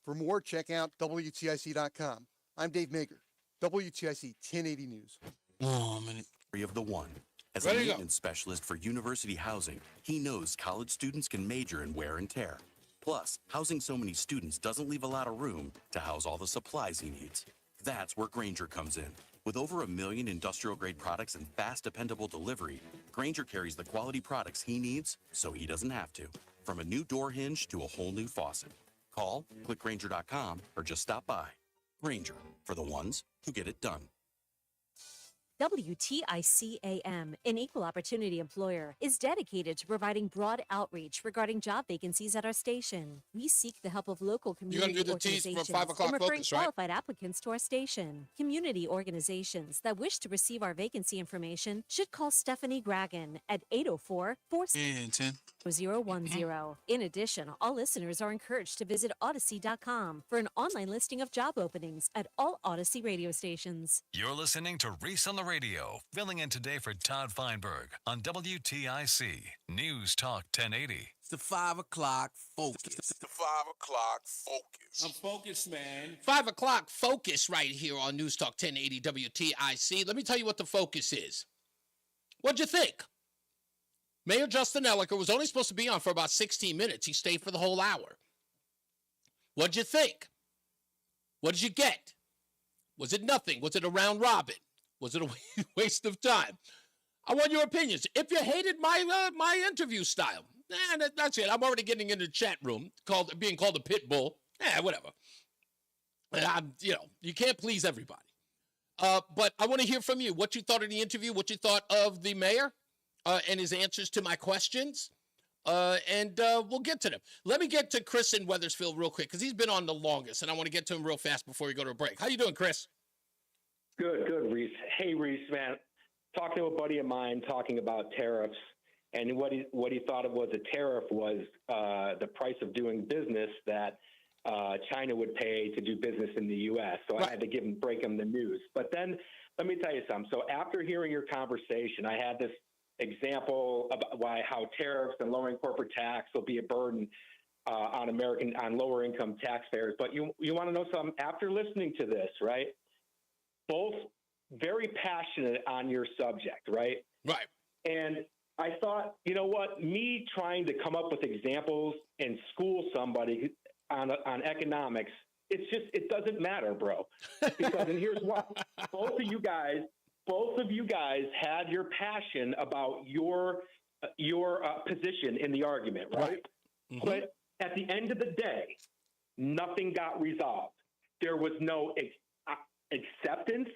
For more, check out WTIC.com. I'm Dave Mager, WTIC 1080 News. Oh, a minute. Of the one. As a maintenance specialist for university housing, he knows college students can major in wear and tear. Plus, housing so many students doesn't leave a lot of room to house all the supplies he needs. That's where Grainger comes in. With over 1 million industrial-grade products and fast, dependable delivery, Grainger carries the quality products he needs so he doesn't have to. From a new door hinge to a whole new faucet. Call, click Grainger.com, or just stop by. Grainger, for the ones who get it done. WTIC AM, an equal opportunity employer, is dedicated to providing broad outreach regarding job vacancies at our station. We seek the help of local community do the tease organizations for 5 o'clock in referring focus, right? qualified applicants to our station. Community organizations that wish to receive our vacancy information should call Stephanie Gragan at 804-410. In addition, all listeners are encouraged to visit Odyssey.com for an online listing of job openings at all Odyssey radio stations. You're listening to Reese on the Radio, filling in today for Todd Feinberg on WTIC News Talk 1080. It's the 5 o'clock focus. It's the 5 o'clock focus. I'm focused, man. 5 o'clock focus right here on News Talk 1080 WTIC. Let me tell you what the focus is. What'd you think? Mayor Justin Elicker was only supposed to be on for about 16 minutes. He stayed for the whole hour. What'd you think? What did you get? Was it nothing? Was it a round robin? Was it a waste of time? I want your opinions. If you hated my interview style, that's it. I'm already getting into the chat room, being called a pit bull. Whatever. You can't please everybody. But I want to hear from you. What you thought of the interview, what you thought of the mayor and his answers to my questions. And we'll get to them. Let me get to Chris in Wethersfield real quick because he's been on the longest, and I want to get to him real fast before we go to a break. How you doing, Chris? Good, Reese. Hey, Reese, man. Talking to a buddy of mine talking about tariffs, and what he thought it was a tariff was the price of doing business that China would pay to do business in the U.S. So I had to break him the news. But then let me tell you something. So after hearing your conversation, I had this example about how tariffs and lowering corporate tax will be a burden on lower income taxpayers. But you want to know something? After listening to this, right? Both very passionate on your subject, right? Right. And I thought, you know what? Me trying to come up with examples and school somebody on economics, it doesn't matter, bro. Because, and here's why: both of you guys had your passion about your position in the argument, right? Mm-hmm. But at the end of the day, nothing got resolved. There was no acceptance.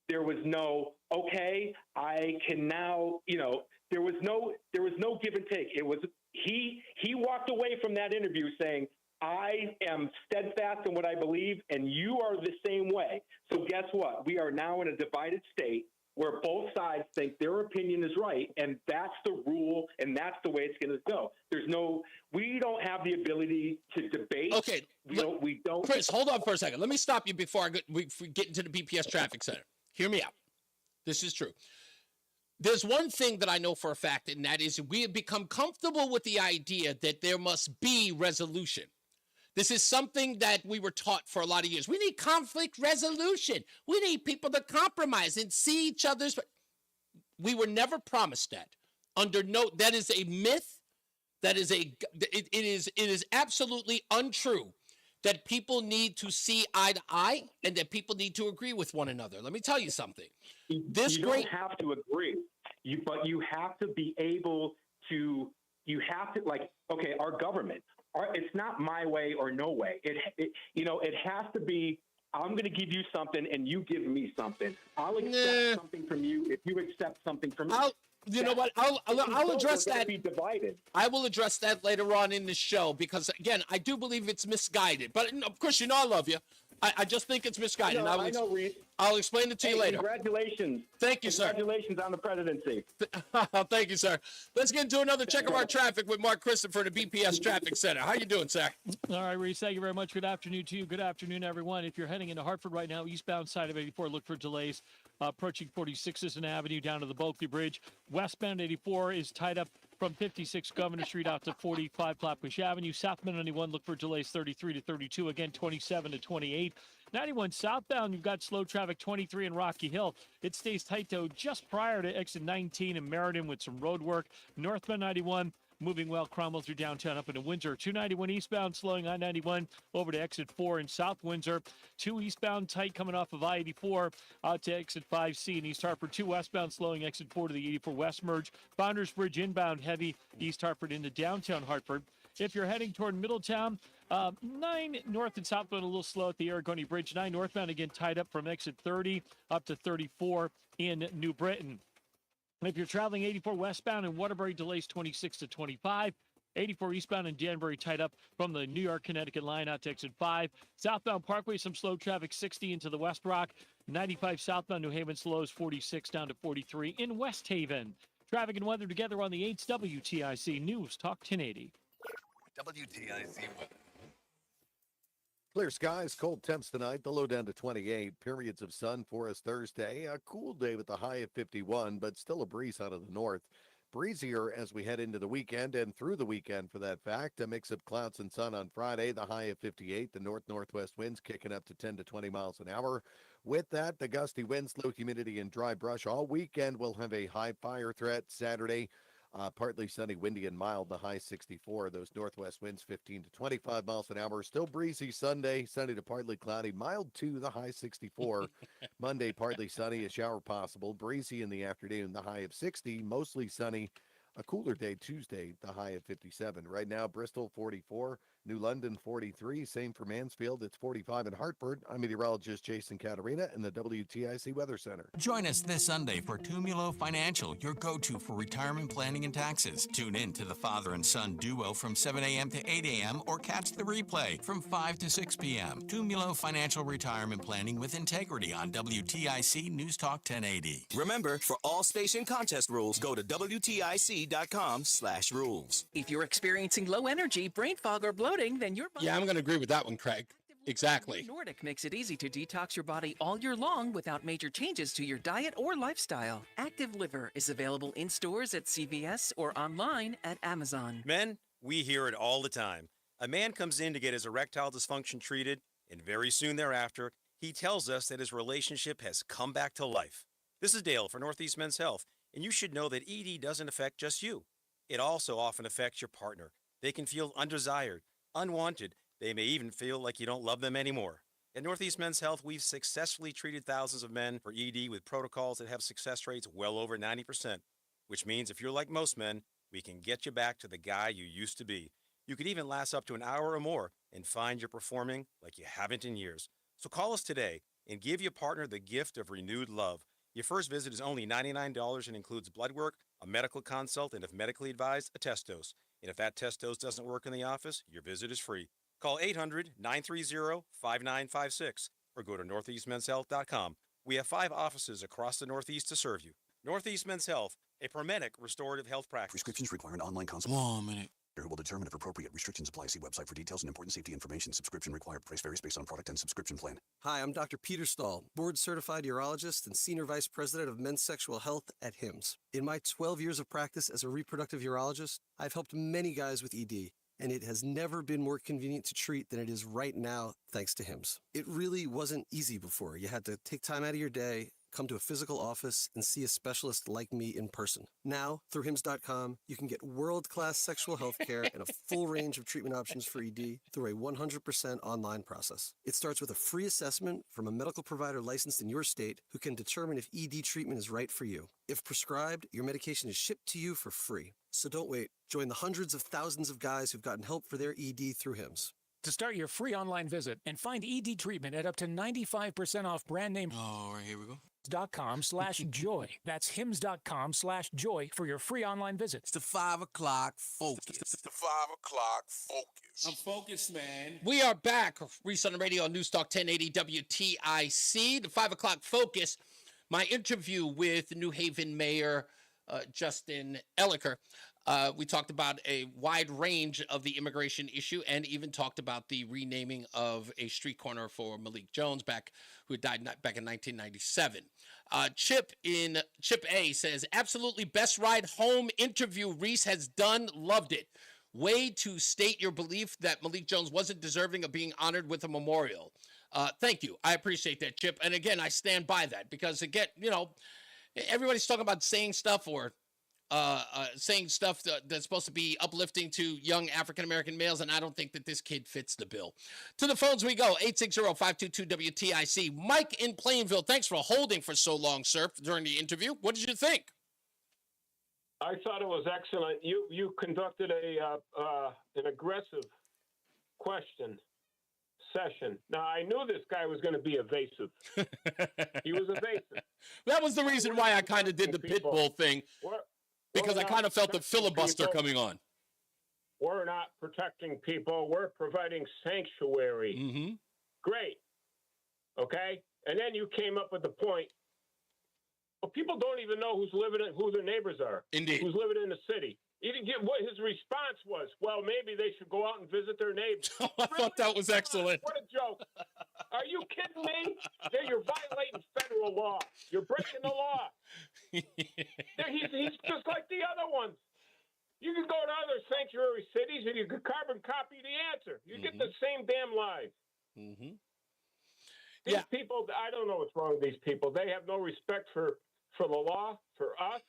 There was no, okay, I can now, there was no give and take. It was, he walked away from that interview saying, I am steadfast in what I believe, and you are the same way. So guess what? We are now in a divided state where both sides think their opinion is right, and that's the rule, and that's the way it's going to go. We don't have the ability to debate. Okay. We don't. Chris, hold on for a second. Let me stop you before we get into the BPS Traffic Center. Hear me out. This is true. There's one thing that I know for a fact, and that is we have become comfortable with the idea that there must be resolution. This is something that we were taught for a lot of years. We need conflict resolution. We need people to compromise and see each other's. We were never promised that. That is a myth. It is absolutely untrue that people need to see eye to eye and that people need to agree with one another. Let me tell you something. You don't have to agree, but you have to be able to. You have to, okay, our government. It's not my way or no way. It has to be, I'm going to give you something and you give me something. I'll accept something from you if you accept something from me. You know what? I'll address that. Be divided. I will address that later on in the show because, again, I do believe it's misguided. But, of course, I love you. I just think it's misguided. I know, Reese. I'll explain it to you later. Congratulations. Thank you, sir. Congratulations on the presidency. Thank you, sir. Let's get into another check of our traffic with Mark Christopher at the BPS Traffic Center. How you doing, sir? All right, Reese, thank you very much. Good afternoon to you. Good afternoon, everyone. If you're heading into Hartford right now, eastbound side of 84, look for delays. Approaching 46th Avenue down to the Bulkley Bridge. Westbound 84 is tied up from 56 Governor Street out to 45 Flatbush Avenue. Southbound 91, look for delays 33 to 32. Again, 27 to 28. 91 southbound, you've got slow traffic 23 in Rocky Hill. It stays tight, though, just prior to exit 19 in Meriden with some road work. Northbound 91, moving well. Cromwell through downtown up into Windsor. 291 eastbound slowing I-91 over to exit 4 in South Windsor. 2 eastbound tight coming off of I-84 out to exit 5C in East Hartford. 2 westbound slowing exit 4 to the 84 West Merge. Founders Bridge inbound heavy East Hartford into downtown Hartford. If you're heading toward Middletown, 9 north and southbound a little slow at the Aragoni Bridge. 9 northbound again tied up from exit 30 up to 34 in New Britain. If you're traveling 84 westbound in Waterbury, delays 26 to 25. 84 eastbound in Danbury tied up from the New York-Connecticut line out to exit 5. Southbound Parkway, some slow traffic 60 into the West Rock. 95 southbound New Haven slows 46 down to 43 in West Haven. Traffic and weather together on the 8th WTIC News Talk 1080. WTIC weather. Clear skies, cold temps tonight, the low down to 28. Periods of sun for us Thursday. A cool day with the high of 51, but still a breeze out of the north. Breezier as we head into the weekend and through the weekend for that fact. A mix of clouds and sun on Friday, the high of 58. The north-northwest winds kicking up to 10 to 20 miles an hour. With that, the gusty winds, low humidity, and dry brush all weekend. We'll have a high fire threat Saturday. Partly sunny, windy, and mild, the high 64. Those northwest winds 15 to 25 miles an hour. Still breezy Sunday, sunny to partly cloudy, mild to the high 64. Monday, partly sunny, a shower possible. Breezy in the afternoon, the high of 60. Mostly sunny, a cooler day Tuesday, the high of 57. Right now, Bristol 44, New London 43. Same for Mansfield, it's 45 in Hartford. I'm meteorologist Jason Caterina in the WTIC Weather Center. Join us this Sunday for Tumulo Financial, your go-to for retirement planning and taxes. Tune in to the father and son duo from 7 a.m. to 8 a.m. or catch the replay from 5 to 6 p.m. Tumulo Financial Retirement Planning with Integrity on WTIC News Talk 1080. Remember, for all station contest rules, go to WTIC.com/rules. If you're experiencing low energy, brain fog, or bloating, then your body... Yeah, I'm going to agree with that one, Craig. Exactly. Nordic makes it easy to detox your body all year long without major changes to your diet or lifestyle. Active Liver is available in stores at CVS or online at Amazon. Men, we hear it all the time. A man comes in to get his erectile dysfunction treated, and very soon thereafter, he tells us that his relationship has come back to life. This is Dale for Northeast Men's Health, and you should know that ED doesn't affect just you. It also often affects your partner. They can feel undesired, unwanted. They may even feel like you don't love them anymore. At Northeast Men's Health, we've successfully treated thousands of men for ED with protocols that have success rates well over 90%, which means if you're like most men, we can get you back to the guy you used to be. You could even last up to an hour or more and find you're performing like you haven't in years. So call us today and give your partner the gift of renewed love. Your first visit is only $99 and includes blood work, a medical consult, and if medically advised, a test dose. And if that test dose doesn't work in the office, your visit is free. Call 800-930-5956 or go to northeastmenshealth.com. We have 5 offices across the Northeast to serve you. Northeast Men's Health, a Permetic restorative health practice. Prescriptions require an online consult. 1 minute. Who will determine if appropriate restrictions apply. See website for details and important safety information. Subscription required. Price varies based on product and subscription plan. Hi, I'm Dr. Peter Stahl, board-certified urologist and senior vice president of men's sexual health at HIMSS. In my 12 years of practice as a reproductive urologist, I've helped many guys with ED, and it has never been more convenient to treat than it is right now, thanks to HIMSS. It really wasn't easy before. You had to take time out of your day, come to a physical office, and see a specialist like me in person. Now, through HIMSS.com, you can get world-class sexual health care and a full range of treatment options for ED through a 100% online process. It starts with a free assessment from a medical provider licensed in your state who can determine if ED treatment is right for you. If prescribed, your medication is shipped to you for free. So don't wait. Join the hundreds of thousands of guys who've gotten help for their ED through HIMSS. To start your free online visit and find ED treatment at up to 95% off brand name. All right, here we go. .com/joy. That's hims.com/joy for your free online visit. It's the 5 o'clock focus. It's the 5 o'clock focus. I'm focused, man. We are back. Reese on the Radio on News Talk 1080 WTIC. The 5 o'clock focus. My interview with New Haven Mayor Justin Elicker. We talked about a wide range of the immigration issue and even talked about the renaming of a street corner for Malik Jones, who died back in 1997. Chip A says, absolutely best ride home interview Reese has done. Loved it. Way to state your belief that Malik Jones wasn't deserving of being honored with a memorial. Thank you. I appreciate that, Chip. And again, I stand by that because, again, everybody's talking about saying stuff or saying stuff that's supposed to be uplifting to young African-American males, and I don't think that this kid fits the bill. To the phones we go, 860-522-WTIC. Mike in Plainville, thanks for holding for so long, sir, during the interview. What did you think? I thought it was excellent. You conducted an aggressive question session. Now, I knew this guy was going to be evasive. He was evasive. That was the reason why I kind of did the pit bull thing, because I kind of felt the filibuster coming on. We're not protecting people. We're providing sanctuary. Mm-hmm. Great. Okay? And then you came up with the point, well, people don't even know who their neighbors are. Indeed. Who's living in the city. You didn't get what his response was. Well, maybe they should go out and visit their neighbors. I thought that was excellent. What a joke. Are you kidding me? You're violating federal law. You're breaking the law. He's just like the other ones. You can go to other sanctuary cities and you can carbon copy the answer. You get the same damn lies. Mm-hmm. These people, I don't know what's wrong with these people. They have no respect for the law, for us,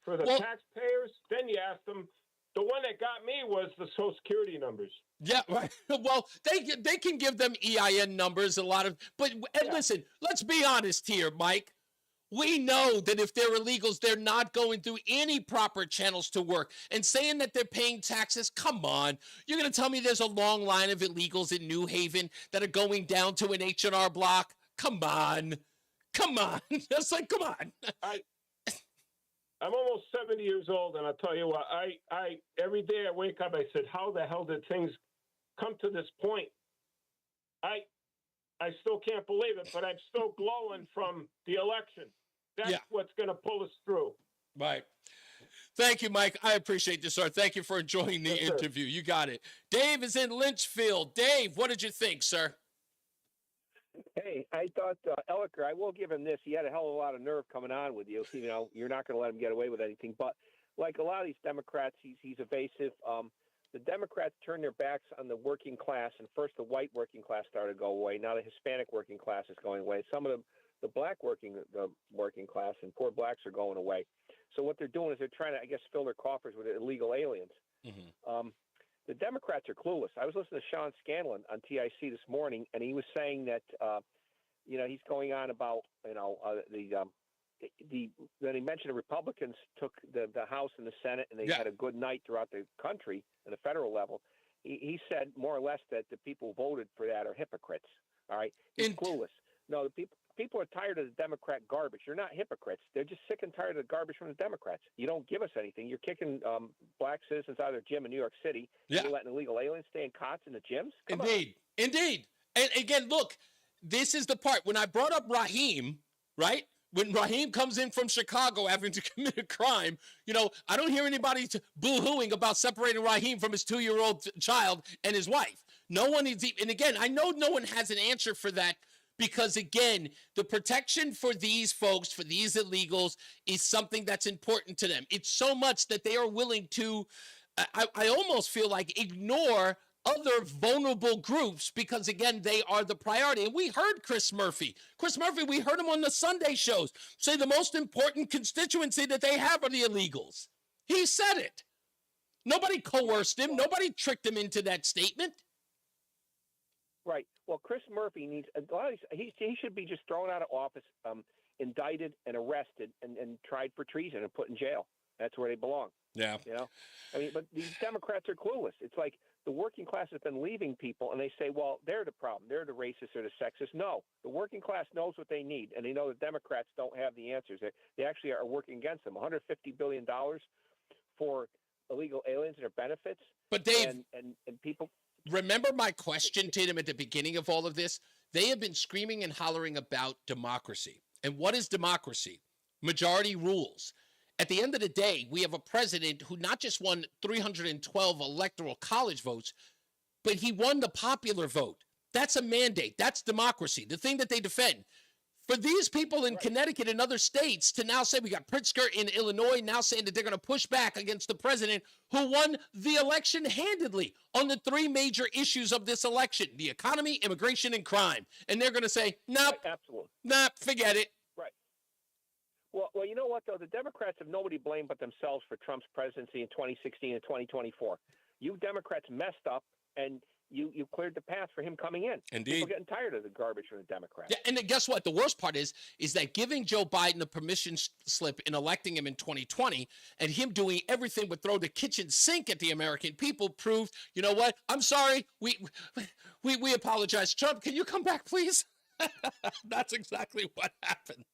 for the taxpayers. Then you ask them. The one that got me was the Social Security numbers. Yeah, right. Well, they can give them EIN numbers, listen, let's be honest here, Mike. We know that if they're illegals, they're not going through any proper channels to work. And saying that they're paying taxes, come on. You're going to tell me there's a long line of illegals in New Haven that are going down to an H&R Block? Come on. Come on. It's like, come on. I'm almost 70 years old, and I'll tell you what, I every day I wake up, I said, how the hell did things come to this point? I still can't believe it, but I'm still glowing from the election. That's what's going to pull us through. Right. Thank you, Mike. I appreciate this, sir. Thank you for enjoying the interview. You got it. Dave is in Lynchfield. Dave, what did you think, sir? Hey, I thought Elliker, I will give him this. He had a hell of a lot of nerve coming on with you. You know, you're not going to let him get away with anything. But like a lot of these Democrats, he's evasive. The Democrats turned their backs on the working class, and first the white working class started to go away. Now the Hispanic working class is going away. Some of the black working class and poor blacks are going away. So what they're doing is they're trying to, I guess, fill their coffers with illegal aliens. Mm-hmm. The Democrats are clueless. I was listening to Sean Scanlon on TIC this morning, and he was saying that, he's going on about, then he mentioned the Republicans took the House and the Senate, and they had a good night throughout the country at the federal level. He said more or less that the people who voted for that are hypocrites. All right, he's clueless. No, the people are tired of the Democrat garbage. They're not hypocrites. They're just sick and tired of the garbage from the Democrats. You don't give us anything. You're kicking black citizens out of their gym in New York City. Yeah. You're letting illegal aliens stay in cots in the gyms. Indeed. And again, look, this is the part. When I brought up Raheem, right? When Raheem comes in from Chicago having to commit a crime, I don't hear anybody boo-hooing about separating Raheem from his 2-year-old child and his wife. No one is, and again, I know no one has an answer for that, because again, the protection for these folks, for these illegals, is something that's important to them. It's so much that they are willing to, I almost feel like, ignore other vulnerable groups because, again, they are the priority. And we heard Chris Murphy. We heard him on the Sunday shows say the most important constituency that they have are the illegals. He said it. Nobody coerced him. Nobody tricked him into that statement. Right. Well, Chris Murphy needs a lot of he should be just thrown out of office, indicted and arrested and tried for treason and put in jail. That's where they belong. Yeah. But these Democrats are clueless. It's like the working class has been leaving people, and they say, well, they're the problem. They're the racists or the sexists. No, the working class knows what they need, and they know the Democrats don't have the answers. They actually are working against them. $150 billion for illegal aliens and their benefits. But Dave, and people... Remember my question to them at the beginning of all of this? They have been screaming and hollering about democracy. And what is democracy? Majority rules. At the end of the day, we have a president who not just won 312 electoral college votes, but he won the popular vote. That's a mandate. That's democracy, the thing that they defend. For these people in Connecticut and other states to now say, we got Pritzker in Illinois now saying that they're going to push back against the president who won the election handedly on the 3 major issues of this election, the economy, immigration, and crime. And they're going to say, nope, absolutely, nope, forget it. Right. Well, you know what, though? The Democrats have nobody blamed but themselves for Trump's presidency in 2016 and 2024. You Democrats messed up, and you cleared the path for him coming in. Indeed. People getting tired of the garbage from the Democrats. Yeah, and then guess what? The worst part is that giving Joe Biden the permission slip in electing him in 2020 and him doing everything but throw the kitchen sink at the American people proved, you know what? I'm sorry. We apologize. Trump, can you come back, please? That's exactly what happened.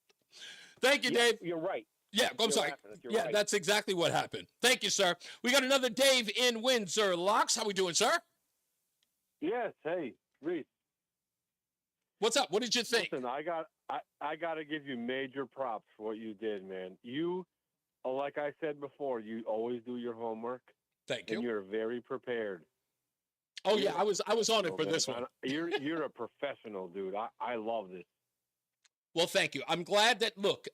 Thank you, Dave. You're right. Yeah, I'm sorry. Yeah, right. That's exactly what happened. Thank you, sir. We got another Dave in Windsor. Locks, how we doing, sir? Yes. Hey, Reese. What's up? What did you think? Listen, I got to give you major props for what you did, man. You, like I said before, you always do your homework. Thank you. And you're very prepared. Oh yeah, I was on it for this one. You're a professional, dude. I love this. Well, thank you. I'm glad that, look,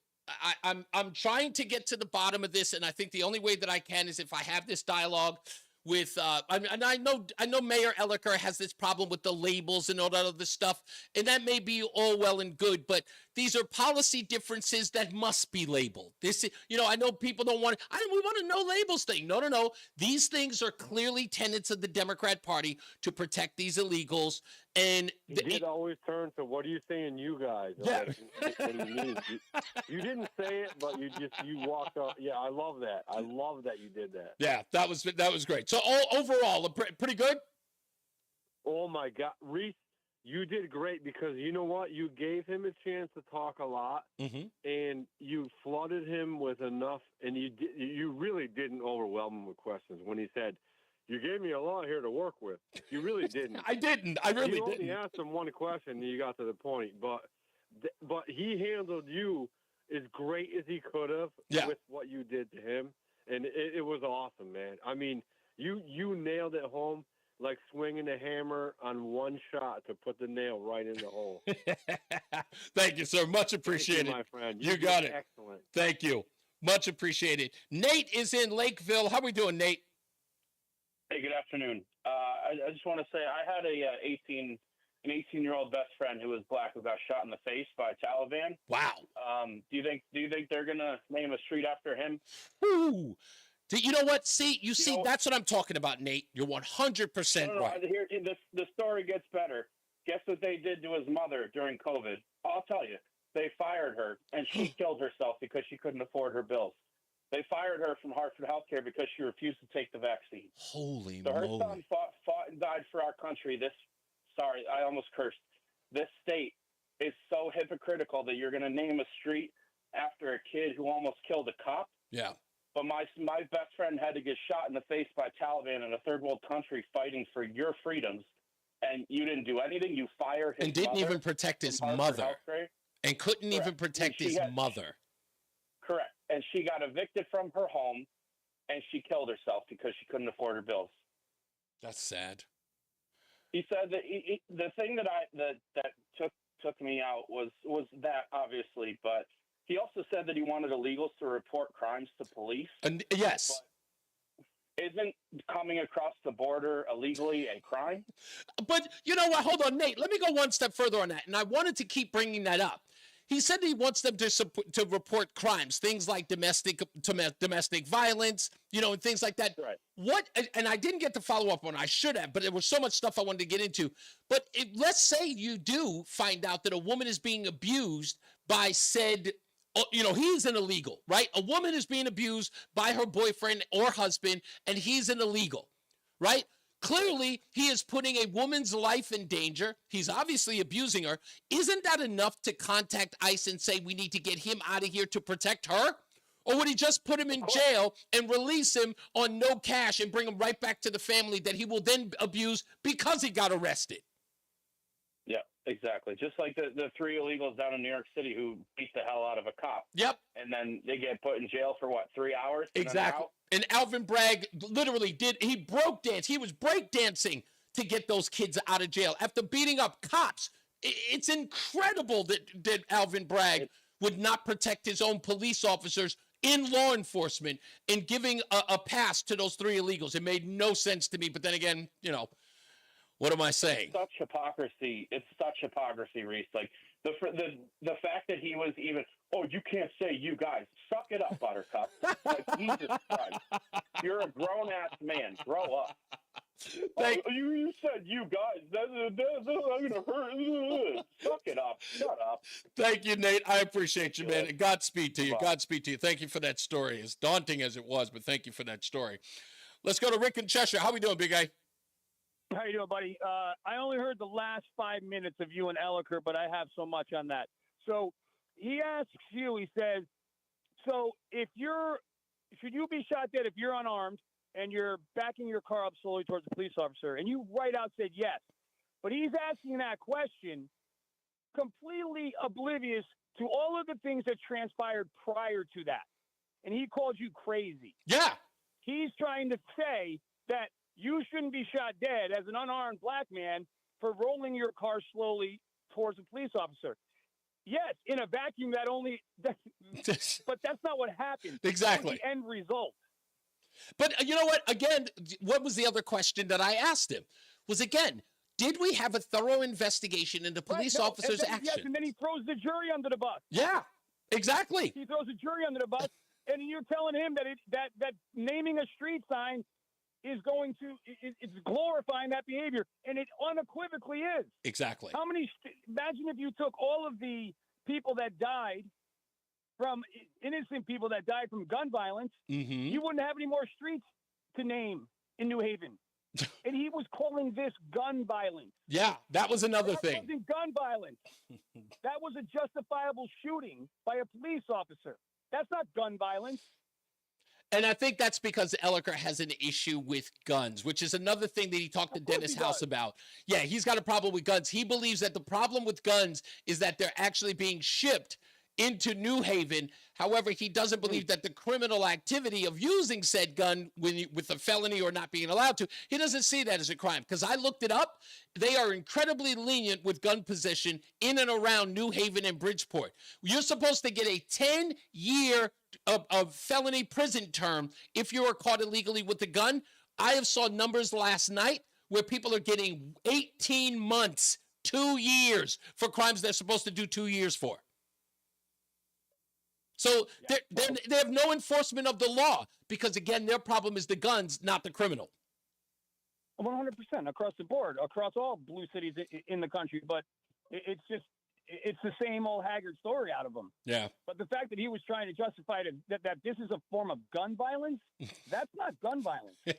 I'm trying to get to the bottom of this, and I think the only way that I can is if I have this dialogue with, and I know Mayor Elliker has this problem with the labels and all that other stuff, and that may be all well and good, but these are policy differences that must be labeled. This, I know people don't want, we want a no labels thing. No. These things are clearly tenets of the Democrat Party to protect these illegals. And you did always turn to, what are you saying, you guys? Yeah. What do you mean? You didn't say it, but you walked up. Yeah, I love that. I love that you did that. Yeah, that was great. So overall, pretty good? Oh, my God. Reese, you did great because you know what? You gave him a chance to talk a lot, and you flooded him with enough, and you really didn't overwhelm him with questions. When he said, you gave me a lot here to work with. You really didn't. I didn't. I really didn't. You only asked him one question, and you got to the point. But he handled you as great as he could have with what you did to him, and it was awesome, man. I mean, you nailed it home like swinging a hammer on one shot to put the nail right in the hole. Thank you, sir. Much appreciated. Thank you, my friend. You got it. Excellent. Thank you. Much appreciated. Nate is in Lakeville. How we doing, Nate? Hey, good afternoon. I just want to say I had an 18-year-old best friend who was black who got shot in the face by Taliban. Wow. Do you think they're gonna name a street after him? Ooh. You know what? See, that's what I'm talking about, Nate. You're 100% right. Here, the story gets better. Guess what they did to his mother during COVID? I'll tell you. They fired her, and she killed herself because she couldn't afford her bills. They fired her from Hartford Healthcare because she refused to take the vaccine. Holy So her moly. son fought and died for our country. Sorry, I almost cursed. This state is so hypocritical that you're going to name a street after a kid who almost killed a cop. Yeah. But my best friend had to get shot in the face by Taliban in a third world country fighting for your freedoms, and you didn't do anything. You fired his And didn't mother even protect his from Hartford mother. Healthcare. And couldn't even protect his mother. Correct. And she got evicted from her home, and she killed herself because she couldn't afford her bills. That's sad. He said that the thing that took me out was that, obviously, but he also said that he wanted illegals to report crimes to police. And yes. But isn't coming across the border illegally a crime? But you know what? Hold on, Nate. Let me go one step further on that. And I wanted to keep bringing that up. He said he wants them to report crimes, things like domestic violence, and things like that. Right. What? And I didn't get to follow up on. I should have, but there was so much stuff I wanted to get into. But let's say you do find out that a woman is being abused by said. He's an illegal, right? A woman is being abused by her boyfriend or husband, and he's an illegal, right? Clearly, he is putting a woman's life in danger. He's obviously abusing her. Isn't that enough to contact ICE and say we need to get him out of here to protect her? Or would he just put him in jail and release him on no cash and bring him right back to the family that he will then abuse because he got arrested? Yeah, exactly. Just like the three illegals down in New York City who beat the hell out of a cop. Yep. And then they get put in jail for 3 hours? Exactly. And Alvin Bragg literally he broke dance. He was break dancing to get those kids out of jail after beating up cops. It's incredible that Alvin Bragg would not protect his own police officers in law enforcement and giving a pass to those three illegals. It made no sense to me. But then again, what am I saying? It's such hypocrisy. It's such hypocrisy, Reese. Like the fact that he was even Oh, you can't say you guys. Suck it up, Buttercup. Like, Jesus Christ. You're a grown-ass man. Grow up. You said you guys. That's going to hurt. Suck it up. Shut up. Thank you, Nate. I appreciate you, man. And Godspeed to you. Godspeed to you. Thank you for that story. As daunting as it was, but thank you for that story. Let's go to Rick in Cheshire. How we doing, big guy? How you doing, buddy? I only heard the last 5 minutes of you and Elliker, but I have so much on that. So he asks you, he says, so should you be shot dead if you're unarmed and you're backing your car up slowly towards a police officer? And you right out said yes. But he's asking that question completely oblivious to all of the things that transpired prior to that. And he called you crazy. Yeah. He's trying to say that you shouldn't be shot dead as an unarmed black man for rolling your car slowly towards a police officer. Yes, in a vacuum, but that's not what happened. Exactly. That was the end result. But you know what? Again, what was the other question that I asked him? Was again, did we have a thorough investigation into police officers' actions? Yes, and then he throws the jury under the bus. Yeah, exactly. He throws the jury under the bus, and you're telling him that naming a street sign is going to it's glorifying that behavior, and it unequivocally is. Exactly. Imagine if you took all of the people that died from innocent people that died from gun violence, you wouldn't have any more streets to name in New Haven. And he was calling this gun violence. Yeah, that was another thing. That wasn't gun violence. That was a justifiable shooting by a police officer. That's not gun violence. And I think that's because Elliker has an issue with guns, which is another thing that he talked to Dennis House about. Yeah, he's got a problem with guns. He believes that the problem with guns is that they're actually being shipped into New Haven. However, he doesn't believe that the criminal activity of using said gun with a felony or not being allowed to, he doesn't see that as a crime. Because I looked it up. They are incredibly lenient with gun possession in and around New Haven and Bridgeport. You're supposed to get a 10-year of felony prison term if you are caught illegally with a gun. I have saw numbers last night where people are getting 18 months, 2 years for crimes they're supposed to do 2 years for. So they have no enforcement of the law because, again, their problem is the guns, not the criminal. 100% across the board, across all blue cities in the country. But it's the same old haggard story out of them. Yeah. But the fact that he was trying to justify that this is a form of gun violence, that's not gun violence. I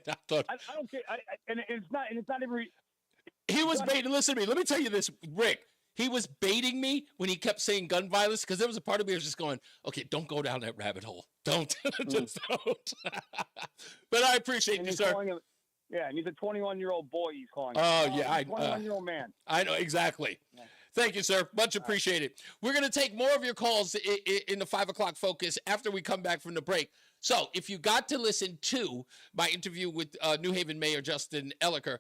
don't care. And it's not even. He was baiting. Listen to me. Let me tell you this, Rick. He was baiting me when he kept saying gun violence because there was a part of me that was just going, okay, don't go down that rabbit hole. Don't. Just don't. But I appreciate you, sir. And he's a 21-year-old boy he's calling. Oh, yeah. 21-year-old man. I know, exactly. Yeah. Thank you, sir. Much appreciated. We're going to take more of your calls in the 5 o'clock focus after we come back from the break. So if you got to listen to my interview with New Haven Mayor Justin Elliker,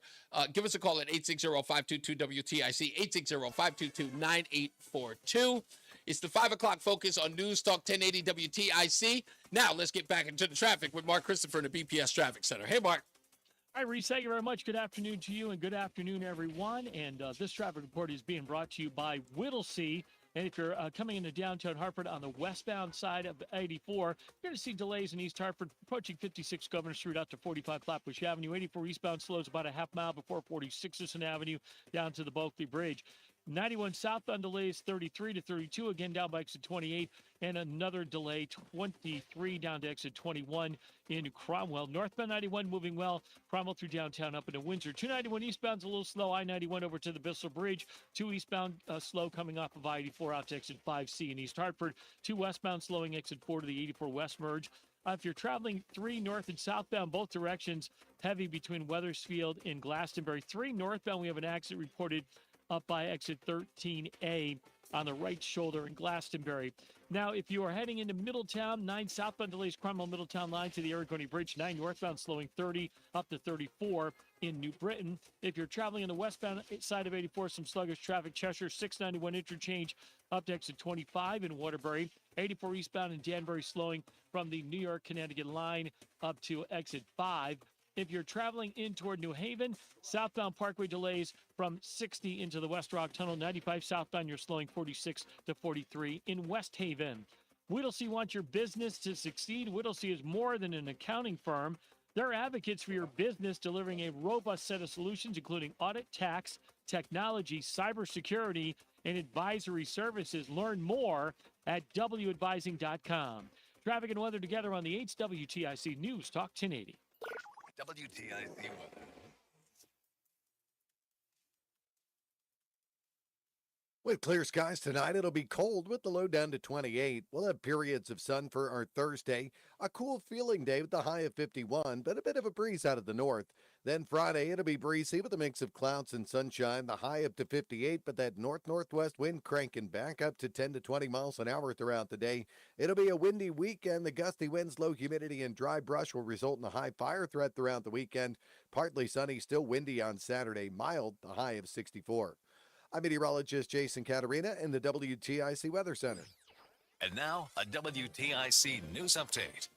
give us a call at 860-522-WTIC, 860-522-9842. It's the 5 o'clock focus on NewsTalk 1080 WTIC. Now let's get back into the traffic with Mark Christopher in the BPS Traffic Center. Hey, Mark. All right, Reese, thank you very much. Good afternoon to you and good afternoon, everyone. And this traffic report is being brought to you by Whittlesey. And if you're coming into downtown Hartford on the westbound side of 84, you're going to see delays in East Hartford approaching 56 Governor Street out to 45 Flatbush Avenue. 84 eastbound slows about a half mile before 46 Avenue down to the Bulkley Bridge. 91 southbound delays 33 to 32, again down by exit 28, and another delay 23 down to exit 21 in Cromwell. Northbound 91 moving well, Cromwell through downtown up into Windsor. 291 eastbound's a little slow, I-91 over to the Bissell Bridge. 2 eastbound slow coming off of I-84 out to exit 5C in East Hartford. 2 westbound slowing exit 4 to the 84 West Merge. If you're traveling 3 north and southbound, both directions, heavy between Weathersfield and Glastonbury. 3 northbound, we have an accident reported up by exit 13A on the right shoulder in Glastonbury. Now, if you are heading into Middletown, 9 southbound delays Cromwell Middletown line to the Aragoni Bridge, 9 northbound slowing 30 up to 34 in New Britain. If you're traveling on the westbound side of 84, some sluggish traffic. Cheshire 691 interchange up to exit 25 in Waterbury. 84 eastbound in Danbury slowing from the New York Connecticut line up to exit 5. If you're traveling in toward New Haven, southbound Parkway delays from 60 into the West Rock Tunnel. 95 southbound, you're slowing 46 to 43 in West Haven. Whittlesey wants your business to succeed. Whittlesey is more than an accounting firm. They're advocates for your business, delivering a robust set of solutions, including audit, tax, technology, cybersecurity, and advisory services. Learn more at WAdvising.com. Traffic and weather together on the 8th WTIC News Talk 1080. WTIC weather. With clear skies tonight, it'll be cold with the low down to 28. We'll have periods of sun for our Thursday. A cool feeling day with the high of 51, but a bit of a breeze out of the north. Then Friday, it'll be breezy with a mix of clouds and sunshine. The high up to 58, but that north-northwest wind cranking back up to 10 to 20 miles an hour throughout the day. It'll be a windy weekend. The gusty winds, low humidity, and dry brush will result in a high fire threat throughout the weekend. Partly sunny, still windy on Saturday. Mild, the high of 64. I'm meteorologist Jason Caterina in the WTIC Weather Center. And now, a WTIC news update.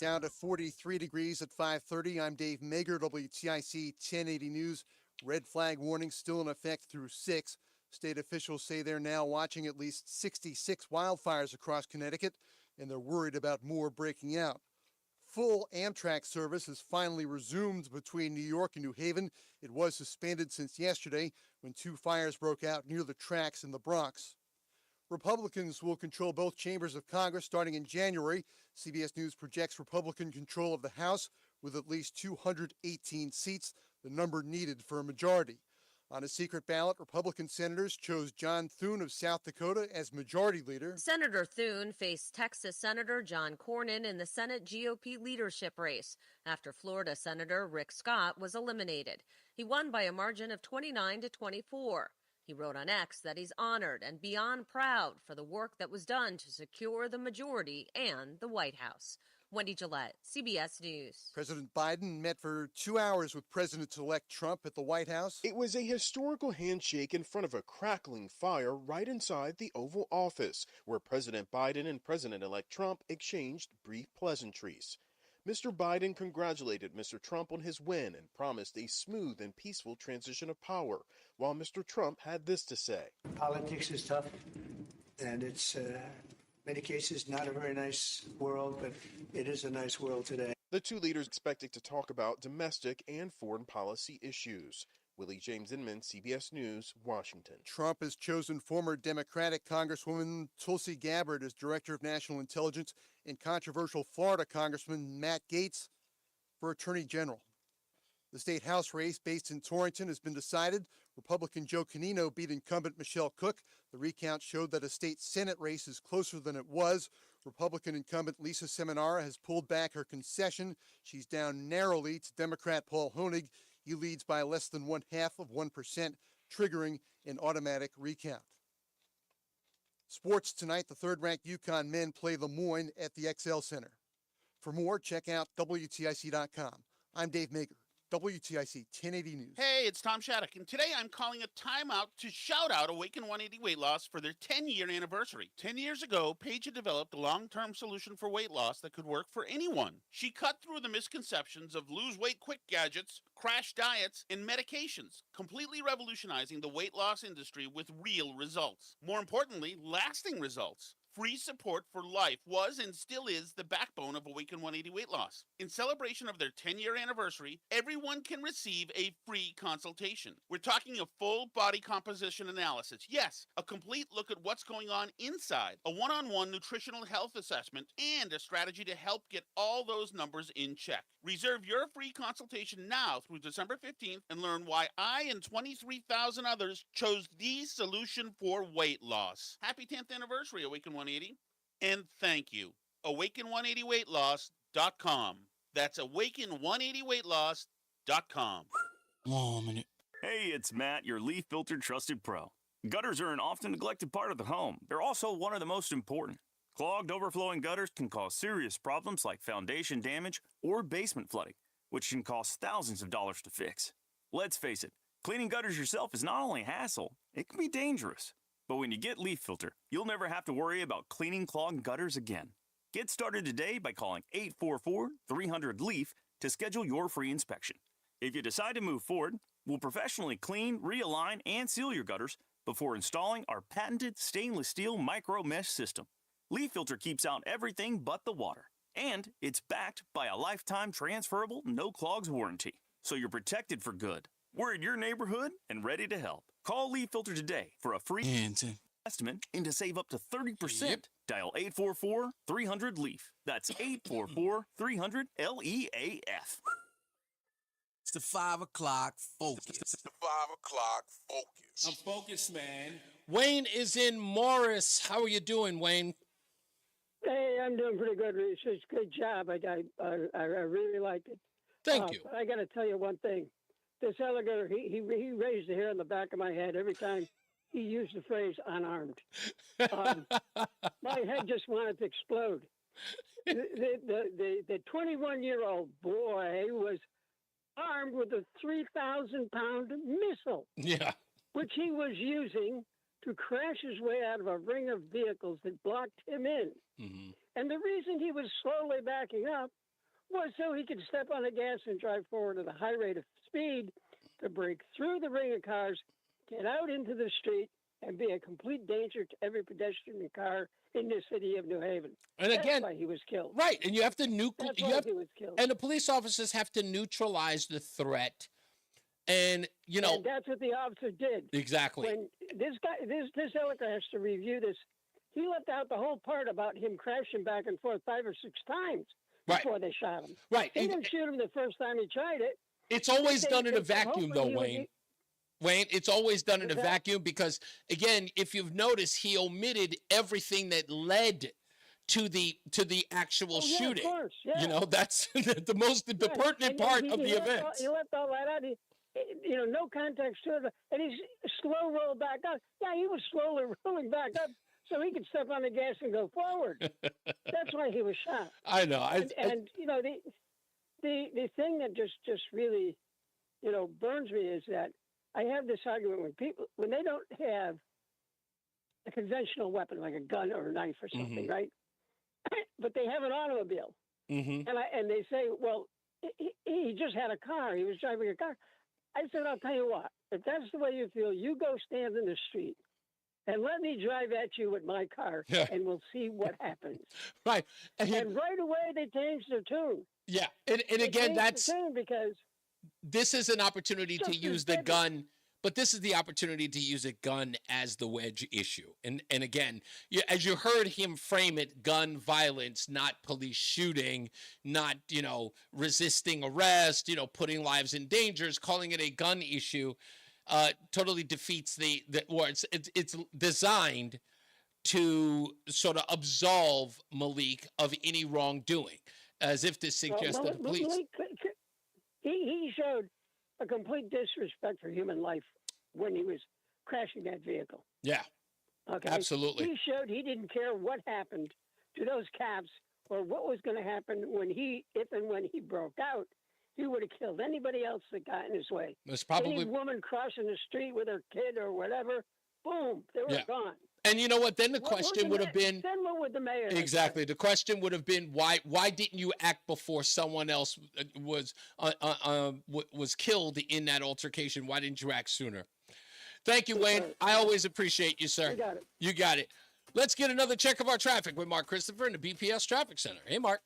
Down to 43 degrees at 5:30. I'm Dave Mager, WTIC 1080 News. Red flag warning still in effect through 6. State officials say they're now watching at least 66 wildfires across Connecticut, and they're worried about more breaking out. Full Amtrak service has finally resumed between New York and New Haven. It was suspended since yesterday when 2 fires broke out near the tracks in the Bronx. Republicans will control both chambers of Congress starting in January. CBS News projects Republican control of the House with at least 218 seats, the number needed for a majority. On a secret ballot, Republican senators chose John Thune of South Dakota as majority leader. Senator Thune faced Texas Senator John Cornyn in the Senate GOP leadership race after Florida Senator Rick Scott was eliminated. He won by a margin of 29 to 24. He wrote on X that he's honored and beyond proud for the work that was done to secure the majority and the White House. Wendy Gillette, CBS News. President Biden met for 2 hours with President-elect Trump at the White House. It was a historical handshake in front of a crackling fire right inside the Oval Office, where President Biden and President-elect Trump exchanged brief pleasantries. Mr. Biden congratulated Mr. Trump on his win and promised a smooth and peaceful transition of power, while Mr. Trump had this to say. Politics is tough, and it's many cases not a very nice world, but it is a nice world today. The two leaders expected to talk about domestic and foreign policy issues. Willie James Inman, CBS News, Washington. Trump has chosen former Democratic Congresswoman Tulsi Gabbard as Director of National Intelligence and controversial Florida Congressman Matt Gaetz for Attorney General. The state House race based in Torrington has been decided. Republican Joe Canino beat incumbent Michelle Cook. The recount showed that a state Senate race is closer than it was. Republican incumbent Lisa Seminara has pulled back her concession. She's down narrowly to Democrat Paul Honig. He leads by less than 0.5%, triggering an automatic recount. Sports tonight, the third-ranked UConn men play Le Moyne at the XL Center. For more, check out WTIC.com. I'm Dave Mager, WTIC 1080 News. Hey, it's Tom Shattuck, and today I'm calling a timeout to shout out Awaken 180 Weight Loss for their 10-year anniversary. 10 years ago, Paige had developed a long-term solution for weight loss that could work for anyone. She cut through the misconceptions of lose-weight-quick gadgets, crash diets, and medications, completely revolutionizing the weight loss industry with real results. More importantly, lasting results. Free support for life was and still is the backbone of Awaken 180 Weight Loss. In celebration of their 10-year anniversary, everyone can receive a free consultation. We're talking a full body composition analysis. Yes, a complete look at what's going on inside, a one-on-one nutritional health assessment, and a strategy to help get all those numbers in check. Reserve your free consultation now through December 15th and learn why I and 23,000 others chose the solution for weight loss. Happy 10th anniversary, Awaken 180. And thank you. Awaken180weightloss.com. That's Awaken180weightloss.com. Whoa, a minute. Hey, it's Matt, your leaf filter trusted pro. Gutters are an often neglected part of the home. They're also one of the most important. Clogged, overflowing gutters can cause serious problems like foundation damage or basement flooding, which can cost thousands of dollars to fix. Let's face it, cleaning gutters yourself is not only a hassle, it can be dangerous. But when you get Leaf Filter, you'll never have to worry about cleaning clogged gutters again. Get started today by calling 844-300-LEAF to schedule your free inspection. If you decide to move forward, we'll professionally clean, realign, and seal your gutters before installing our patented stainless steel micro mesh system. Leaf Filter keeps out everything but the water. And it's backed by a lifetime transferable no clogs warranty. So you're protected for good. We're in your neighborhood and ready to help. Call Leaf Filter today for a free estimate and to save up to 30%. Dial 844-300-LEAF. That's 844-300-LEAF. It's the 5 o'clock focus. It's the 5 o'clock focus. I'm focused, man. Wayne is in Morris. How are you doing, Wayne? Hey, I'm doing pretty good, Reese. It's a good job. I really liked it. Thank you. But I got to tell you one thing. This alligator, he raised the hair on the back of my head every time he used the phrase unarmed. My head just wanted to explode. The 21-year-old boy was armed with a 3,000-pound missile. Yeah. Which he was using to crash his way out of a ring of vehicles that blocked him in. Mm-hmm. And the reason he was slowly backing up was so he could step on the gas and drive forward at a high rate of speed to break through the ring of cars, get out into the street, and be a complete danger to every pedestrian and car in the city of New Haven. And again, that's why he was killed. Right, and you have to That's why he was killed. and the police officers have to neutralize the threat. And And that's what the officer did. Exactly. When this Elliker has to review this. He left out the whole part about him crashing back and forth 5 or 6 times before they shot him. Right. They didn't shoot him the first time he tried it. It's always They- done in they- a vacuum, though, hopefully Wayne. Wayne, it's always done in a vacuum because, again, if you've noticed, he omitted everything that led to the actual shooting. Of course, yeah. You know, that's the most pertinent part of the event. He left all that out. No context to it. And he's slow roll back up. Yeah, he was slowly rolling back up so he could step on the gas and go forward. That's why he was shot. I know. The thing that just really, burns me is that I have this argument when they don't have a conventional weapon like a gun or a knife or something, right? But they have an automobile, Mm-hmm. and they say, well, he just had a car. He was driving a car. I said, I'll tell you what. If that's the way you feel, you go stand in the street and let me drive at you with my car, and we'll see what happens. Right. And right away they changed their tune. Yeah, and They again, changed the that's tune because this is an opportunity to Just as use the deadly. gun, but this is the opportunity to use a gun as the wedge issue. And again, as you heard him frame it, gun violence, not police shooting, not resisting arrest, putting lives in danger, calling it a gun issue, totally defeats or it's designed to sort of absolve Malik of any wrongdoing, as if to suggest that the police. He showed a complete disrespect for human life when he was crashing that vehicle. Yeah, Okay, absolutely. He showed he didn't care what happened to those cops or what was going to happen if and when he broke out. He would have killed anybody else that got in his way. That's probably Any woman crossing the street with her kid or whatever, boom, they were gone. And you know what? Then the question would have been Then what would the mayor have exactly. The question would have been why didn't you act before someone else was killed in that altercation? Why didn't you act sooner? Thank you, Wayne. I always appreciate you, sir. You got it. You got it. Let's get another check of our traffic with Mark Christopher in the BPS Traffic Center. Hey, Mark.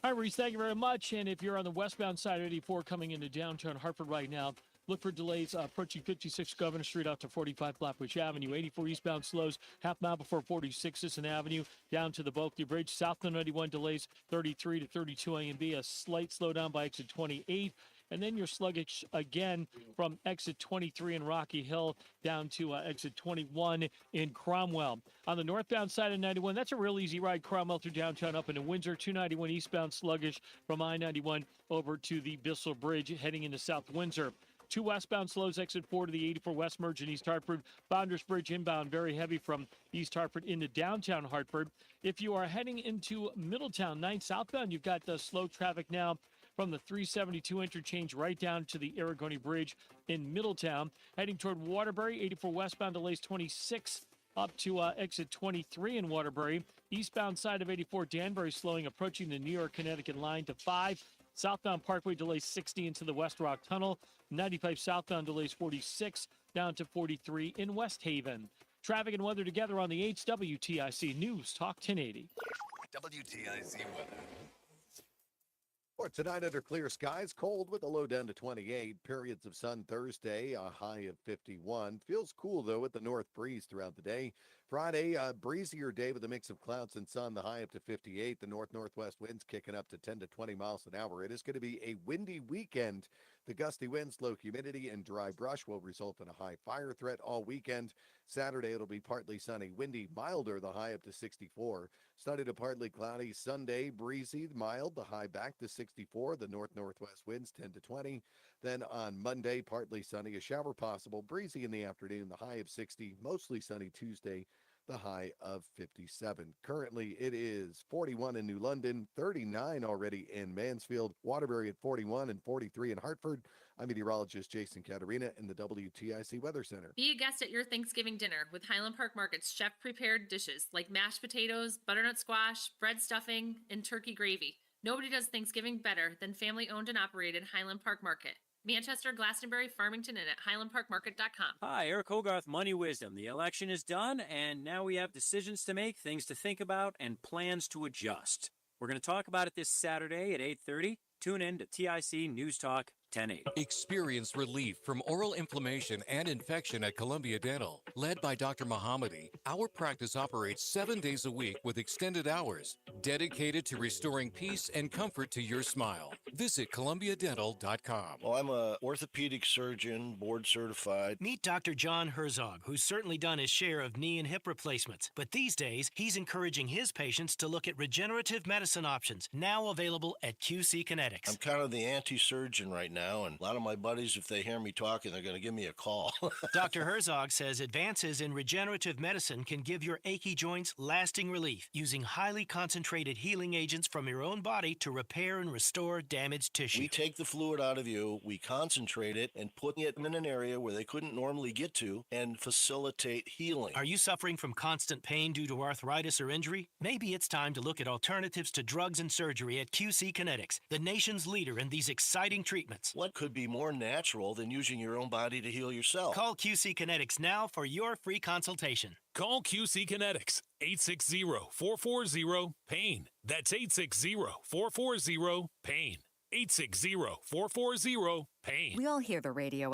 All right, Reese, thank you very much. And if you're on the westbound side of 84 coming into downtown Hartford right now, look for delays approaching 56 Governor Street out to 45 Flatbush Avenue. 84 eastbound slows half mile before 46 Sisson Avenue down to the Bulkley Bridge. South 91 delays 33 to 32 A and B. A slight slowdown by exit 28. And then you're sluggish again from exit 23 in Rocky Hill down to exit 21 in Cromwell. On the northbound side of 91, that's a real easy ride. Cromwell through downtown up into Windsor. 291 eastbound sluggish from I-91 over to the Bissell Bridge heading into South Windsor. 2 westbound slows, exit 4 to the 84 West Merge in East Hartford. Founders Bridge inbound, very heavy from East Hartford into downtown Hartford. If you are heading into Middletown, 9 southbound, you've got slow traffic now from the 372 interchange right down to the Aragoni Bridge in Middletown. Heading toward Waterbury, 84 westbound delays 26 up to exit 23 in Waterbury. Eastbound side of 84 Danbury slowing, approaching the New York, Connecticut line to 5. Southbound Parkway delays 60 into the West Rock Tunnel. 95 southbound delays 46 down to 43 in West Haven. Traffic and weather together on the 8th WTIC News Talk 1080. WTIC weather. For tonight, under clear skies, cold with a low down to 28. Periods of sun Thursday, a high of 51. Feels cool, though, with the north breeze throughout the day. Friday, a breezier day with a mix of clouds and sun, the high up to 58. The north-northwest winds kicking up to 10 to 20 miles an hour. It is going to be a windy weekend. The gusty winds, low humidity, and dry brush will result in a high fire threat all weekend. Saturday, it'll be partly sunny, windy, milder, the high up to 64. Sunny to partly cloudy. Sunday, breezy, mild, the high back to 64. The north-northwest winds 10 to 20. Then on Monday, partly sunny, a shower possible, breezy in the afternoon, the high of 60. Mostly sunny Tuesday, the high of 57. Currently, it is 41 in New London, 39 already in Mansfield, Waterbury at 41 and 43 in Hartford. I'm meteorologist Jason Caterina in the WTIC Weather Center. Be a guest at your Thanksgiving dinner with Highland Park Market's chef-prepared dishes like mashed potatoes, butternut squash, bread stuffing, and turkey gravy. Nobody does Thanksgiving better than family-owned and operated Highland Park Market. Manchester, Glastonbury, Farmington, and at HighlandParkMarket.com. Hi, Eric Hogarth, Money Wisdom. The election is done, and now we have decisions to make, things to think about, and plans to adjust. We're going to talk about it this Saturday at 8:30. Tune in to TIC News Talk 1080. Experience relief from oral inflammation and infection at Columbia Dental. Led by Dr. Mohammadi, our practice operates 7 days a week with extended hours, dedicated to restoring peace and comfort to your smile. Visit ColumbiaDental.com. Well, I'm a orthopedic surgeon, board certified. Meet Dr. John Herzog, who's certainly done his share of knee and hip replacements. But these days, he's encouraging his patients to look at regenerative medicine options, now available at QC Kinetics. I'm kind of the anti-surgeon right now. And a lot of my buddies, if they hear me talking, they're going to give me a call. Dr. Herzog says advances in regenerative medicine can give your achy joints lasting relief using highly concentrated healing agents from your own body to repair and restore damaged tissue. We take the fluid out of you, we concentrate it, and put it in an area where they couldn't normally get to and facilitate healing. Are you suffering from constant pain due to arthritis or injury? Maybe it's time to look at alternatives to drugs and surgery at QC Kinetics, the nation's leader in these exciting treatments. What could be more natural than using your own body to heal yourself? Call QC Kinetics now for your free consultation. Call QC Kinetics, 860-440-PAIN. That's 860-440-PAIN. 860-440-PAIN. We all hear the radio.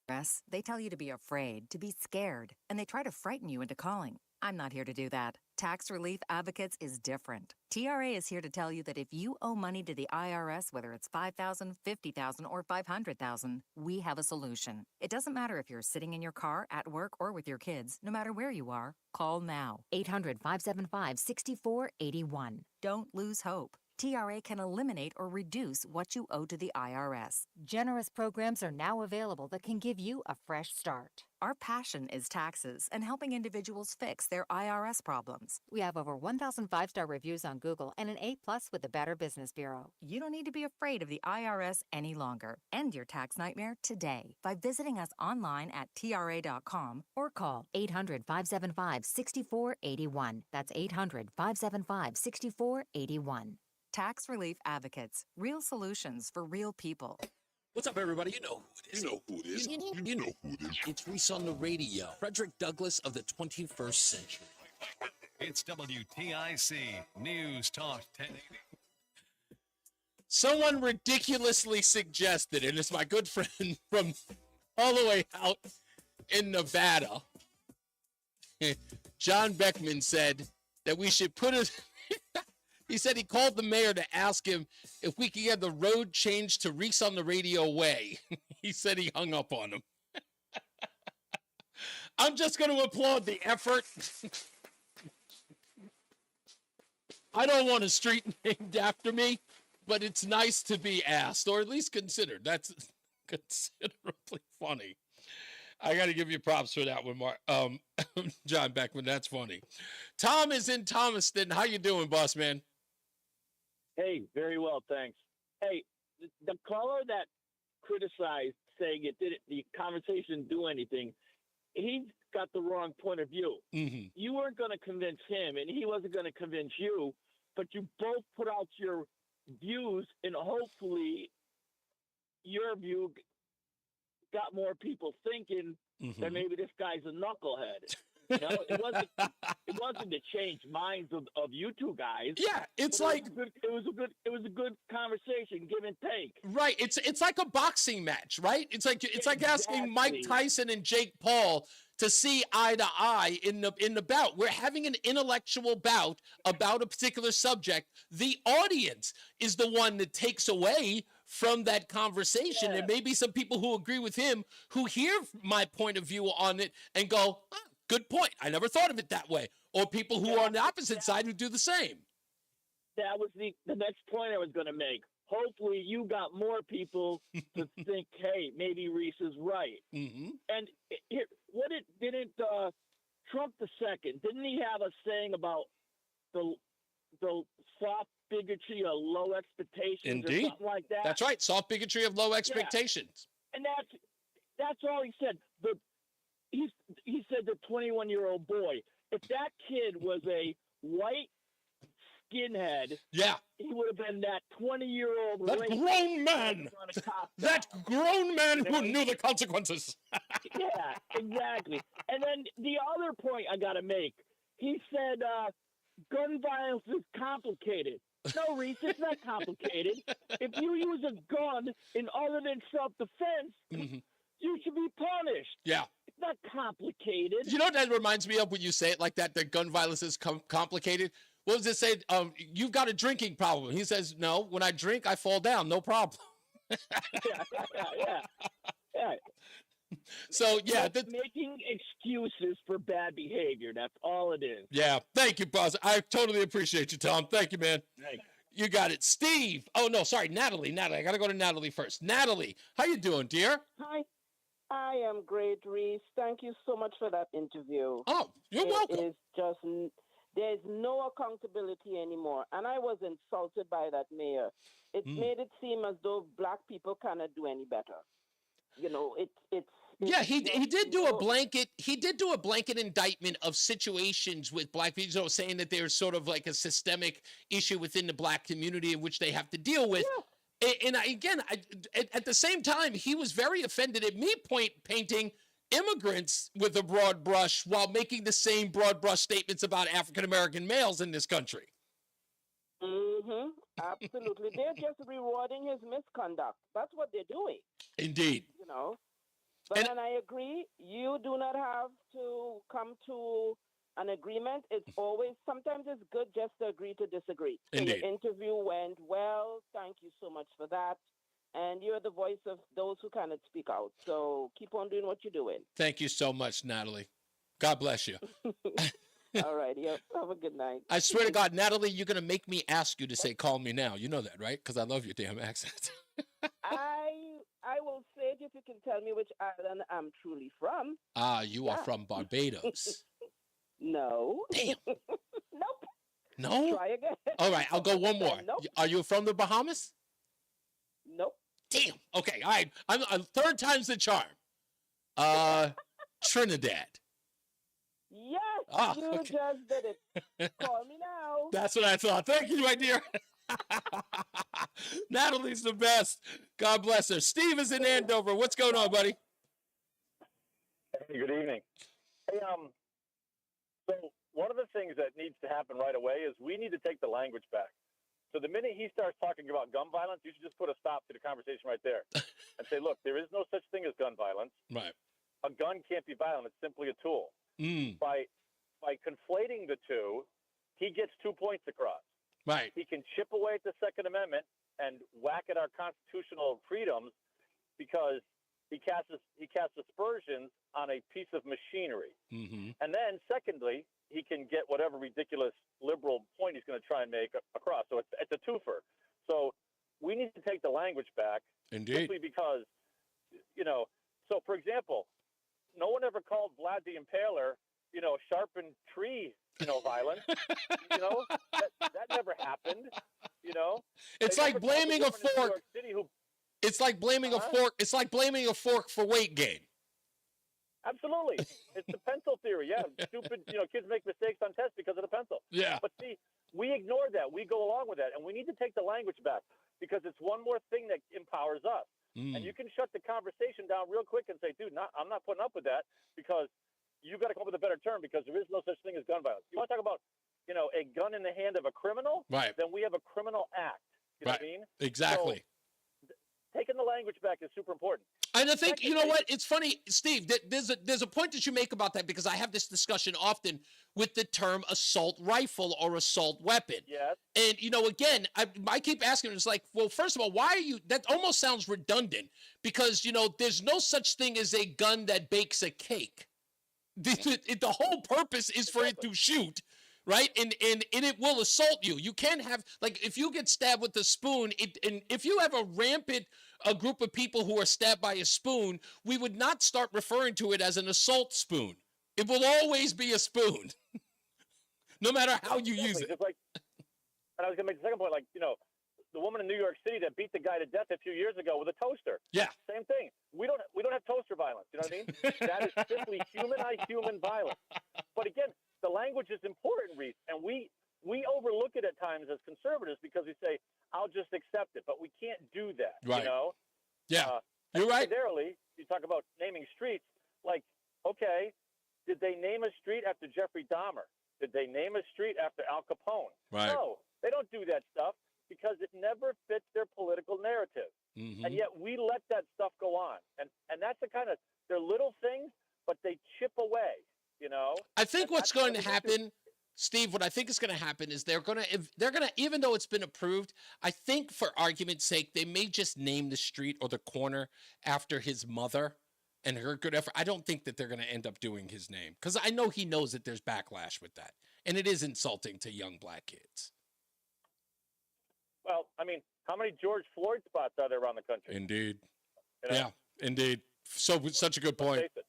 Press. They tell you to be afraid, to be scared, and they try to frighten you into calling. I'm not here to do that. Tax Relief Advocates is different. TRA is here to tell you that if you owe money to the IRS, whether it's $5,000, $50,000, or $500,000, we have a solution. It doesn't matter if you're sitting in your car, at work, or with your kids. No matter where you are, call now. 800-575-6481. Don't lose hope. TRA can eliminate or reduce what you owe to the IRS. Generous programs are now available that can give you a fresh start. Our passion is taxes and helping individuals fix their IRS problems. We have over 1,000 5-star reviews on Google and an A+ with the Better Business Bureau. You don't need to be afraid of the IRS any longer. End your tax nightmare today by visiting us online at TRA.com or call 800-575-6481. That's 800-575-6481. Tax Relief Advocates. Real solutions for real people. What's up, everybody? You know who it is. You know who it is. You know who it is. It's Reese on the Radio. Frederick Douglass of the 21st century. It's WTIC News Talk 1080. Someone ridiculously suggested, and it's my good friend from all the way out in Nevada, John Beckman said that we should put it... He said he called the mayor to ask him if we could get the road changed to Reese on the Radio Way. He said he hung up on him. I'm just going to applaud the effort. I don't want a street named after me, but it's nice to be asked, or at least considered. That's considerably funny. I got to give you props for that one, John Beckman. That's funny. Tom is in Thomaston. How you doing, boss man? Hey, very well, thanks. Hey, the caller that criticized saying the conversation didn't do anything, he got the wrong point of view. Mm-hmm. You weren't going to convince him, and he wasn't going to convince you, but you both put out your views, and hopefully your view got more people thinking that maybe this guy's a knucklehead. You know, it wasn't to change minds of you two guys. Yeah, it's But like it was a good conversation, give and take. right. It's like a boxing match, right? It's like asking Mike Tyson and Jake Paul to see eye to eye in the bout. We're having an intellectual bout about a particular subject. The audience is the one that takes away from that conversation. There may be some people who agree with him who hear my point of view on it and go, oh, good point. I never thought of it that way. Or people who are on the opposite side who do the same. That was the next point I was going to make. Hopefully you got more people to think, hey, maybe Reese is right. Mm-hmm. And didn't Trump the second, didn't he have a saying about the soft bigotry of low expectations Indeed. or something like that? That's right. Soft bigotry of low expectations. Yeah. And that's all he said. He said the 21-year-old boy. If that kid was a white skinhead, yeah, he would have been that 20-year-old. That grown man. That grown man who knew the consequences. Yeah, exactly. And then the other point I got to make, he said gun violence is complicated. No, Reese, it's not complicated. If you use a gun in other than self-defense, you should be punished. Yeah. It's not complicated. You know what that reminds me of when you say it like that gun violence is complicated? What does it say? You've got a drinking problem. He says, no, when I drink, I fall down. No problem. Yeah. So, yeah. Making excuses for bad behavior. That's all it is. Yeah. Thank you, boss. I totally appreciate you, Tom. Thank you, man. Thanks. You got it. Steve. Oh, no, sorry. Natalie. I got to go to Natalie first. Natalie, how you doing, dear? Hi. I am great, Reese. Thank you so much for that interview. Oh, you're welcome. It is just, there's no accountability anymore. And I was insulted by that mayor. It made it seem as though black people cannot do any better. You know, Yeah, he did do a blanket. He did do a blanket indictment of situations with black people, saying that there's sort of like a systemic issue within the black community in which they have to deal with. Yeah. And at the same time, he was very offended at me painting immigrants with a broad brush while making the same broad brush statements about African-American males in this country. Mm-hmm. Absolutely. They're just rewarding his misconduct. That's what they're doing. Indeed. You know. But and I agree, you do not have to come to an agreement. It's always, sometimes it's good just to agree to disagree. Indeed. So the interview went well. Thank you so much for that. And you're the voice of those who cannot speak out. So keep on doing what you're doing. Thank you so much, Natalie. God bless you. All right. Yep. Have a good night. I swear to God, Natalie, you're going to make me ask you to say, call me now. You know that, right? Because I love your damn accent. I will say it if you can tell me which island I'm truly from. You are from Barbados. No. Damn. Nope. No? Try again. All right, I'll go one more. Nope. Are you from the Bahamas? Nope. Damn. Okay, all right. I'm third time's the charm. Trinidad. Yes, you just did it. Call me now. That's what I thought. Thank you, my dear. Natalie's the best. God bless her. Steve is in Andover. What's going on, buddy? Hey, good evening. Hey, so one of the things that needs to happen right away is we need to take the language back. So the minute he starts talking about gun violence, you should just put a stop to the conversation right there and say, look, there is no such thing as gun violence. Right. A gun can't be violent. It's simply a tool. Mm. By conflating the two, he gets 2 points across. Right. He can chip away at the Second Amendment and whack at our constitutional freedoms because he casts aspersions on a piece of machinery. Mm-hmm. And then, secondly, he can get whatever ridiculous liberal point he's going to try and make across. So it's a twofer. So we need to take the language back. Indeed. Simply because, so for example, no one ever called Vlad the Impaler, sharpened tree, violence. That never happened. It's like blaming a fork. It's like blaming a fork. It's like blaming a fork for weight gain. Absolutely. It's the pencil theory. Yeah. Stupid, kids make mistakes on tests because of the pencil. Yeah. But see, we ignore that. We go along with that. And we need to take the language back because it's one more thing that empowers us. And you can shut the conversation down real quick and say, dude, I'm not putting up with that because you've got to come up with a better term because there is no such thing as gun violence. You want to talk about, a gun in the hand of a criminal? Right. Then we have a criminal act. You know Right. what I mean? Exactly. So, taking the language back is super important. And I think, you know what? It's funny, Steve, there's a point that you make about that because I have this discussion often with the term assault rifle or assault weapon. Yes. And, again, I keep asking, it's like, well, first of all, why are you, that almost sounds redundant because, there's no such thing as a gun that bakes a cake. The whole purpose is for it to shoot. Right. And it will assault you. You can't have, like, if you get stabbed with a spoon, and if you have a group of people who are stabbed by a spoon, we would not start referring to it as an assault spoon. It will always be a spoon, no matter how you use it. Just like, and I was going to make the second point, like, the woman in New York City that beat the guy to death a few years ago with a toaster. Yeah. Same thing. We don't have toaster violence. You know what I mean? That is simply human violence. But again, the language is important, Reese, and we overlook it at times as conservatives because we say, I'll just accept it, but we can't do that, Right. Yeah, you're right. Secondarily, you talk about naming streets, like, okay, did they name a street after Jeffrey Dahmer? Did they name a street after Al Capone? Right. No, they don't do that stuff because it never fits their political narrative. Mm-hmm. And yet we let that stuff go on. And that's the kind of, they're little things, but they chip away. I think what's going to happen, Steve, what I think is going to happen is they're going to, even though it's been approved, I think for argument's sake, they may just name the street or the corner after his mother and her good effort. I don't think that they're going to end up doing his name because I know he knows that there's backlash with that. And it is insulting to young black kids. Well, I mean, how many George Floyd spots are there around the country? Indeed. Yeah, indeed. Such a good point. Face it.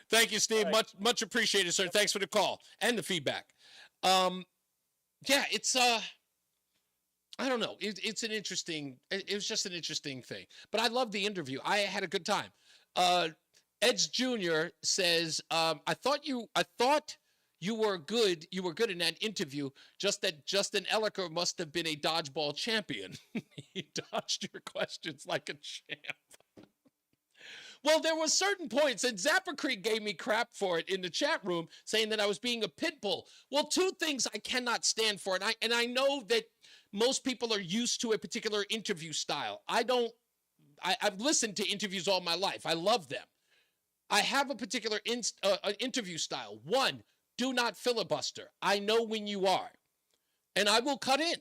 Thank you, Steve. Right. Much appreciated, sir. Thanks for the call and the feedback. It's I don't know. It's an interesting. It was just an interesting thing. But I love the interview. I had a good time. Ed's Jr. says, I thought you were good. You were good in that interview. Just that Justin Elliker must have been a dodgeball champion. He dodged your questions like a champ. Well, there were certain points, and Zapper Creek gave me crap for it in the chat room, saying that I was being a pit bull. Well, two things I cannot stand for, and I know that most people are used to a particular interview style. I've listened to interviews all my life. I love them. I have a particular interview style. One, do not filibuster. I know when you are, and I will cut in.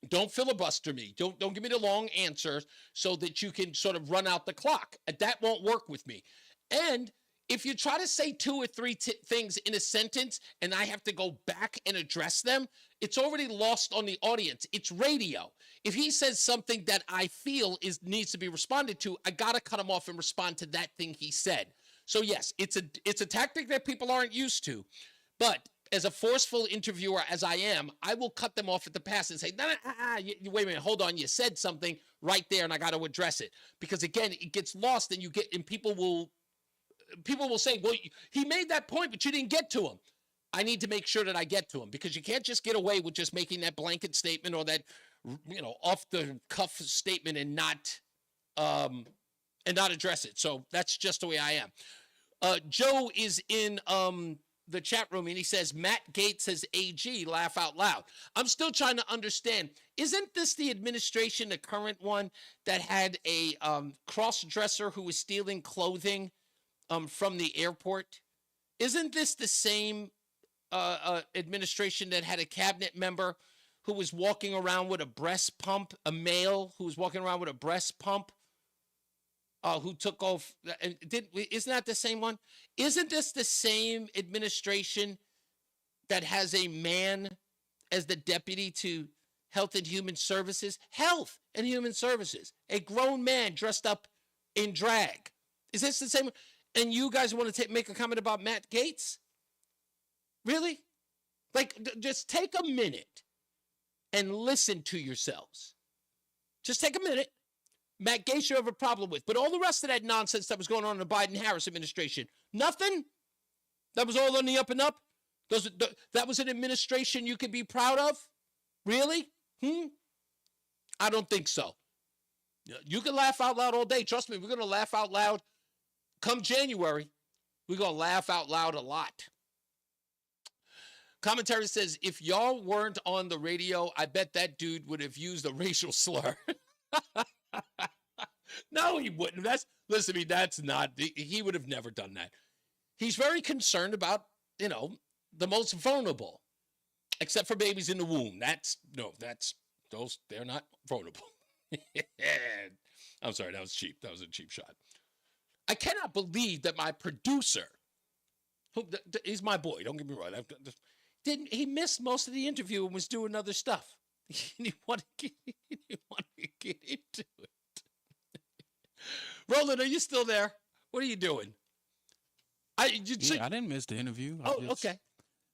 Don't filibuster me. Don't give me the long answer so that you can sort of run out the clock. That won't work with me. And if you try to say two or three things in a sentence and I have to go back and address them, it's already lost on the audience. It's radio. If he says something that I feel needs to be responded to, I got to cut him off and respond to that thing he said. So yes, it's a tactic that people aren't used to, but as a forceful interviewer as I am, I will cut them off at the pass and say, wait a minute, hold on, you said something right there and I got to address it. Because again, it gets lost and people will say, well, he made that point, but you didn't get to him. I need to make sure that I get to him because you can't just get away with just making that blanket statement or that, off the cuff statement and not address it. So that's just the way I am. Joe is in, the chat room and he says Matt Gaetz as AG, laugh out loud. I'm still trying to understand, isn't this the administration, the current one, that had a cross-dresser who was stealing clothing from the airport? Isn't this the same administration that had a cabinet member who was walking around with a breast pump, a male who was walking around with a breast pump? Who took off? Isn't that the same one? Isn't this the same administration that has a man as the deputy to Health and Human Services? Health and Human Services, a grown man dressed up in drag. Is this the same? And you guys want to make a comment about Matt Gaetz? Really? Like, just take a minute and listen to yourselves. Just take a minute. Matt Gaetz you have a problem with. But all the rest of that nonsense that was going on in the Biden-Harris administration, nothing? That was all on the up and up? That was an administration you could be proud of? Really? I don't think so. You can laugh out loud all day. Trust me, we're going to laugh out loud come January. We're going to laugh out loud a lot. Commentary says, if y'all weren't on the radio, I bet that dude would have used a racial slur. No, he wouldn't. Listen to me, that's not, he would have never done that. He's very concerned about, the most vulnerable, except for babies in the womb. They're not vulnerable. I'm sorry, that was cheap. That was a cheap shot. I cannot believe that my producer, he's my boy, don't get me wrong, he missed most of the interview and was doing other stuff. He didn't want to get into it. Roland, are you still there? What are you doing? I didn't miss the interview. Okay.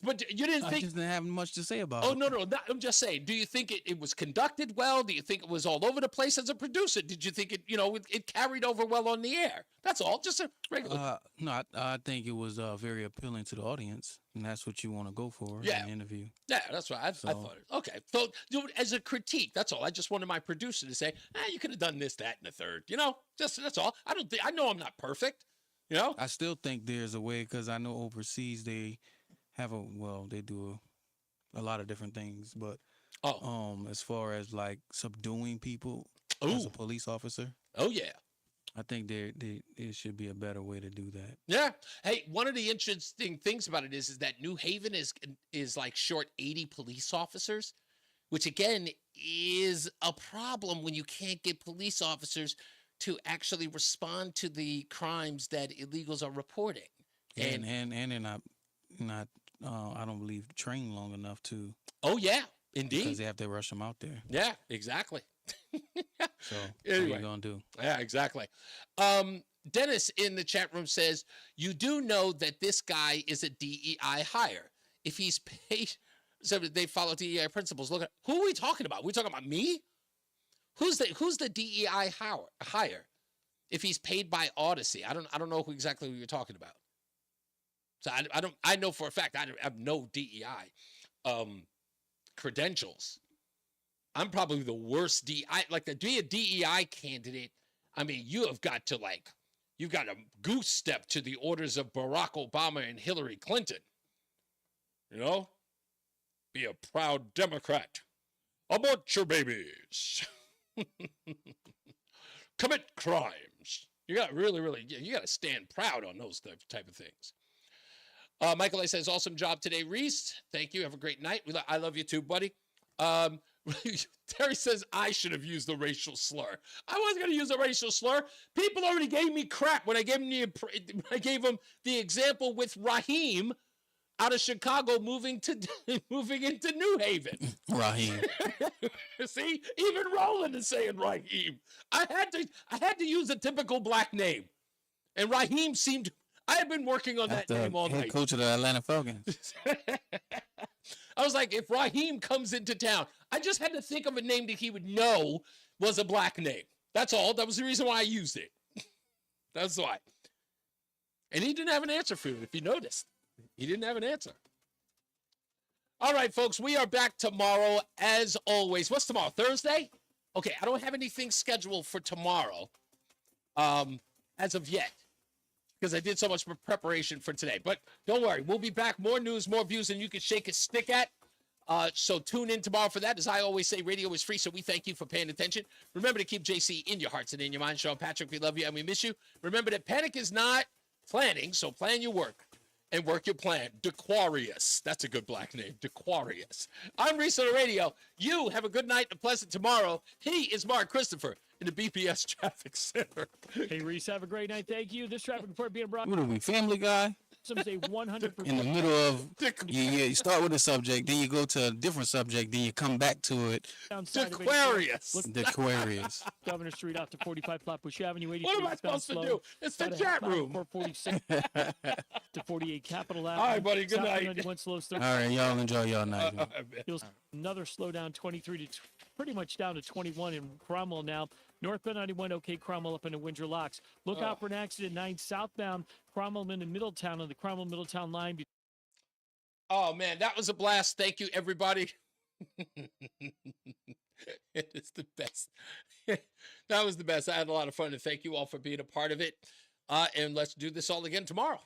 But you didn't think... I just didn't have much to say about it. Oh, no. I'm just saying, do you think it was conducted well? Do you think it was all over the place as a producer? Did you think it carried over well on the air? That's all. Just a regular... No, I think it was very appealing to the audience, and that's what you want to go for in an interview. Yeah, that's right. I thought it. Okay. So, as a critique, that's all. I just wanted my producer to say, you could have done this, that, and the third. That's all. I know I'm not perfect. I still think there's a way, because I know overseas they have they do a lot of different things, but as far as like subduing people as a police officer, I think there should be a better way to do that. Yeah. Hey, one of the interesting things about it is that New Haven is like short 80 police officers, which again is a problem when you can't get police officers to actually respond to the crimes that illegals are reporting. And they're not I don't believe trained long enough to. Oh yeah, indeed. Because they have to rush them out there. Yeah, exactly. So anyway, what are you gonna do? Yeah, exactly. Dennis in the chat room says, you do know that this guy is a DEI hire. If he's paid, so they follow DEI principles. Look at who are we talking about? We talking about me? Who's the DEI hire? If he's paid by Odyssey, I don't know exactly who you're talking about. So I know for a fact I have no DEI credentials. I'm probably the worst DEI. Like, to be a DEI candidate, I mean, you've got to goose step to the orders of Barack Obama and Hillary Clinton. Be a proud Democrat. Abort your babies. Commit crimes. You got you got to stand proud on those type of things. Michael A says, awesome job today, Reese. Thank you. Have a great night. I love you too, buddy. Terry says I should have used the racial slur. I wasn't going to use a racial slur. People already gave me crap when I gave them the example with Raheem out of Chicago moving into New Haven. Raheem. See, even Roland is saying Raheem. I had to use a typical black name, and Raheem seemed. I have been working on that name all night. Head coach of the Atlanta Falcons. I was like, if Raheem comes into town, I just had to think of a name that he would know was a black name. That's all. That was the reason why I used it. That's why. And he didn't have an answer for it, if you noticed. He didn't have an answer. All right, folks, we are back tomorrow as always. What's tomorrow? Thursday? Okay, I don't have anything scheduled for tomorrow as of yet, because I did so much preparation for today. But don't worry, we'll be back. More news, more views than you can shake a stick at. So tune in tomorrow for that. As I always say, radio is free, so we thank you for paying attention. Remember to keep JC in your hearts and in your minds. Sean Patrick, we love you and we miss you. Remember that panic is not planning, so plan your work and work your plan. Dequarius. That's a good black name. Dequarius. I'm Reese on the Radio. You have a good night and a pleasant tomorrow. He is Mark Christopher in the BPS Traffic Center. Hey, Reese, have a great night. Thank you. This traffic report being brought. What are we, Family Guy? Some say 100%. In the middle of, you start with a subject, then you go to a different subject, then you come back to it. Aquarius. Aquarius. Governor Street off to 45 Flatbush Avenue. 83 What am I supposed to do? It's the chat room. 446 to 48 Capitol Avenue. All right, buddy. Good night. 91 slows. All right, y'all enjoy y'all night. You'll see another slowdown, 23 to pretty much down to 21 in Cromwell now. Northbound 91, okay, Cromwell up into Windsor Locks. Look out for an accident 9 southbound, Cromwell into Middletown on the Cromwell-Middletown line. Oh, man, that was a blast. Thank you, everybody. It is the best. That was the best. I had a lot of fun, and thank you all for being a part of it. And let's do this all again tomorrow.